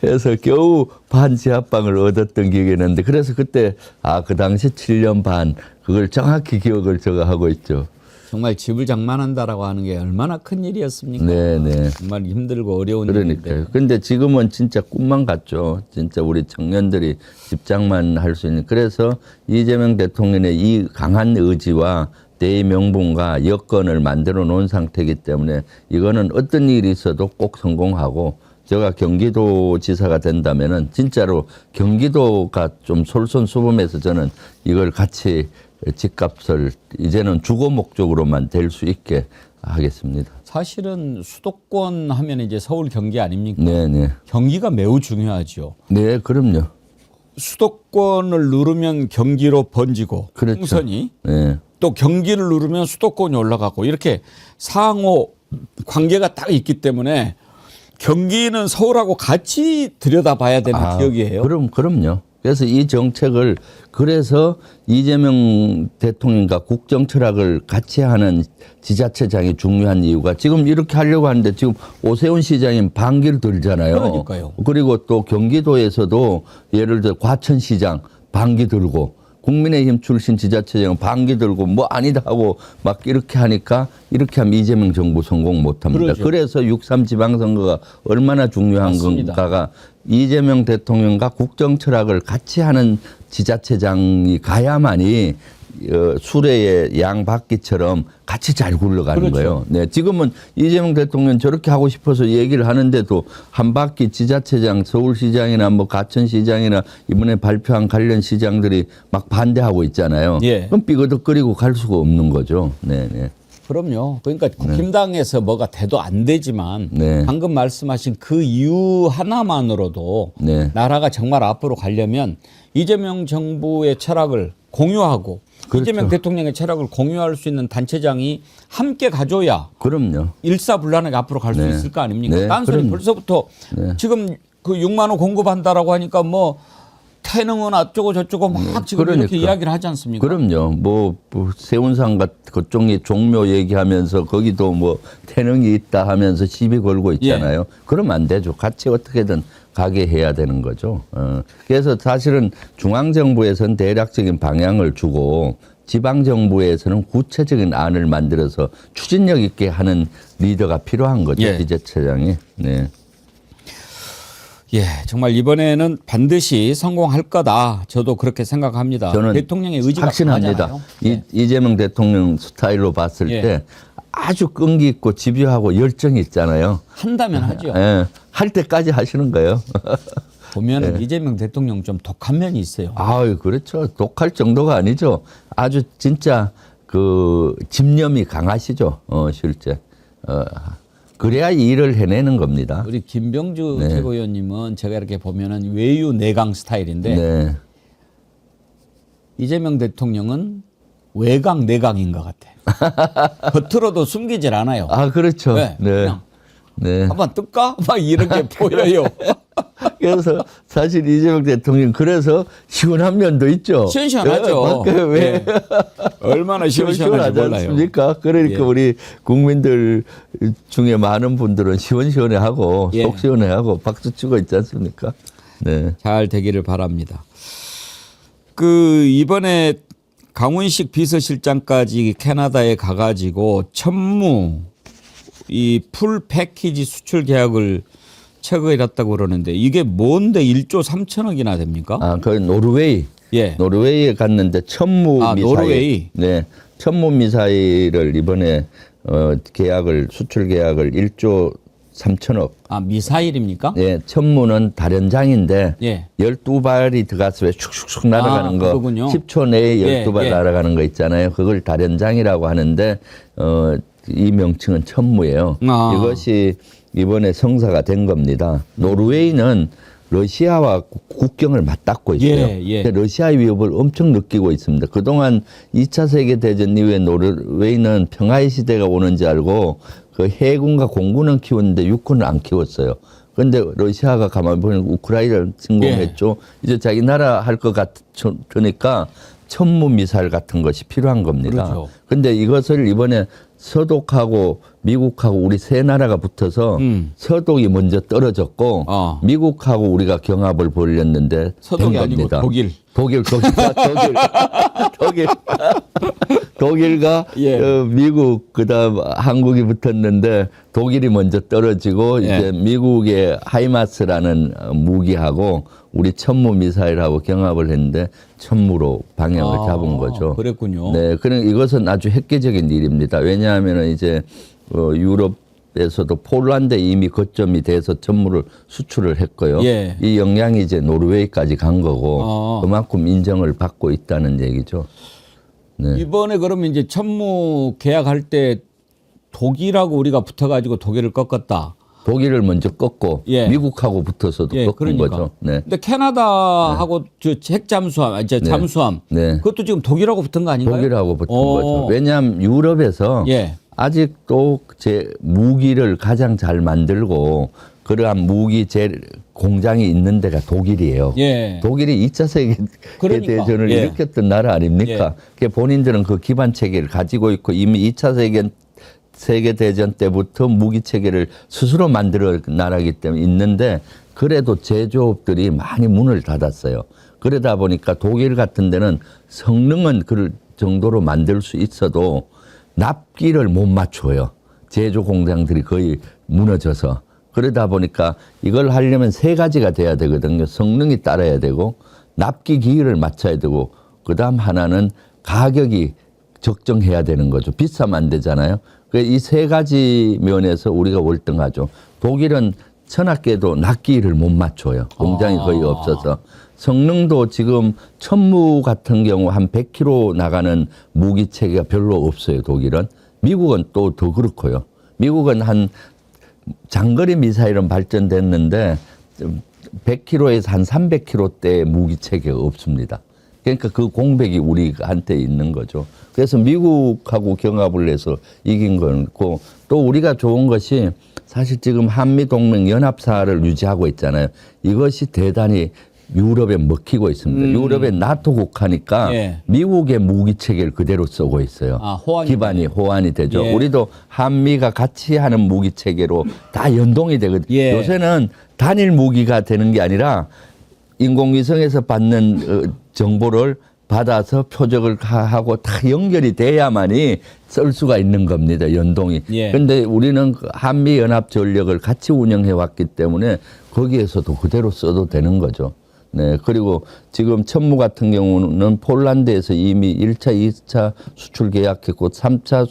해서 겨우 반지하방을 얻었던 기억이 있는데 그래서 그때 그 당시 7년 반 그걸 정확히 기억을 제가 하고 있죠. 정말 집을 장만한다라고 하는 게 얼마나 큰 일이었습니까? 네네. 정말 힘들고 어려운 그러니까요. 일인데. 근데 지금은 진짜 꿈만 같죠. 진짜 우리 청년들이 집장만 할 수 있는. 그래서 이재명 대통령의 이 강한 의지와 대명분과 여건을 만들어 놓은 상태이기 때문에 이거는 어떤 일이 있어도 꼭 성공하고 제가 경기도지사가 된다면은 진짜로 경기도가 좀 솔선수범해서 저는 이걸 같이 집값을 이제는 주거 목적으로만 될 수 있게 하겠습니다. 사실은 수도권 하면 이제 서울 경기 아닙니까? 네네. 경기가 매우 중요하죠. 네, 그럼요. 수도권을 누르면 경기로 번지고 그렇죠. 풍선이 네. 또 경기를 누르면 수도권이 올라가고 이렇게 상호 관계가 딱 있기 때문에 경기는 서울하고 같이 들여다봐야 되는 지역이에요. 그럼요. 그래서 이 정책을 그래서 이재명 대통령과 국정 철학을 같이 하는 지자체장이 중요한 이유가 지금 이렇게 하려고 하는데 지금 오세훈 시장이 반기를 들잖아요. 그러니까요. 그리고 또 경기도에서도 예를 들어 과천시장 반기 들고 국민의힘 출신 지자체장은 반기 들고 뭐 아니다 하고 막 이렇게 하니까 이렇게 하면 이재명 정부 성공 못합니다. 그러죠. 그래서 6.3 지방선거가 얼마나 중요한 맞습니다. 건가가 이재명 대통령과 국정 철학을 같이 하는 지자체장이 가야만이 수레의 양바퀴처럼 같이 잘 굴러가는 그렇죠. 거예요. 네, 지금은 이재명 대통령 저렇게 하고 싶어서 얘기를 하는데도 한 바퀴 지자체장, 서울시장이나 뭐 가천시장이나 이번에 발표한 관련 시장들이 막 반대하고 있잖아요. 예. 그럼 삐거덕거리고 갈 수가 없는 거죠. 네, 네. 그럼요. 그러니까 국힘당에서 뭐가 돼도 안 되지만 네. 방금 말씀하신 그 이유 하나만으로도 네. 나라가 정말 앞으로 가려면 이재명 정부의 철학을 공유하고 그렇죠. 이재명 대통령의 철학을 공유할 수 있는 단체장이 함께 가져야 그럼요. 일사불란하게 앞으로 갈 수 네. 있을 거 아닙니까? 네, 딴소리 그럼요. 벌써부터 네. 지금 그 6만 원 공급한다라고 하니까 뭐 태능은 어쩌고 저쩌고 막 지금 이렇게 그러니까. 이야기를 하지 않습니까? 그럼요. 뭐 세운상 그쪽이 종묘 얘기하면서 거기도 뭐 태능이 있다 하면서 시비 걸고 있잖아요. 그러면 안 되죠. 같이 어떻게든 가게 해야 되는 거죠. 그래서 사실은 중앙정부에서는 대략적인 방향을 주고 지방정부에서는 구체적인 안을 만들어서 추진력 있게 하는 리더가 필요한 거죠. 예. 지자체장이. 네. 예, 정말 이번에는 반드시 성공할 거다. 저도 그렇게 생각합니다. 저는 대통령의 의지가 확신합니다. 강하잖아요. 이재명 대통령 스타일로 봤을 예. 때 아주 끈기 있고 집요하고 열정이 있잖아요. 한다면 하죠. 예, 할 때까지 하시는 거예요. 보면 이재명 대통령 좀 독한 면이 있어요. 아유, 그렇죠. 독할 정도가 아니죠. 아주 진짜 그 집념이 강하시죠. 실제. 그래야 일을 해내는 겁니다. 우리 김병주 네. 최고위원님은 제가 이렇게 보면은 외유 내강 스타일인데 네. 이재명 대통령은 외강 내강인 것 같아. 겉으로도 숨기질 않아요. 아, 그렇죠. 네, 네. 그냥 네. 한번 뜰까? 막 이렇게 보여요. 그래서 사실 이재명 대통령 그래서 시원한 면도 있죠. 시원시원하죠. 왜? 예. 얼마나 시원시원한지 시원하지 몰라요. 않습니까? 그러니까 예. 우리 국민들 중에 많은 분들은 시원시원해하고 예. 속 시원해하고 박수 치고 있지 않습니까? 네. 잘 되기를 바랍니다. 그 이번에 강훈식 비서실장까지 캐나다에 가가지고 천무 이 풀 패키지 수출 계약을 체결했다고 그러는데 이게 뭔데 1조 3천억이나 됩니까? 아, 그 노르웨이. 예. 노르웨이에 갔는데 천무 아, 미사일. 노르웨이. 네. 천무 미사일을 이번에 계약을 수출 계약을 1조 3천억. 아, 미사일입니까? 예, 천무는 다련장인데 예. 12발이 들어가서 왜 슉슉슉 날아가는 아, 거 그거군요. 10초 내에 예, 12발 예. 날아가는 거 있잖아요. 그걸 다련장이라고 하는데 이 명칭은 천무예요. 아. 이것이 이번에 성사가 된 겁니다. 노르웨이는 러시아와 국경을 맞닿고 있어요. 예, 예. 근데 러시아의 위협을 엄청 느끼고 있습니다. 그동안 2차 세계대전 이후에 노르웨이는 평화의 시대가 오는지 알고 그 해군과 공군은 키웠는데 육군을 안 키웠어요. 그런데 러시아가 가만히 보면 우크라이나를 침공했죠. 이제 자기 나라 할 것 같으니까 천무 미사일 같은 것이 필요한 겁니다. 그렇죠. 근데 이것을 이번에 서독하고 미국하고 우리 세 나라가 붙어서 서독이 먼저 떨어졌고 미국하고 우리가 경합을 벌였는데 서독이 된 아니고 겁니다. 독일. 독일과 예. 미국 그다음 한국이 붙었는데 독일이 먼저 떨어지고 예. 이제 미국의 하이마스라는 무기하고 우리 천무 미사일하고 경합을 했는데 천무로 방향을 잡은 거죠. 그랬군요. 네, 그런 이것은 아주 획기적인 일입니다. 왜냐하면 이제 유럽에서도 폴란드에 이미 거점이 돼서 천무를 수출을 했고요. 예. 이 영향이 이제 노르웨이까지 간 거고 그만큼 인정을 받고 있다는 얘기죠. 네. 이번에 그러면 이제 천무 계약할 때 독일하고 우리가 붙어가지고 독일을 꺾었다. 독일을 먼저 꺾고 예. 미국하고 붙어서도 예, 꺾은 그러니까. 거죠. 네. 근데 캐나다하고 저 핵잠수함, 이제 네. 잠수함, 네. 그것도 지금 독일하고 붙은 거 아닌가요? 독일하고 붙은 거죠. 왜냐하면 유럽에서 예. 아직도 제 무기를 가장 잘 만들고 그러한 무기 공장이 있는 데가 독일이에요. 예. 독일이 2차 그러니까. 세계대전을 예. 일으켰던 나라 아닙니까? 그 본인들은 그 기반 체계를 가지고 있고 이미 2차 세계대전 때부터 무기 체계를 스스로 만들어 나라기 때문에 있는데 그래도 제조업들이 많이 문을 닫았어요. 그러다 보니까 독일 같은 데는 성능은 그 정도로 만들 수 있어도 납기를 못 맞춰요. 제조 공장들이 거의 무너져서. 그러다 보니까 이걸 하려면 세 가지가 돼야 되거든요. 성능이 따라야 되고 납기 기율을 맞춰야 되고 그다음 하나는 가격이 적정해야 되는 거죠. 비싸면 안 되잖아요. 이 세 가지 면에서 우리가 월등하죠. 독일은 천하께도 납기를 못 맞춰요. 공장이 거의 없어서. 성능도 지금 천무 같은 경우 한 100km 나가는 무기 체계가 별로 없어요. 독일은. 미국은 또 더 그렇고요. 미국은 한 장거리 미사일은 발전됐는데 100km에서 한 300km대 무기 체계가 없습니다. 그러니까 그 공백이 우리한테 있는 거죠. 그래서 미국하고 경합을 해서 이긴 거고 또 우리가 좋은 것이 사실 지금 한미동맹 연합사를 유지하고 있잖아요. 이것이 대단히 유럽에 먹히고 있습니다. 유럽의 나토 국가니까 예. 미국의 무기 체계를 그대로 쓰고 있어요. 아, 호환이 기반이 호환이 되죠. 예. 우리도 한미가 같이 하는 무기 체계로 다 연동이 되거든요. 예. 요새는 단일 무기가 되는 게 아니라 인공위성에서 받는 정보를 받아서 표적을 하고 다 연결이 돼야만이 쓸 수가 있는 겁니다. 연동이. 예. 그런데 우리는 한미연합 전력을 같이 운영해 왔기 때문에 거기에서도 그대로 써도 되는 거죠. 네. 그리고 지금 천무 같은 경우는 폴란드에서 이미 1차, 2차 수출 계약했고 3차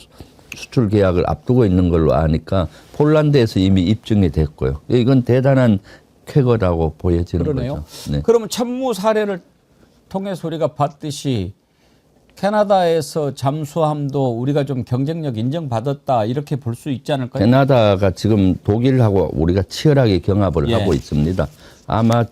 수출 계약을 앞두고 있는 걸로 아니까 폴란드에서 이미 입증이 됐고요. 이건 대단한 쾌거라고 보여지는 그러네요. 거죠. 네. 그러면 천무 사례를 통해서 우리가 봤듯이 캐나다에서 잠수함도 우리가 좀 경쟁력 인정받았다 이렇게 볼 수 있지 않을까요? 캐나다가 지금 독일하고 우리가 치열하게 경합을 예. 하고 있습니다. 아마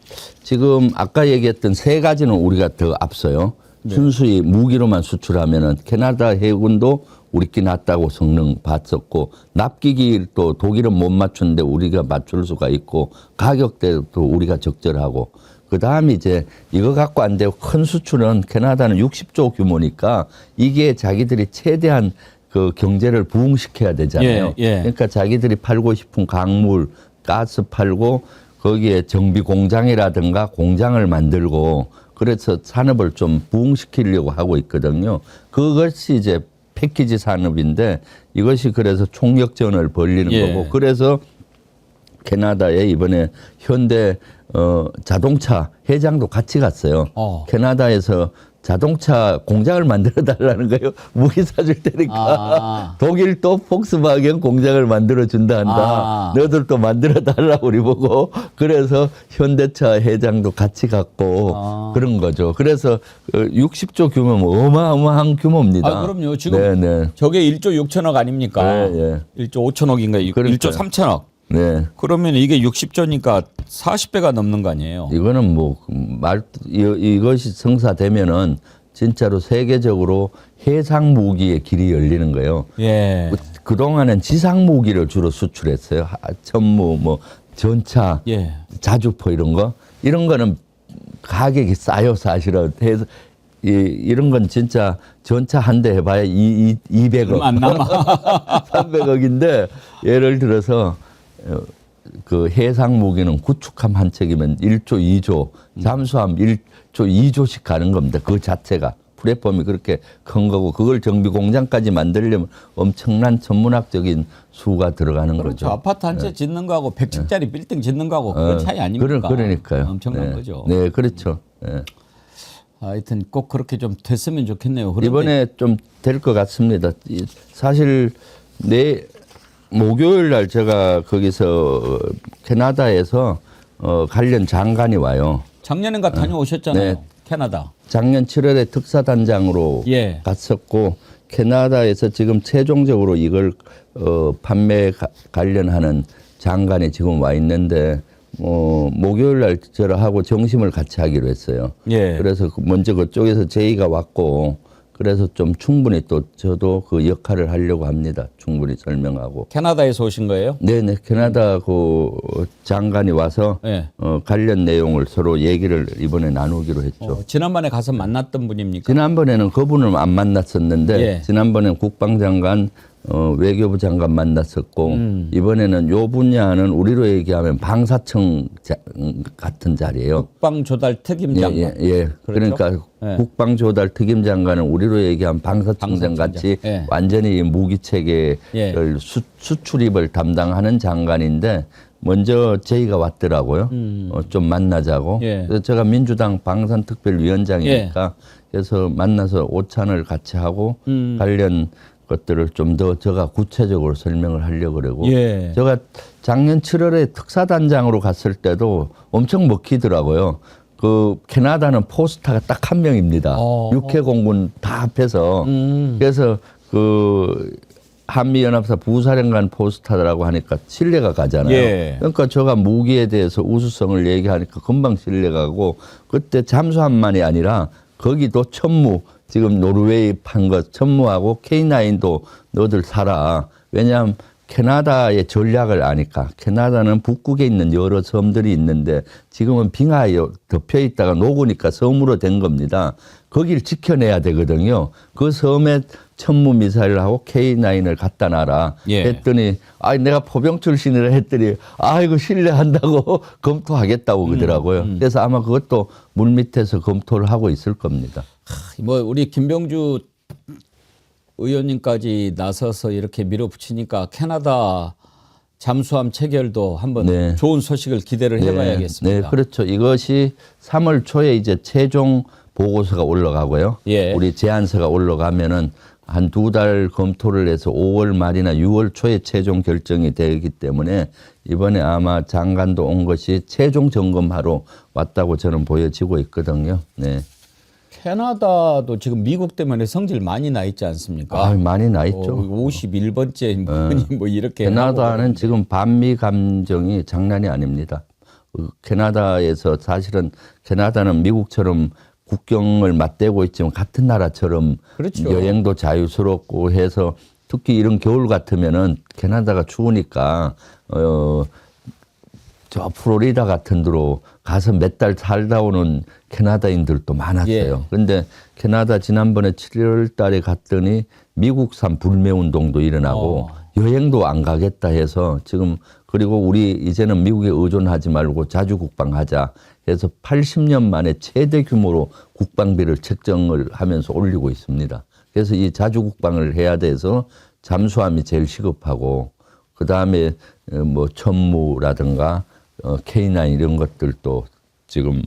지금 아까 얘기했던 세 가지는 우리가 더 앞서요. 순수히 무기로만 수출하면은 캐나다 해군도 우리끼리 낫다고 성능 봤었고, 납기기 또 독일은 못 맞추는데 우리가 맞출 수가 있고, 가격대도 우리가 적절하고, 그 다음에 이제 이거 갖고 안 되고 큰 수출은 캐나다는 60조 규모니까 이게 자기들이 최대한 그 경제를 부흥시켜야 되잖아요. 예, 예. 그러니까 자기들이 팔고 싶은 강물, 가스 팔고 거기에 정비 공장이라든가 공장을 만들고 그래서 산업을 좀 부흥시키려고 하고 있거든요. 그것이 이제 패키지 산업인데 이것이 그래서 총력전을 벌리는 예. 거고, 그래서 캐나다에 이번에 현대 자동차 회장도 같이 갔어요. 캐나다에서 자동차 공장을 만들어 달라는 거예요. 무기 사줄 테니까. 독일도 폭스바겐 공장을 만들어 준다 한다. 너희들도 만들어 달라고 우리 보고. 그래서 현대차 회장도 같이 갔고 그런 거죠. 그래서 60조 규모면 어마어마한 규모입니다. 아, 그럼요. 지금 네네. 저게 1조 6천억 아닙니까? 네, 1조 5천억인가? 그러니까요. 1조 3천억. 네. 그러면 이게 60조니까 40배가 넘는 거 아니에요? 이거는 뭐 이것이 성사되면은 진짜로 세계적으로 해상 무기의 길이 열리는 거예요. 예. 그동안은 지상 무기를 주로 수출했어요. 천무, 뭐 전차, 예. 자주포 이런 거. 이런 거는 가격이 싸요, 사실은. 해서 이런 건 진짜 전차 한 대 해봐야 200억. 안 남아. 300억인데 예를 들어서 그 해상 무기는 구축함 한 척이면 1조, 2조, 잠수함 1조, 2조씩 가는 겁니다. 그 자체가. 플랫폼이 그렇게 큰 거고, 그걸 정비 공장까지 만들려면 엄청난 천문학적인 수가 들어가는 그렇죠. 거죠. 아파트 한 채 짓는 거하고 100층짜리 빌딩 짓는 거하고 그 차이 아닙니까? 그러니까요. 엄청난 네. 거죠. 네, 그렇죠. 네. 하여튼 꼭 그렇게 좀 됐으면 좋겠네요. 그런데 이번에 좀 될 것 같습니다. 사실 목요일 날 제가 거기서 캐나다에서 관련 장관이 와요. 작년엔가 다녀오셨잖아요. 네. 캐나다. 작년 7월에 특사단장으로 예. 갔었고, 캐나다에서 지금 최종적으로 이걸 판매 관련하는 장관이 지금 와 있는데, 목요일 날 저하고 점심을 같이 하기로 했어요. 예. 그래서 먼저 그쪽에서 제의가 왔고, 그래서 좀 충분히 또 저도 그 역할을 하려고 합니다. 충분히 설명하고. 캐나다에서 오신 거예요? 네네. 캐나다 그 장관이 와서 네. 관련 내용을 서로 얘기를 이번에 나누기로 했죠. 지난번에 가서 만났던 분입니까? 지난번에는 그분을 안 만났었는데, 예. 지난번에는 국방장관, 외교부 장관 만났었고, 이번에는 요 분야는 우리로 얘기하면 방사청 같은 자리예요. 국방조달 특임장관. 예. 그렇죠? 그러니까 예. 국방조달 특임장관은 우리로 얘기하면 방사청장 같이 예. 완전히 무기체계를 예. 수출입을 담당하는 장관인데, 먼저 저희가 왔더라고요. 좀 만나자고. 예. 그래서 제가 민주당 방산특별위원장이니까 그래서 만나서 오찬을 같이 하고 관련 것들을 좀 더 제가 구체적으로 설명을 하려고 그러고. 예. 제가 작년 7월에 특사단장으로 갔을 때도 엄청 먹히더라고요. 그 캐나다는 포스타가 딱 한 명입니다. 육해 공군 다 합해서. 그래서 그 한미연합사 부사령관 포스타라고 하니까 신뢰가 가잖아요. 예. 그러니까 제가 무기에 대해서 우수성을 얘기하니까 금방 신뢰가고, 그때 잠수함만이 아니라 거기도 천무, 지금 노르웨이 판 것 천무하고 K9도 너들 사라. 왜냐하면 캐나다의 전략을 아니까. 캐나다는 북극에 있는 여러 섬들이 있는데 지금은 빙하에 덮여 있다가 녹으니까 섬으로 된 겁니다. 거기를 지켜내야 되거든요. 그 섬에 천무 미사일을 하고 K9을 갖다 놔라. 예. 했더니 내가 포병 출신이라 했더니 이거 신뢰한다고 검토하겠다고 그러더라고요. 그래서 아마 그것도 물밑에서 검토를 하고 있을 겁니다. 뭐 우리 김병주 의원님까지 나서서 이렇게 밀어붙이니까 캐나다 잠수함 체결도 한번 네. 좋은 소식을 기대를 해봐야겠습니다. 네, 그렇죠. 이것이 3월 초에 이제 최종 보고서가 올라가고요. 예. 우리 제안서가 올라가면은 한 2달 검토를 해서 5월 말이나 6월 초에 최종 결정이 되기 때문에 이번에 아마 장관도 온 것이 최종 점검하러 왔다고 저는 보여지고 있거든요. 네. 캐나다도 지금 미국 때문에 성질 많이 나 있지 않습니까? 아, 많이 나 있죠. 51번째 뭐 이렇게 캐나다는 지금 반미 감정이 장난이 아닙니다. 캐나다에서 사실은 캐나다는 미국처럼 국경을 맞대고 있지만 같은 나라처럼 그렇죠. 여행도 자유스럽고 해서 특히 이런 겨울 같으면은 캐나다가 추우니까 저 플로리다 같은 데로 가서 몇 달 살다 오는 캐나다인들도 많았어요. 그런데 캐나다 지난번에 7월 달에 갔더니 미국산 불매 운동도 일어나고 여행도 안 가겠다 해서 지금 그리고 우리 이제는 미국에 의존하지 말고 자주 국방하자 해서 80년 만에 최대 규모로 국방비를 책정을 하면서 올리고 있습니다. 그래서 이 자주 국방을 해야 돼서 잠수함이 제일 시급하고 그 다음에 뭐 천무라든가 K9 이런 것들도 지금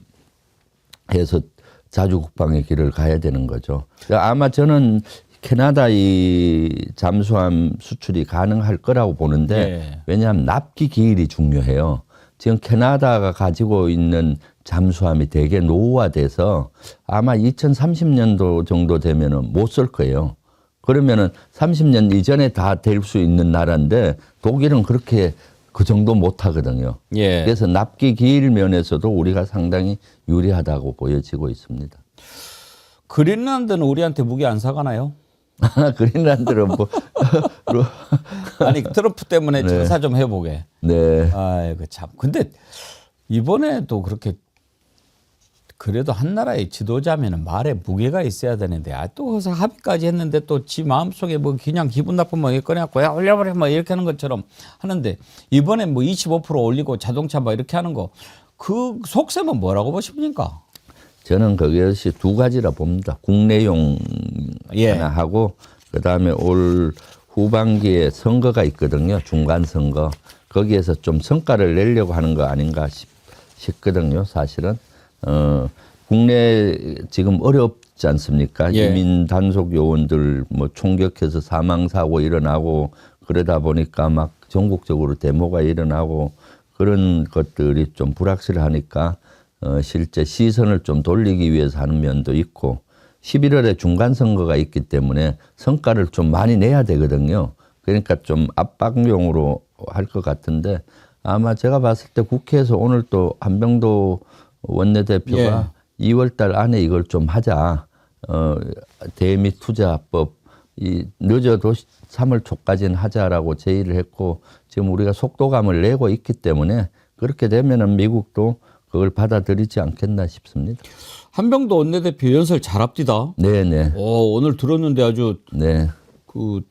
해서 자주 국방의 길을 가야 되는 거죠. 아마 저는 캐나다 이 잠수함 수출이 가능할 거라고 보는데 네. 왜냐하면 납기 기일이 중요해요. 지금 캐나다가 가지고 있는 잠수함이 되게 노후화돼서 아마 2030년도 정도 되면은 못 쓸 거예요. 그러면은 30년 이전에 다 될 수 있는 나라인데 독일은 그렇게 그 정도 못 하거든요. 예. 그래서 납기 기일 면에서도 우리가 상당히 유리하다고 보여지고 있습니다. 그린란드는 우리한테 무기 안 사가나요? 그린란드는 뭐 아니 트럼프 때문에 네. 조사 좀 해보게. 네. 아이고 참. 근데 이번에도 그렇게 그래도 한 나라의 지도자면은 말에 무게가 있어야 되는데 또 그래서 합의까지 했는데 또 지 마음속에 뭐 그냥 기분 나쁘면 뭐 꺼내갖고 야 올려버려 뭐 이렇게 하는 것처럼 하는데 이번에 뭐 25% 올리고 자동차 뭐 이렇게 하는 거 그 속셈은 뭐라고 보십니까? 저는 그것이 두 가지라 봅니다. 국내용 예. 하나 하고 그다음에 올 후반기에 선거가 있거든요. 중간 선거. 거기에서 좀 성과를 내려고 하는 거 아닌가 싶거든요. 사실은. 국내 지금 어렵지 않습니까? 예. 이민 단속 요원들 뭐 총격해서 사망 사고 일어나고 그러다 보니까 막 전국적으로 데모가 일어나고 그런 것들이 좀 불확실하니까 실제 시선을 좀 돌리기 위해서 하는 면도 있고 11월에 중간 선거가 있기 때문에 성과를 좀 많이 내야 되거든요. 그러니까 좀 압박용으로 할 것 같은데 아마 제가 봤을 때 국회에서 오늘 또 한병도 원내대표가 2월 달 안에 이걸 좀 하자. 대미 투자법 늦어도 3월 초까지는 하자라고 제의를 했고 지금 우리가 속도감을 내고 있기 때문에 그렇게 되면은 미국도 그걸 받아들이지 않겠나 싶습니다. 한병도 원내대표 연설 잘합디다. 네네. 오늘 들었는데 아주 네. 그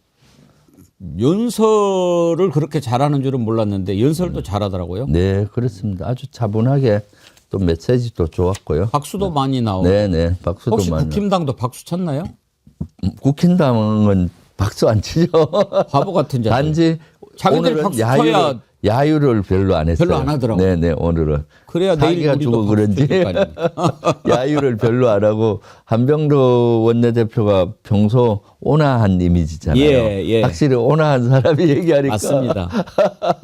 연설을 그렇게 잘하는 줄은 몰랐는데 연설도 잘하더라고요. 네, 그렇습니다. 아주 차분하게 또 메시지도 좋았고요. 박수도 많이 나오고. 네네. 박수도 혹시 많이. 국힘당도 박수 쳤나요? 국힘당은 박수 안 치죠. 바보 같은 자들. 단지 자기들 오늘은 박수 쳐야 야유를 별로 안 했어요. 별로 안 하더라고요. 네네, 오늘은. 그래야 내일 자기가 우리도 죽어 박수 그런지 쳐줄 거 아닙니까? 야유를 별로 안 하고 한병도 원내대표가 평소 온화한 이미지잖아요. 예. 확실히 온화한 사람이 얘기하니까. 맞습니다.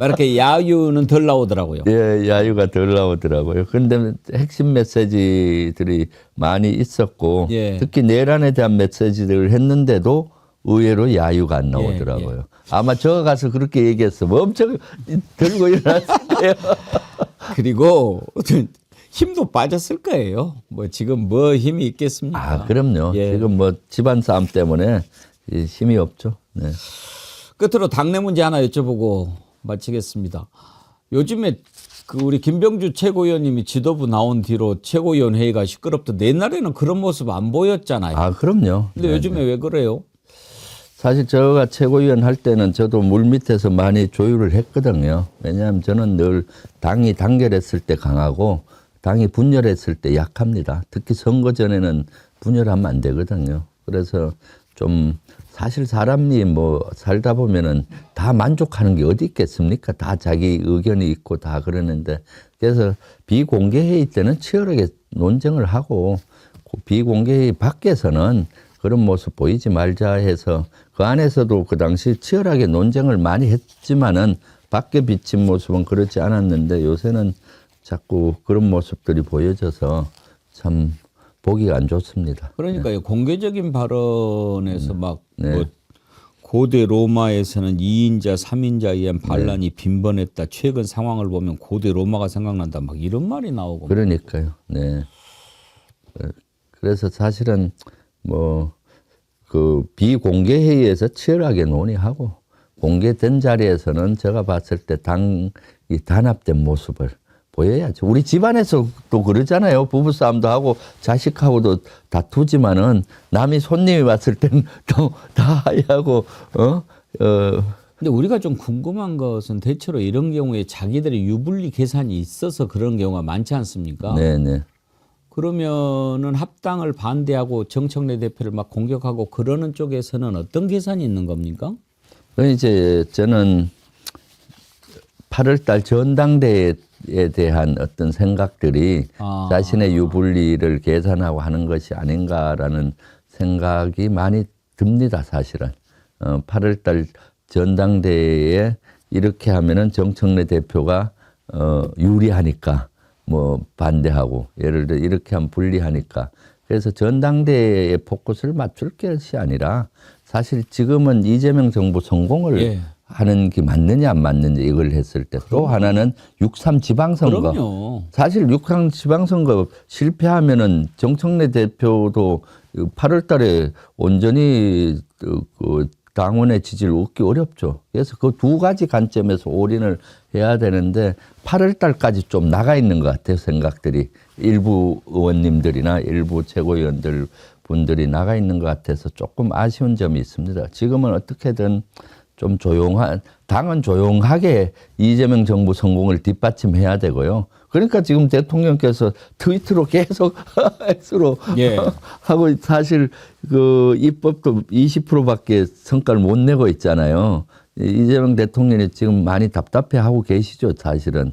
이렇게 야유는 덜 나오더라고요. 예, 야유가 덜 나오더라고요. 그런데 핵심 메시지들이 많이 있었고 예. 특히 내란에 대한 메시지들을 했는데도 의외로 야유가 안 나오더라고요. 아마 저 가서 그렇게 얘기했으면 엄청 들고 일어났을 거예요. 그리고 힘도 빠졌을 거예요. 뭐 지금 뭐 힘이 있겠습니까? 아, 그럼요. 예. 지금 뭐 집안 싸움 때문에 힘이 없죠. 네. 끝으로 당내 문제 하나 여쭤보고 마치겠습니다. 요즘에 그 우리 김병주 최고위원님이 지도부 나온 뒤로 최고위원 회의가 시끄럽던데 옛날에는 그런 모습 안 보였잖아요. 아, 그럼요. 근데 네, 요즘에 왜 그래요? 사실 제가 최고위원 할 때는 저도 물밑에서 많이 조율을 했거든요. 왜냐하면 저는 늘 당이 단결했을 때 강하고 당이 분열했을 때 약합니다. 특히 선거 전에는 분열하면 안 되거든요. 그래서 좀 사실 사람이 뭐 살다 보면은 다 만족하는 게 어디 있겠습니까? 다 자기 의견이 있고 다 그러는데 그래서 비공개 회의 때는 치열하게 논쟁을 하고 비공개 회의 밖에서는 그런 모습 보이지 말자 해서 그 안에서도 그 당시 치열하게 논쟁을 많이 했지만은 밖에 비친 모습은 그렇지 않았는데 요새는 자꾸 그런 모습들이 보여져서 참 보기가 안 좋습니다. 그러니까요. 공개적인 발언에서 막 네. 뭐 고대 로마에서는 2인자, 3인자에 의한 네. 반란이 빈번했다. 최근 상황을 보면 고대 로마가 생각난다. 막 이런 말이 나오고. 그러니까요. 네. 그래서 사실은 뭐 그 비공개 회의에서 치열하게 논의하고 공개된 자리에서는 제가 봤을 때 당이 단합된 모습을 보여야죠. 우리 집안에서 또 그러잖아요. 부부싸움도 하고 자식하고도 다투지만은 남이 손님이 왔을 때는 또 다 하고 근데 우리가 좀 궁금한 것은 대체로 이런 경우에 자기들의 유불리 계산이 있어서 그런 경우가 많지 않습니까? 네네. 그러면은 합당을 반대하고 정청래 대표를 막 공격하고 그러는 쪽에서는 어떤 계산이 있는 겁니까? 이제 저는 8월달 전당대회에 대한 어떤 생각들이 자신의 유불리를 계산하고 하는 것이 아닌가라는 생각이 많이 듭니다. 사실은 8월달 전당대회에 이렇게 하면은 정청래 대표가 유리하니까 뭐 반대하고 예를 들어 이렇게 하면 불리하니까 그래서 전당대회에 포커스를 맞출 것이 아니라 사실 지금은 이재명 정부 성공을 하는 게 맞느냐 안 맞느냐 이걸 했을 때 또 하나는 6.3 지방선거. 그럼요. 사실 6.3 지방선거 실패하면은 정청래 대표도 8월 달에 온전히 그 당원의 지지를 얻기 어렵죠. 그래서 그 두 가지 관점에서 올인을 해야 되는데 8월 달까지 좀 나가 있는 것 같아요. 생각들이. 일부 의원님들이나 일부 최고위원들 분들이 나가 있는 것 같아서 조금 아쉬운 점이 있습니다. 지금은 어떻게든 좀 당은 조용하게 이재명 정부 성공을 뒷받침해야 되고요. 그러니까 지금 대통령께서 트위터로 계속 X로 하고 사실 그 입법도 20%밖에 성과를 못 내고 있잖아요. 이재명 대통령이 지금 많이 답답해하고 계시죠. 사실은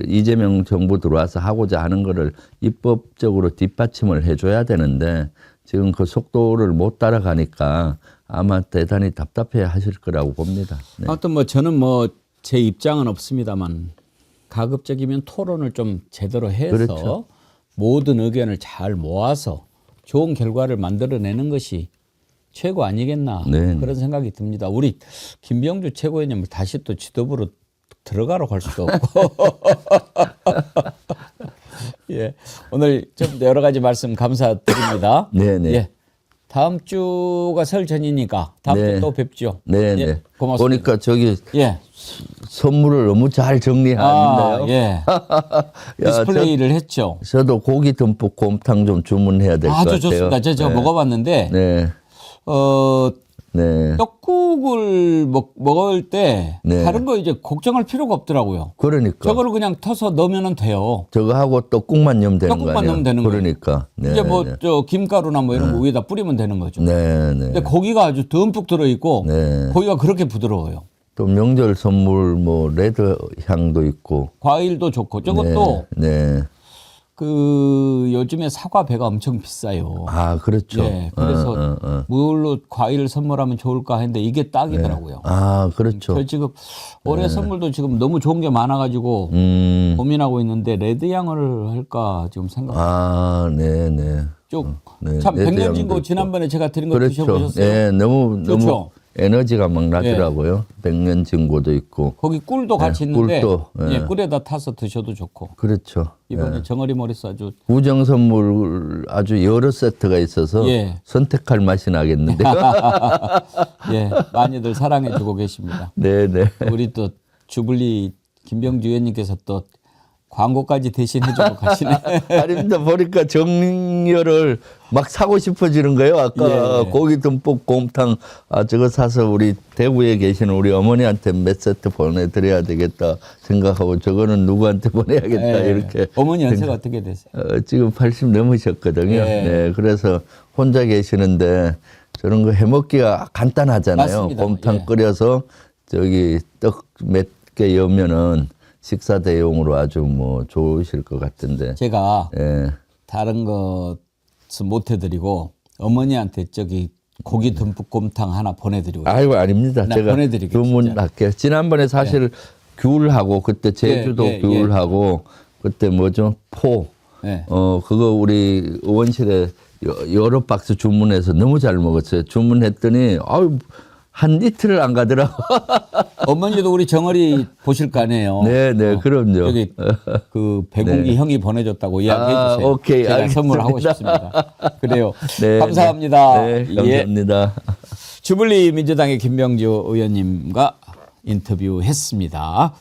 이재명 정부 들어와서 하고자 하는 거를 입법적으로 뒷받침을 해줘야 되는데 지금 그 속도를 못 따라가니까 아마 대단히 답답해 하실 거라고 봅니다. 네. 하여튼 뭐 저는 뭐 제 입장은 없습니다만 가급적이면 토론을 좀 제대로 해서 그렇죠. 모든 의견을 잘 모아서 좋은 결과를 만들어내는 것이 최고 아니겠나 그런 생각이 듭니다. 우리 김병주 최고위원님을 다시 또 지도부로 들어가라고 할 수도 없고 예, 오늘 좀 여러 가지 말씀 감사드립니다. 네네. 예. 다음 주가 설 전이니까 다음 주 또 뵙죠. 네네. 예, 고맙습니다. 보니까 저기 선물을 너무 잘 정리하는데요. 예. 디스플레이를 했죠. 저도 고기 듬뿍 곰탕 좀 주문해야 될 것 같아요. 아주 좋습니다. 제가 먹어봤는데 떡국을 먹을 때 다른 거 이제 걱정할 필요가 없더라고요. 그러니까. 저거를 그냥 터서 넣으면 돼요. 저거 하고 떡국만 넣으면 되는 거 떡국만 아니에요? 넣으면 되는 거예요. 그러니까. 이제 뭐 저 김가루나 뭐 이런 거 위에다 뿌리면 되는 거죠. 근데 고기가 아주 듬뿍 들어있고 고기가 그렇게 부드러워요. 또 명절 선물 뭐 레드 향도 있고 과일도 좋고 저것도 그 요즘에 사과 배가 엄청 비싸요. 아 그렇죠. 예, 그래서 뭘로 과일을 선물하면 좋을까 했는데 이게 딱이더라고요. 아 그렇죠. 저 지금 올해 선물도 지금 너무 좋은 게 많아가지고 고민하고 있는데 레드 향을 할까 지금 생각. 아 네네. 참 백년진고 지난번에 제가 드린 거 드셔보셨어요? 네, 너무 좋죠? 에너지가 막 나더라고요. 백년진고도 있고. 거기 꿀도 같이 있는데 꿀도, 꿀에다 타서 드셔도 좋고. 그렇죠. 이번에 정어리 머리스 아주 우정 선물 아주 여러 세트가 있어서 선택할 맛이 나겠는데요. 예, 많이들 사랑해주고 계십니다. 네네. 우리 또 주블리 김병주 의원님께서 또 광고까지 대신 해주고 가시네. 아닙니다. 보니까 정열을 막 사고 싶어지는 거예요. 아까 고기 듬뿍 곰탕 저거 사서 우리 대구에 계시는 우리 어머니한테 몇 세트 보내드려야 되겠다 생각하고 저거는 누구한테 보내야겠다 이렇게. 어머니 연세가 어떻게 되세요? 지금 80 넘으셨거든요. 네, 그래서 혼자 계시는데 저런 거 해먹기가 간단하잖아요. 맞습니다. 곰탕 끓여서 저기 떡 몇 개 여면은 식사 대용으로 아주 뭐 좋으실 것 같은데. 제가 다른 것은 못 해드리고 어머니한테 저기 고기 듬뿍 곰탕 하나 보내드리고. 아이고 아닙니다. 제가 주문할게요. 지난번에 사실 귤하고 그때 제주도 귤하고 그때 뭐죠 포 네. 그거 우리 의원실에 여러 박스 주문해서 너무 잘 먹었어요. 주문했더니 한 이틀을 안 가더라고. 어머니도 우리 정어리 보실 거 아니에요. 네, 그럼요. 여기 그 백운기 네. 형이 보내줬다고 이야기해 주세요. 오케이, 제가 알겠습니다. 선물하고 싶습니다. 그래요. 네, 감사합니다. 네, 예. 감사합니다. 주블리 민주당의 김병주 의원님과 인터뷰했습니다.